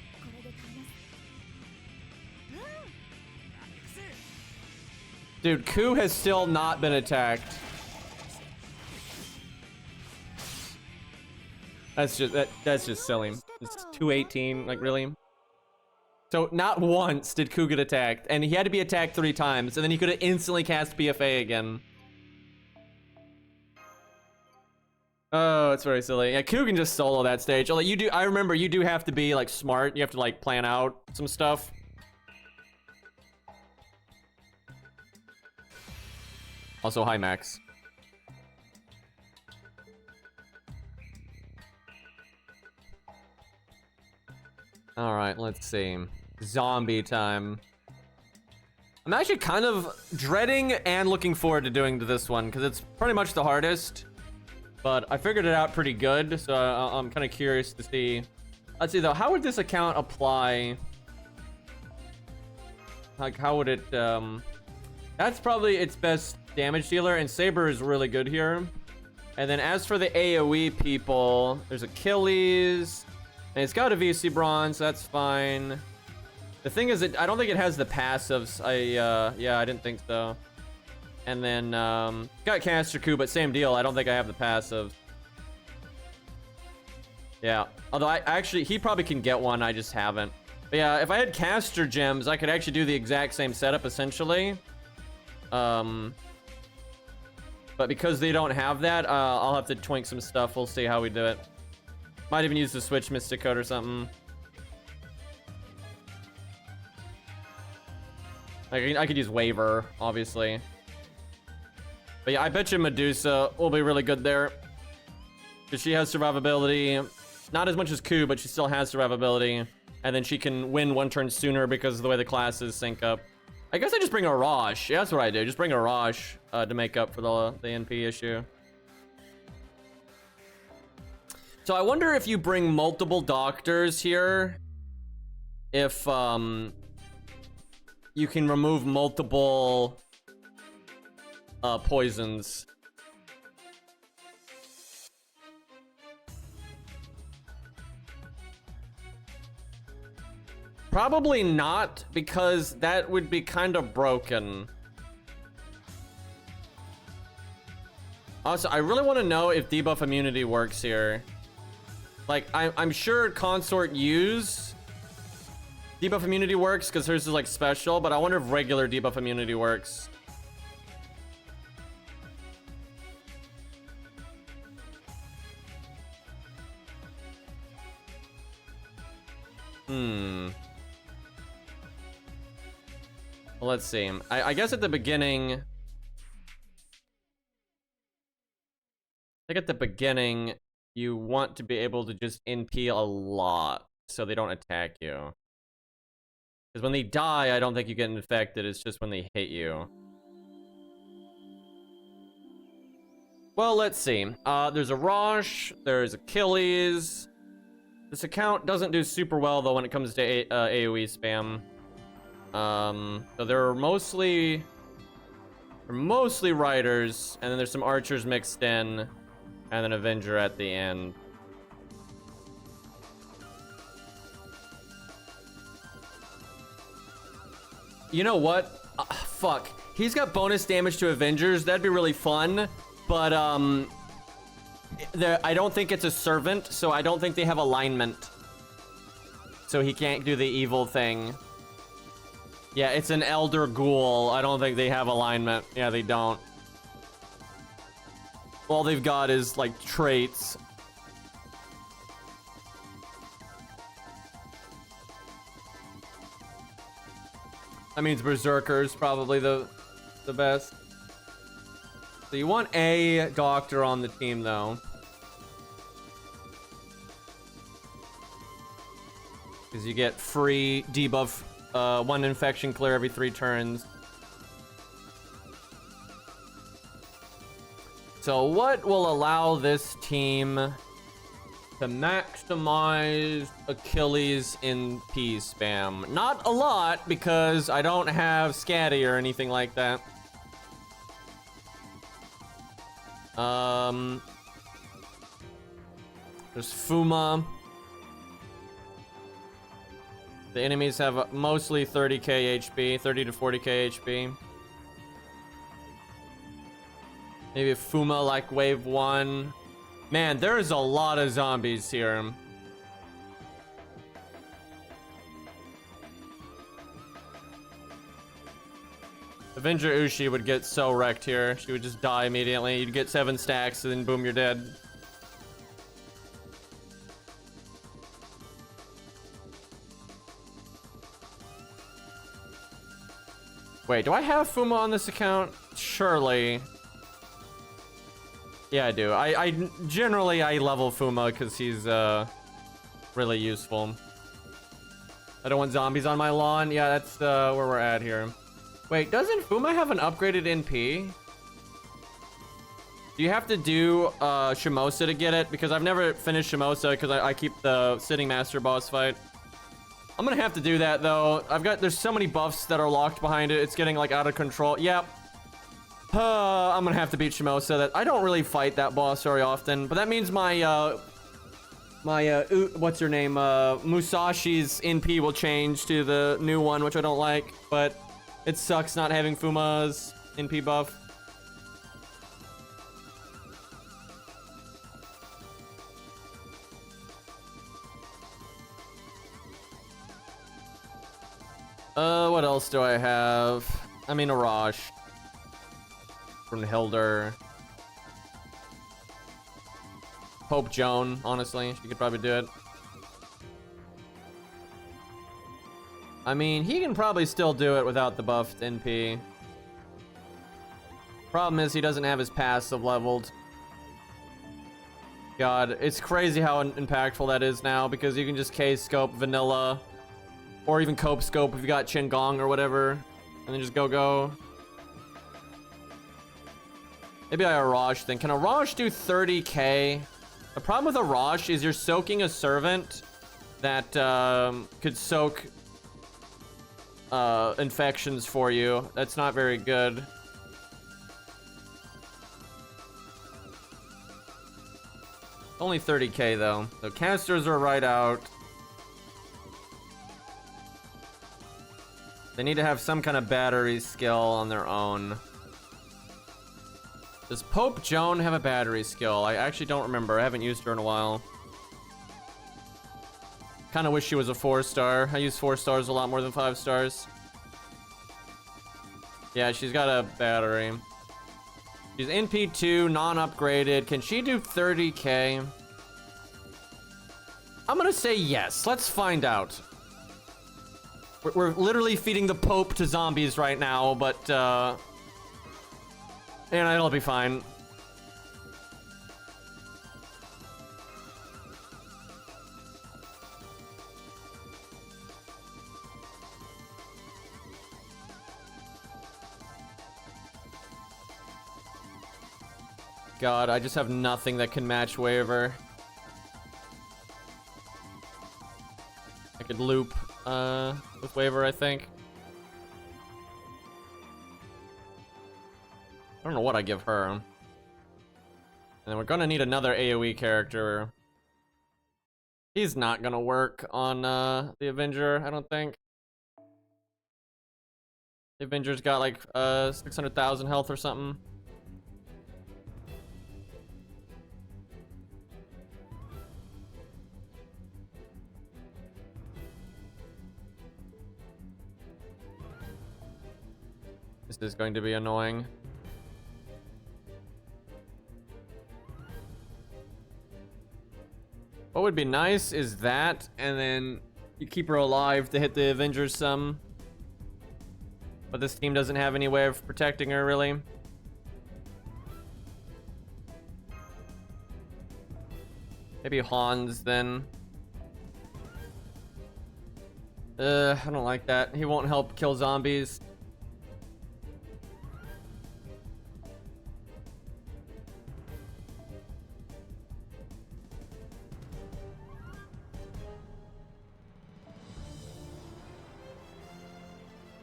Dude, Coup has still not been attacked. That's just silly. It's 218, like really? So not once did Coup get attacked, and he had to be attacked 3 times, and then he could have instantly cast BFA again. Oh, it's very silly. Yeah, Coup can just solo that stage. Although you do, I remember you do have to be like smart. You have to like plan out some stuff. Also, hi Max. All right, let's see. Zombie time. I'm actually kind of dreading and looking forward to doing this one because it's pretty much the hardest. But I figured it out pretty good, so I'm kind of curious to see. Let's see though, how would this account apply? Like, how would it? That's probably its best damage dealer, and Saber is really good here. And then as for the AoE people, there's Achilles. And it's got a VC bronze, that's fine. The thing is, I don't think it has the passives. Yeah, I didn't think so. And then, got Caster Coup, but same deal. I don't think I have the passive. Yeah, although he probably can get one, I just haven't. But yeah, if I had Caster Gems, I could actually do the exact same setup, essentially. But because they don't have that, I'll have to twink some stuff. We'll see how we do it. Might even use the Switch Mystic Code or something. I could use Waver, obviously. But yeah, I bet you Medusa will be really good there. Because she has survivability. Not as much as Coup, but she still has survivability. And then she can win 1 turn sooner because of the way the classes sync up. I guess I just bring a Rosh. Yeah, that's what I do. Just bring a Rosh to make up for the NP issue. So I wonder if you bring multiple doctors here, if you can remove multiple poisons. Probably not, because that would be kind of broken. Also, I really want to know if debuff immunity works here. Like, I'm sure Consort use debuff immunity works because hers is like special, but I wonder if regular debuff immunity works. Well, let's see. I guess at the beginning... I think at the beginning, you want to be able to just NP a lot so they don't attack you. Because when they die, I don't think you get infected. It's just when they hit you. Well, let's see. There's a Rosh. There's Achilles. This account doesn't do super well, though, when it comes to AoE spam. So they're mostly riders, and then there's some archers mixed in, and then Avenger at the end. You know what? Fuck. He's got bonus damage to Avengers. That'd be really fun, but I don't think it's a servant, so I don't think they have alignment. So he can't do the evil thing. Yeah, it's an Elder Ghoul. I don't think they have alignment. Yeah, they don't. All they've got is, like, traits. That means Berserker's probably the best. So you want a doctor on the team, though. Because you get free debuff, 1 infection clear every 3 turns. So what will allow this team to maximize Achilles in P spam? Not a lot, because I don't have Scatty or anything like that. There's Fuma. The enemies have mostly 30k HP, 30 to 40k HP. Maybe Fuma like wave 1. Man, there's a lot of zombies here. Avenger Ushi would get so wrecked here. She would just die immediately. You'd get 7 stacks and then boom, you're dead. Wait, do I have Fuma on this account? Surely. Yeah, I do. I generally level Fuma because he's really useful. I don't want zombies on my lawn. Yeah, that's where we're at here. Wait, doesn't Fuma have an upgraded NP? Do you have to do Shimosa to get it? Because I've never finished Shimosa because I keep the Sitting Master boss fight. I'm gonna have to do that though. There's so many buffs that are locked behind it. It's getting like out of control. Yep. I'm gonna have to beat Shimosa. That I don't really fight that boss very often, but that means my what's her name? Musashi's NP will change to the new one, which I don't like, but it sucks not having Fuma's NP buff. What else do I have? I mean, Arash. From Hilder. Hope Joan, honestly. She could probably do it. I mean, he can probably still do it without the buffed NP. Problem is, he doesn't have his passive leveled. God, it's crazy how impactful that is now, because you can just K-scope vanilla. Or even cope scope if you got Qingong or whatever. And then just go. Maybe I Arash then. Can Arash do 30k? The problem with Arash is you're soaking a servant that could soak infections for you. That's not very good. Only 30k though. So canisters are right out. They need to have some kind of battery skill on their own. Does Pope Joan have a battery skill? I actually don't remember. I haven't used her in a while. Kind of wish she was a 4-star. I use 4 stars a lot more than 5 stars. Yeah, she's got a battery. She's NP2, non-upgraded. Can she do 30k? I'm gonna say yes. Let's find out. We're literally feeding the Pope to zombies right now, but, and it'll be fine. God, I just have nothing that can match Waver. I could loop with Waver, I think. I don't know what I give her. And then we're gonna need another AoE character. He's not gonna work on the Avenger, I don't think. The Avenger's got like 600,000 health or something. This is going to be annoying. What would be nice is that, and then you keep her alive to hit the Avengers some. But this team doesn't have any way of protecting her, really. Maybe Hans, then. I don't like that. He won't help kill zombies.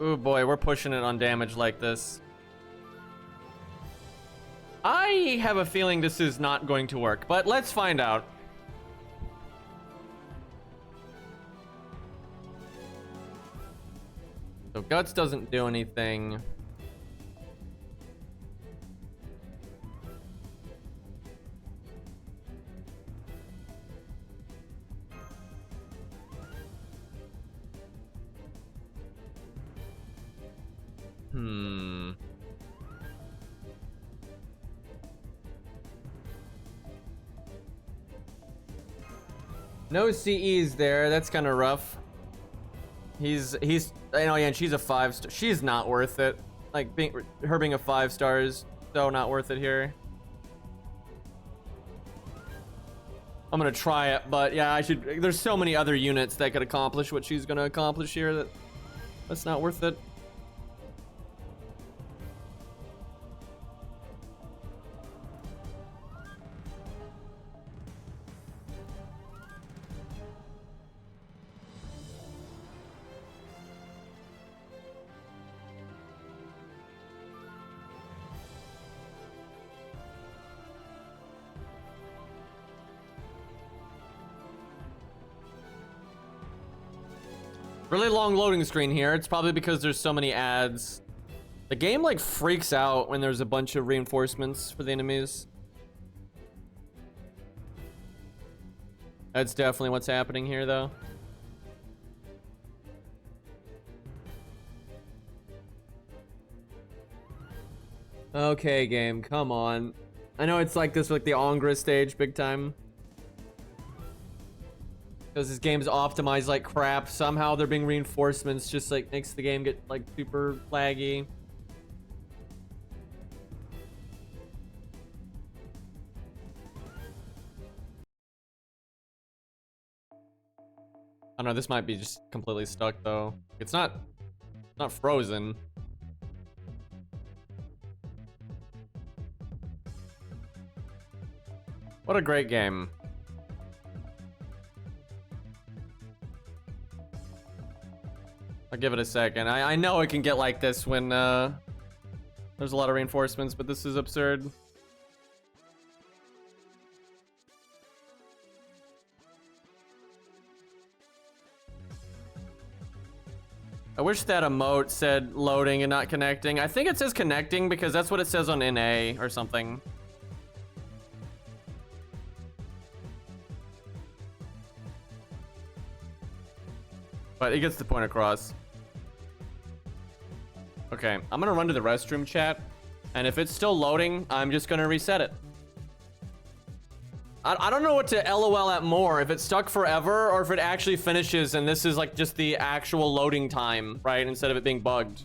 Ooh boy, we're pushing it on damage like this. I have a feeling this is not going to work, but let's find out. So Guts doesn't do anything. No CEs there. That's kind of rough. He's I know, yeah, and she's a 5-star. She's not worth it. Like her being a 5-star is so not worth it here. I'm gonna try it, but yeah, I should. There's so many other units that could accomplish what she's gonna accomplish here that's not worth it. Really long loading screen here. It's probably because there's so many ads. The game like freaks out when there's a bunch of reinforcements for the enemies. That's definitely what's happening here though. Okay, game, come on. I know it's like this with like the Angra stage big time. Because this game's optimized like crap. Somehow there being reinforcements just like makes the game get like super laggy. I don't know, this might be just completely stuck though. It's not frozen. What a great game. I'll give it a second. I know it can get like this when there's a lot of reinforcements, but this is absurd. I wish that emote said loading and not connecting. I think it says connecting because that's what it says on NA or something. But it gets the point across. Okay, I'm gonna run to the restroom chat, and if it's still loading, I'm just gonna reset it. I don't know what to LOL at more, if it's stuck forever or if it actually finishes and this is like just the actual loading time, right? Instead of it being bugged.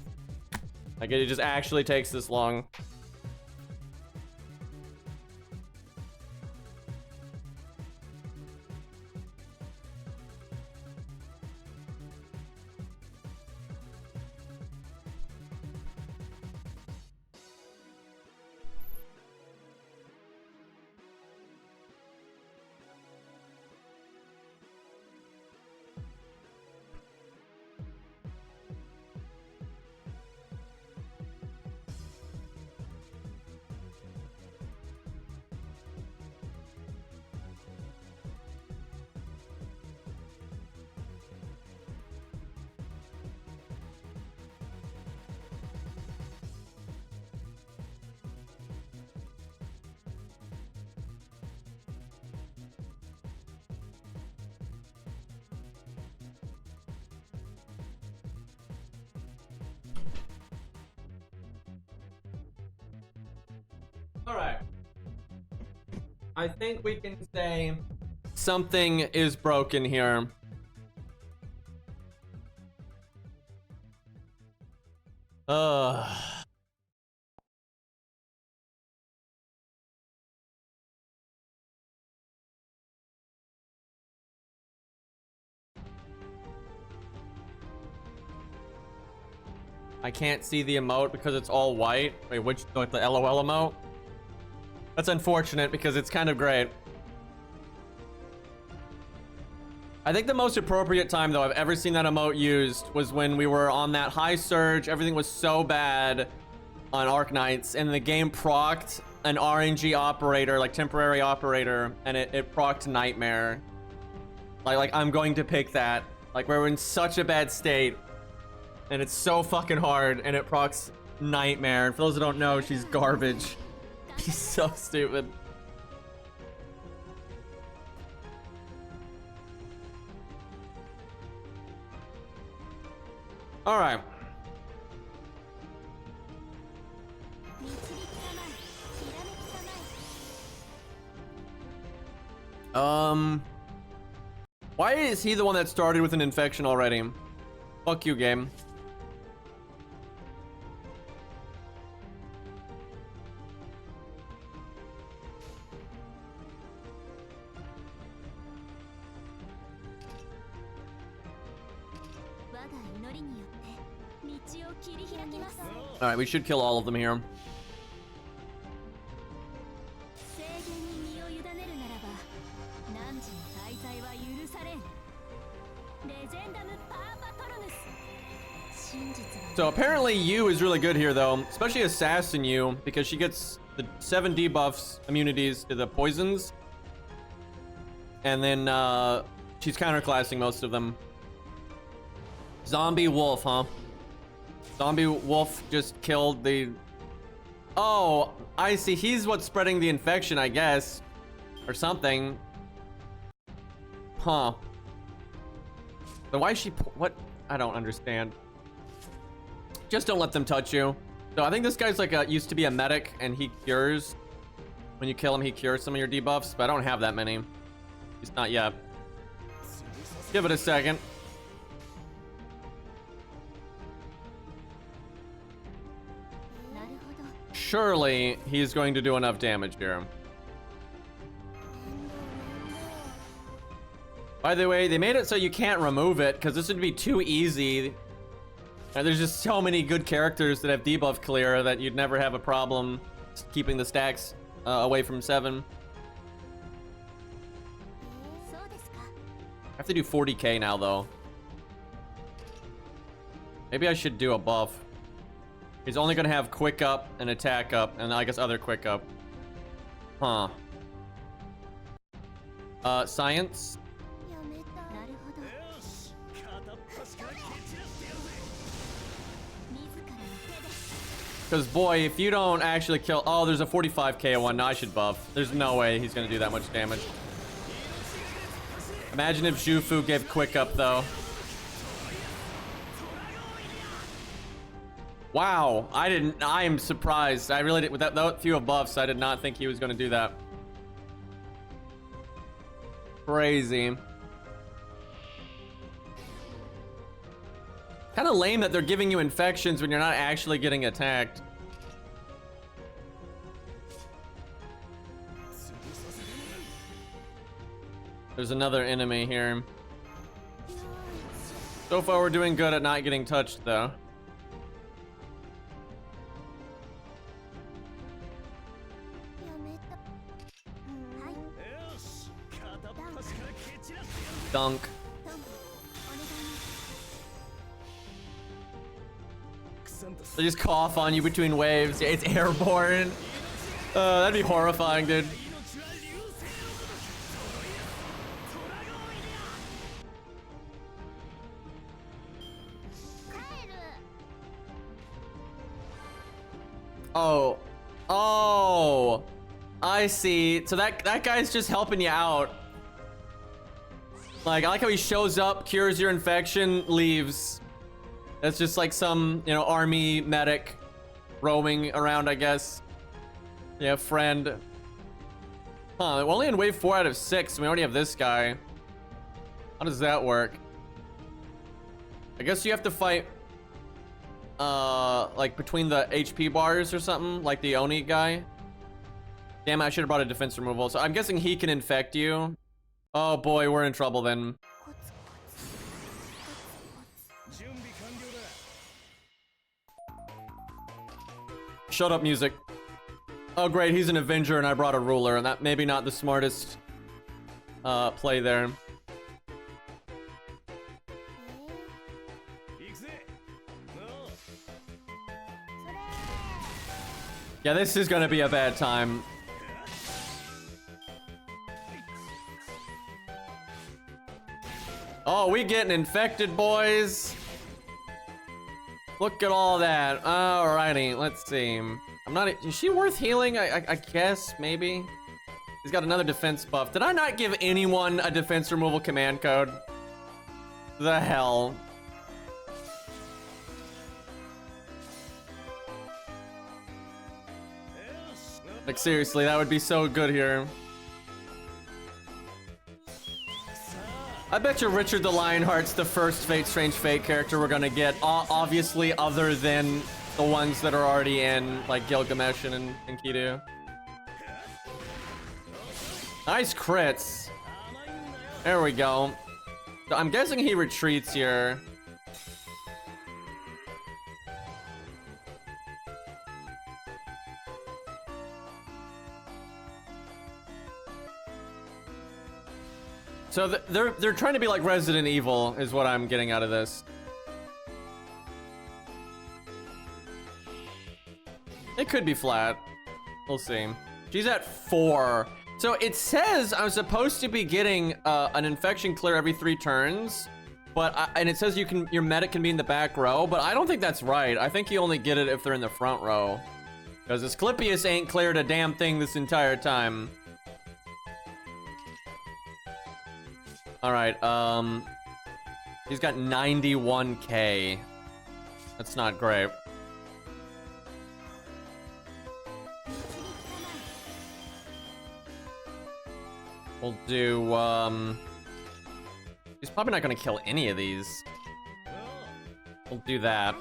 Like it just actually takes this long. All right. I think we can say something is broken here. I can't see the emote because it's all white. Wait, which, like the LOL emote? That's unfortunate because it's kind of great. I think the most appropriate time though I've ever seen that emote used was when we were on that high surge. Everything was so bad on Arknights and the game procced an RNG operator, like temporary operator, and it procced Nightmare. Like I'm going to pick that. Like we're in such a bad state and it's so fucking hard and it procs Nightmare. And for those who don't know, she's garbage. He's so stupid. All right. Why is he the one that started with an infection already? Fuck you, game. All right, we should kill all of them here. So apparently Yu is really good here though, especially Assassin Yu, because she gets the 7 debuffs immunities to the poisons. And then she's counterclassing most of them. Zombie Wolf, huh? Zombie Wolf just killed the... Oh, I see. He's what's spreading the infection, I guess. Or something. Huh. But why is she... What? I don't understand. Just don't let them touch you. So I think this guy's like used to be a medic and he cures. When you kill him, he cures some of your debuffs. But I don't have that many. At least not yet. Give it a second. Surely he's going to do enough damage here. By the way, they made it so you can't remove it because this would be too easy. And there's just so many good characters that have debuff clear that you'd never have a problem keeping the stacks away from 7. I have to do 40k now though. Maybe I should do a buff. He's only gonna have quick up and attack up, and I guess other quick up. Huh. Science? Because, boy, if you don't actually kill... Oh, there's a 45k one. No, I should buff. There's no way he's going to do that much damage. Imagine if Jufu gave quick up, though. Wow. I am surprised. I really did... With that few of buffs, I did not think he was going to do that. Crazy. Kind of lame that they're giving you infections when you're not actually getting attacked. There's another enemy here. So far, we're doing good at not getting touched, though. Dunk. They just cough on you between waves. It's airborne. That'd be horrifying, dude. Oh. Oh. I see. So that guy's just helping you out. Like, I like how he shows up, cures your infection, leaves. That's just like some, you know, army medic roaming around, I guess. Yeah, friend. Huh, we're only in wave 4 out of 6. We already have this guy. How does that work? I guess you have to fight, like between the HP bars or something, like the Oni guy. Damn, I should have brought a defense removal. So I'm guessing he can infect you. Oh boy, we're in trouble then. Shut up, music. Oh great, he's an Avenger and I brought a ruler, and that maybe not the smartest play there. Yeah, this is gonna be a bad time. Oh, we getting infected, boys. Look at all that. Alrighty, let's see. I'm not... Is she worth healing? I guess, maybe. He's got another defense buff. Did I not give anyone a defense removal command code? The hell? Like, seriously, that would be so good here. I bet you Richard the Lionheart's the first Fate Strange Fate character we're gonna get, obviously other than the ones that are already in, like Gilgamesh and Enkidu. Nice crits. There we go. I'm guessing he retreats here. So they're trying to be like Resident Evil, is what I'm getting out of this. It could be flat. We'll see. She's at 4. So it says I'm supposed to be getting an infection clear every 3 turns, but and it says your medic can be in the back row, but I don't think that's right. I think you only get it if they're in the front row, because Asclepius ain't cleared a damn thing this entire time. All right, he's got 91k. That's not great. We'll do, he's probably not gonna kill any of these. We'll do that.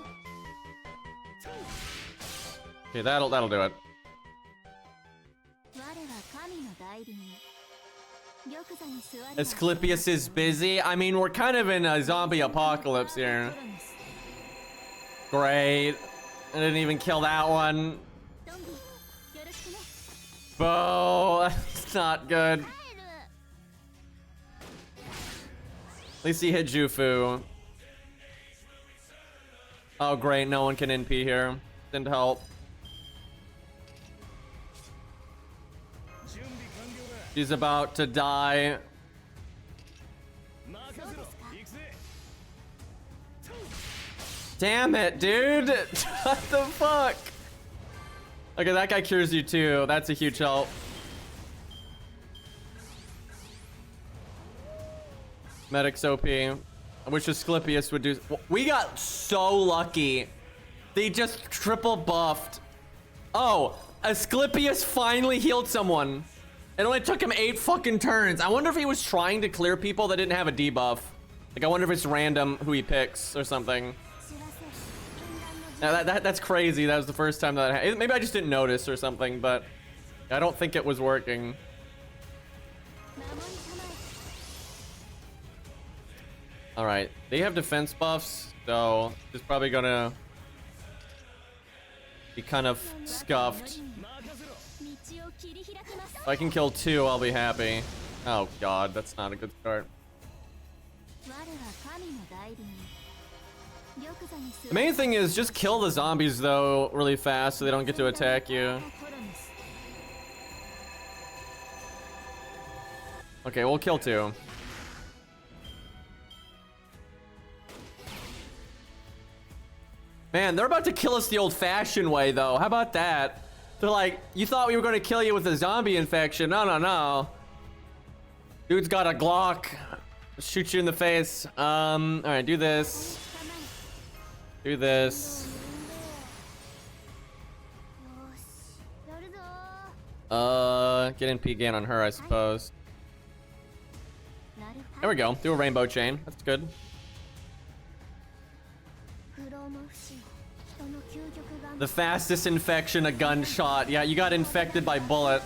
Okay, that'll do it. Asclepius is busy. I mean, we're kind of in a zombie apocalypse here. Great. I didn't even kill that one. Bo, that's not good. At least he hit Jufu. Oh great, no one can NP here. Didn't help. She's about to die. Damn it, dude! What the fuck? Okay, that guy cures you too. That's a huge help. Medic's OP. I wish Asclepius would do. We got so lucky. They just triple buffed. Oh, Asclepius finally healed someone. It only took him 8 fucking turns. I wonder if he was trying to clear people that didn't have a debuff. Like, I wonder if it's random who he picks or something. Now that's crazy. That was the first time that maybe I just didn't notice or something, but I don't think it was working. All right, they have defense buffs, so it's probably gonna be kind of scuffed. If I can kill 2, I'll be happy. Oh god, that's not a good start. The main thing is just kill the zombies though really fast so they don't get to attack you. Okay, we'll kill 2. Man, they're about to kill us the old-fashioned way though. How about that? They're like, you thought we were going to kill you with a zombie infection. No, no, no. Dude's got a Glock. Shoot you in the face. All right, do this. Do this. Get NP again on her, I suppose. There we go. Do a rainbow chain. That's good. The fastest infection, a gunshot. Yeah, you got infected by bullet.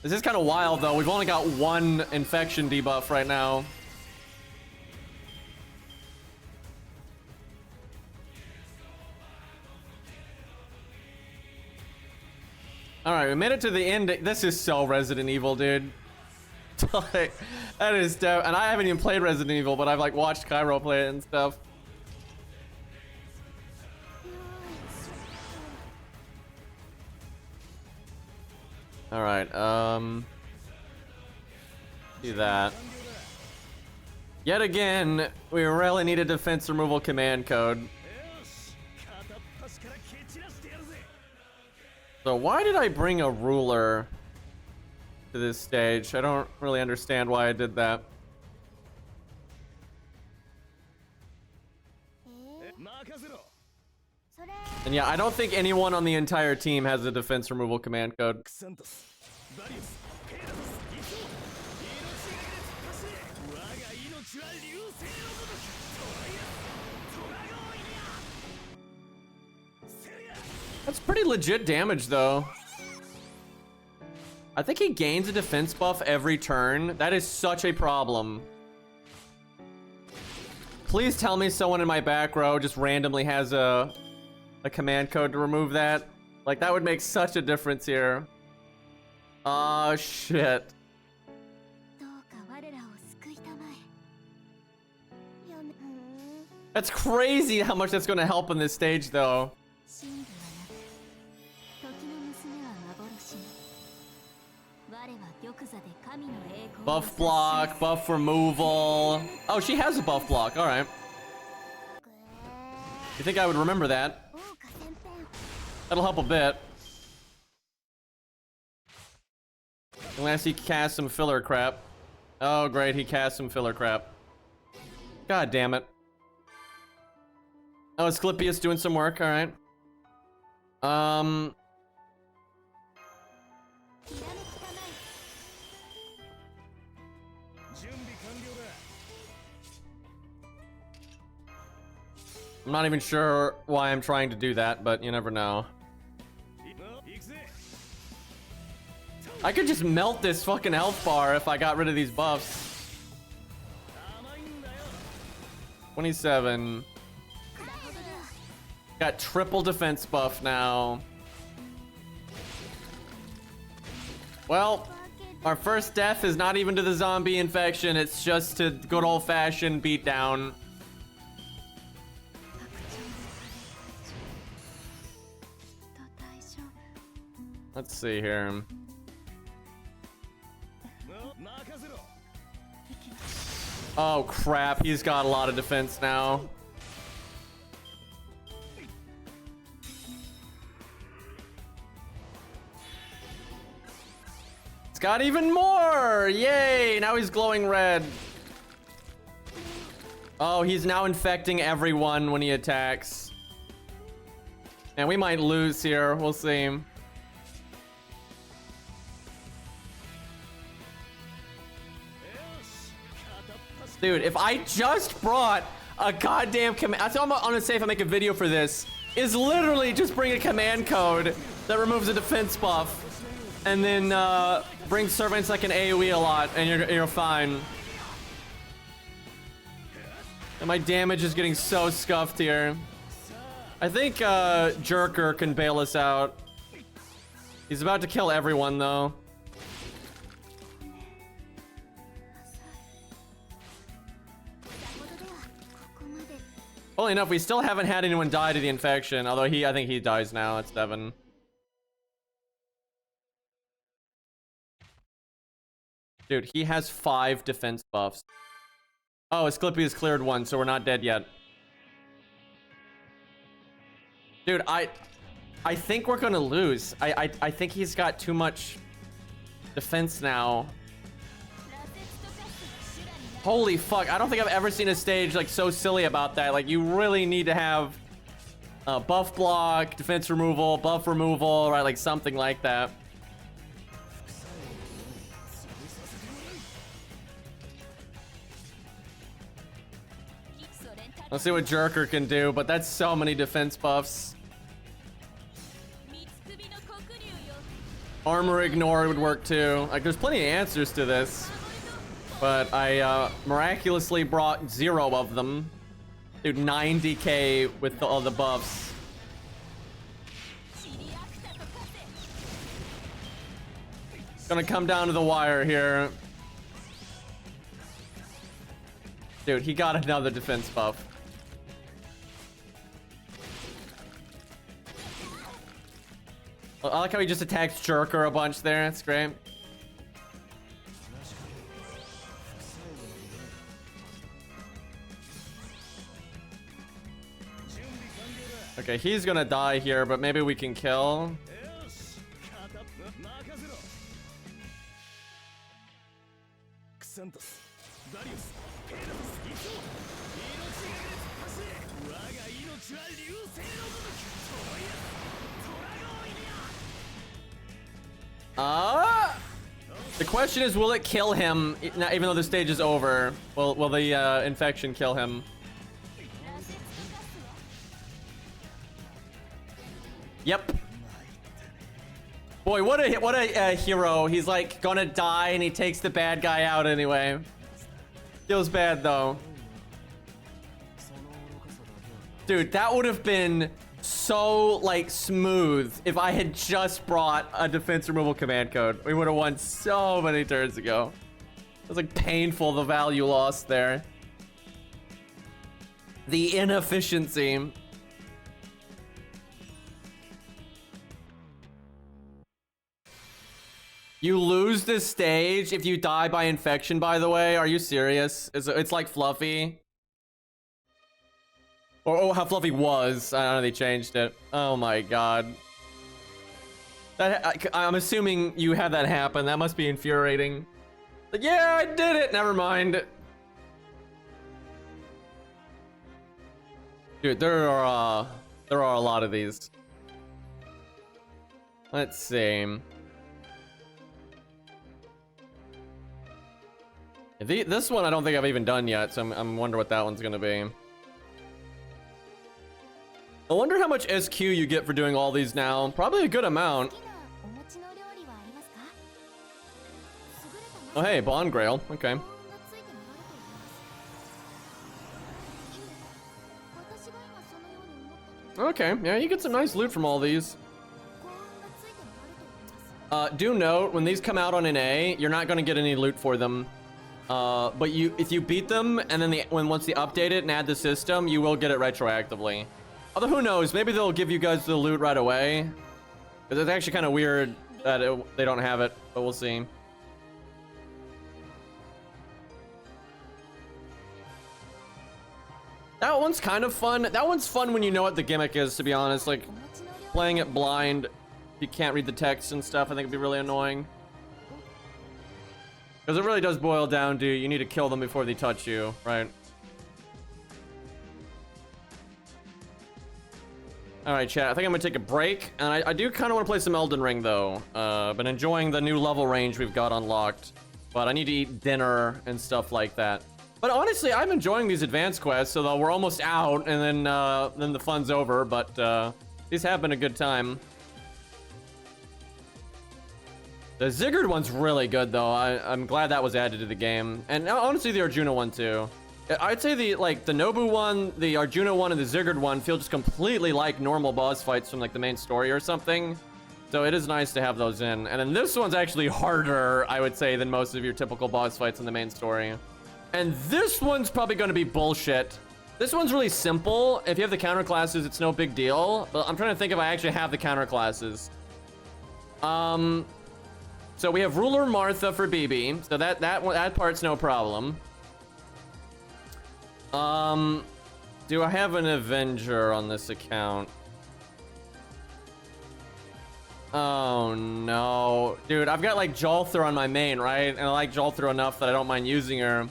This is kind of wild, though. We've only got 1 infection debuff right now. All right, we made it to the end. This is so Resident Evil, dude. Like, that is dope. And I haven't even played Resident Evil, but I've like watched Cairo play it and stuff. All right, do that. Yet again, we really need a defense removal command code. So why did I bring a ruler to this stage? I don't really understand why I did that. And yeah, I don't think anyone on the entire team has a defense removal command code. That's pretty legit damage, though. I think he gains a defense buff every turn. That is such a problem. Please tell me someone in my back row just randomly has a command code to remove that. Like, that would make such a difference here. Oh, shit. That's crazy how much that's going to help in this stage, though. Buff block, buff removal. Oh, she has a buff block. All right. You think I would remember that? That'll help a bit. Unless he casts some filler crap. Oh, great. He cast some filler crap. God damn it. Oh, Asclepius doing some work. All right. I'm not even sure why I'm trying to do that, but you never know. I could just melt this fucking health bar if I got rid of these buffs. 27. Got triple defense buff now. Well, Our first death is not even to the zombie infection. It's just to good old-fashioned beatdown. Let's see here. Oh crap, he's got a lot of defense now. It's got even more! Yay! Now he's glowing red. Oh, he's now infecting everyone when he attacks. And we might lose here, we'll see. Dude, if I just brought a goddamn command, that's what I'm gonna say if I make a video for this, is literally just bring a command code that removes a defense buff, and then bring servants like an AoE a lot, and you're fine. And my damage is getting so scuffed here. I think Jerker can bail us out. He's about to kill everyone though. Funnily enough, we still haven't had anyone die to the infection, although I think he dies now. It's Devin. Dude, he has 5 defense buffs. Oh, Asclepius has cleared 1, so we're not dead yet. Dude, I think we're gonna lose. I think he's got too much defense now. Holy fuck, I don't think I've ever seen a stage like so silly about that. Like, you really need to have buff block, defense removal, buff removal, right? Like something like that. Let's see what Jerker can do, but that's so many defense buffs. Armor ignore would work too. Like, there's plenty of answers to this. But I miraculously brought 0 of them. Dude, 90k with all the buffs. Gonna come down to the wire here. Dude, he got another defense buff. I like how he just attacks Jerker a bunch there. That's great. Okay, he's gonna die here, but maybe we can kill. The question is, will it kill him even though the stage is over? Will the infection kill him? Yep. Boy, what a hero. He's like gonna die and he takes the bad guy out anyway. Feels bad though. Dude, that would have been so like smooth if I had just brought a defense removal command code. We would have won so many turns ago. It was like painful, the value lost there. The inefficiency. You lose this stage if you die by infection, by the way. Are you serious? It's like Fluffy. Or oh, how Fluffy was. I don't know, they changed it. Oh my god. I'm assuming you had that happen. That must be infuriating. Like, yeah, I did it. Never mind. Dude, there are a lot of these. Let's see. This one I don't think I've even done yet, so I'm wonder what that one's gonna be. I wonder how much SQ you get for doing all these now. Probably a good amount. Oh hey, Bond Grail. Okay. Okay, yeah, you get some nice loot from all these. Do note, when these come out on NA, you're not gonna get any loot for them. But if you beat them, and then once they update it and add the system, you will get it retroactively. Although, who knows? Maybe they'll give you guys the loot right away. Because it's actually kind of weird that they don't have it, but we'll see. That one's kind of fun. That one's fun when you know what the gimmick is, to be honest. Like, playing it blind, you can't read the text and stuff, I think it'd be really annoying. Because it really does boil down to, you need to kill them before they touch you, right? Alright, chat, I think I'm gonna take a break. And I do kind of want to play some Elden Ring, though. Been enjoying the new level range we've got unlocked. But I need to eat dinner and stuff like that. But honestly, I'm enjoying these advanced quests, so we're almost out, and then the fun's over. But these have been a good time. The Ziggurat one's really good, though. I'm glad that was added to the game, and honestly, the Arjuna one too. I'd say the Nobu one, the Arjuna one, and the Ziggurat one feel just completely like normal boss fights from like the main story or something. So it is nice to have those in. And then this one's actually harder, I would say, than most of your typical boss fights in the main story. And this one's probably going to be bullshit. This one's really simple. If you have the counter classes, it's no big deal. But I'm trying to think if I actually have the counter classes. So we have Ruler Martha for BB. So that part's no problem. Do I have an Avenger on this account? Oh no. Dude, I've got like Jolthur on my main, right? And I like Jolthur enough that I don't mind using her.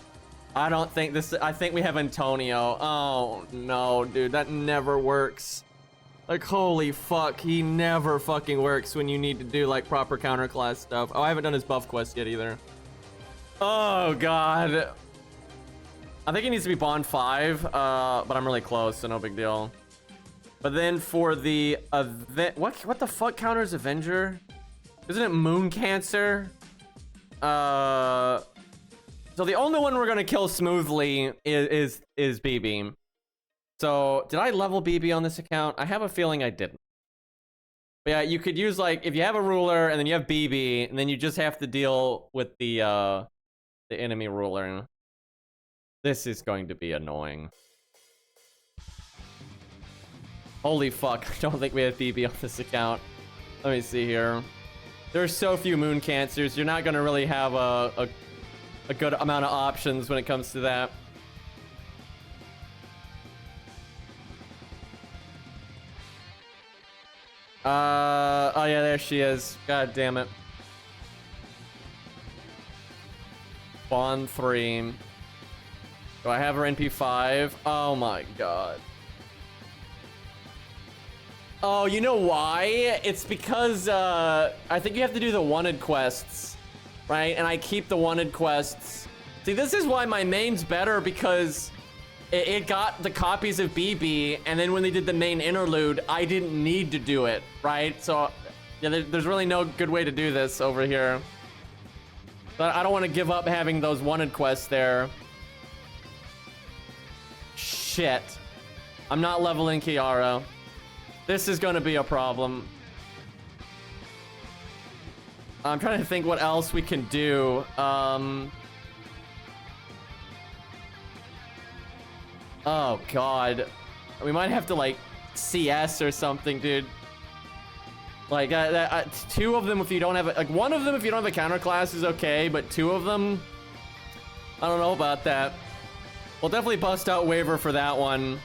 I don't think I think we have Antonio. Oh no, dude, that never works. Like, holy fuck, he never fucking works when you need to do like proper counterclass stuff. Oh, I haven't done his buff quest yet either. Oh god. I think he needs to be Bond 5, but I'm really close, so no big deal. But then for the what the fuck counters Avenger? Isn't it Moon Cancer? So the only one we're gonna kill smoothly is BB. So did I level BB on this account? I have a feeling I didn't. But yeah, you could use like if you have a ruler and then you have BB, and then you just have to deal with the enemy ruler. This is going to be annoying. Holy fuck, I don't think we have BB on this account. Let me see here. There's so few Moon Cancers, you're not gonna really have a good amount of options when it comes to that. Oh yeah, there she is. God damn it. Bond 3. Do I have her NP5? Oh my god. Oh, you know why? It's because I think you have to do the wanted quests, right? And I keep the wanted quests. See, this is why my main's better, because it got the copies of BB, and then when they did the main interlude, I didn't need to do it, right? So yeah, there's really no good way to do this over here. But I don't want to give up having those wanted quests there. Shit. I'm not leveling Kiara. This is gonna be a problem. I'm trying to think what else we can do. Oh god. We might have to like CS or something, dude. Like two of them if you don't have like one of them if you don't have a counter class is okay, but two of them, I don't know about that. We'll definitely bust out waiver for that one.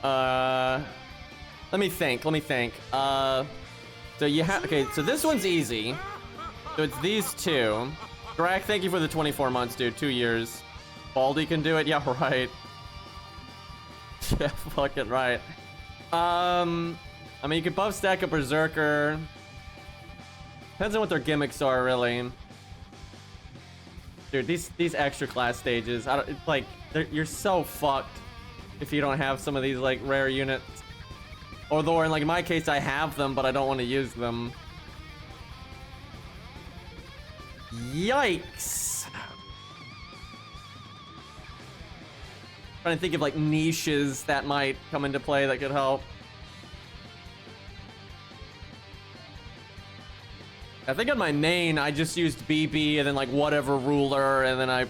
Let me think. So you have, okay, so this one's easy. So it's these two. Drak, thank you for the 24 months, dude. 2 years. Baldy can do it? Yeah, right. Yeah, fucking right. I mean, you could buff stack a Berserker. Depends on what their gimmicks are, really. Dude, these extra class stages, it's like, you're so fucked if you don't have some of these, like, rare units. Although, like, in my case, I have them, but I don't want to use them. Yikes. Trying to think of, like, niches that might come into play that could help. I think on my main, I just used BB and then like whatever ruler, and then I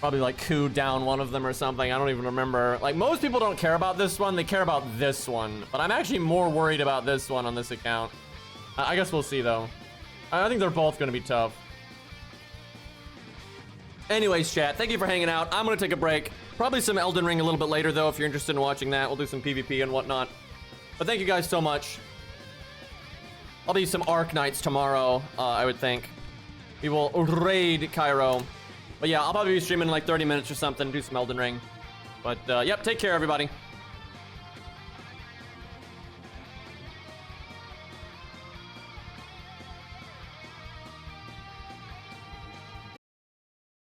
probably like cooed down one of them or something. I don't even remember. Like most people don't care about this one. They care about this one. But I'm actually more worried about this one on this account. I guess we'll see though. I think they're both going to be tough. Anyways, chat, thank you for hanging out. I'm going to take a break. Probably some Elden Ring a little bit later though, if you're interested in watching that. We'll do some PvP and whatnot. But thank you guys so much. I'll do some Arc Nights tomorrow, I would think. We will raid Cairo. But yeah, I'll probably be streaming in like 30 minutes or something, do some Elden Ring. But yep, take care, everybody.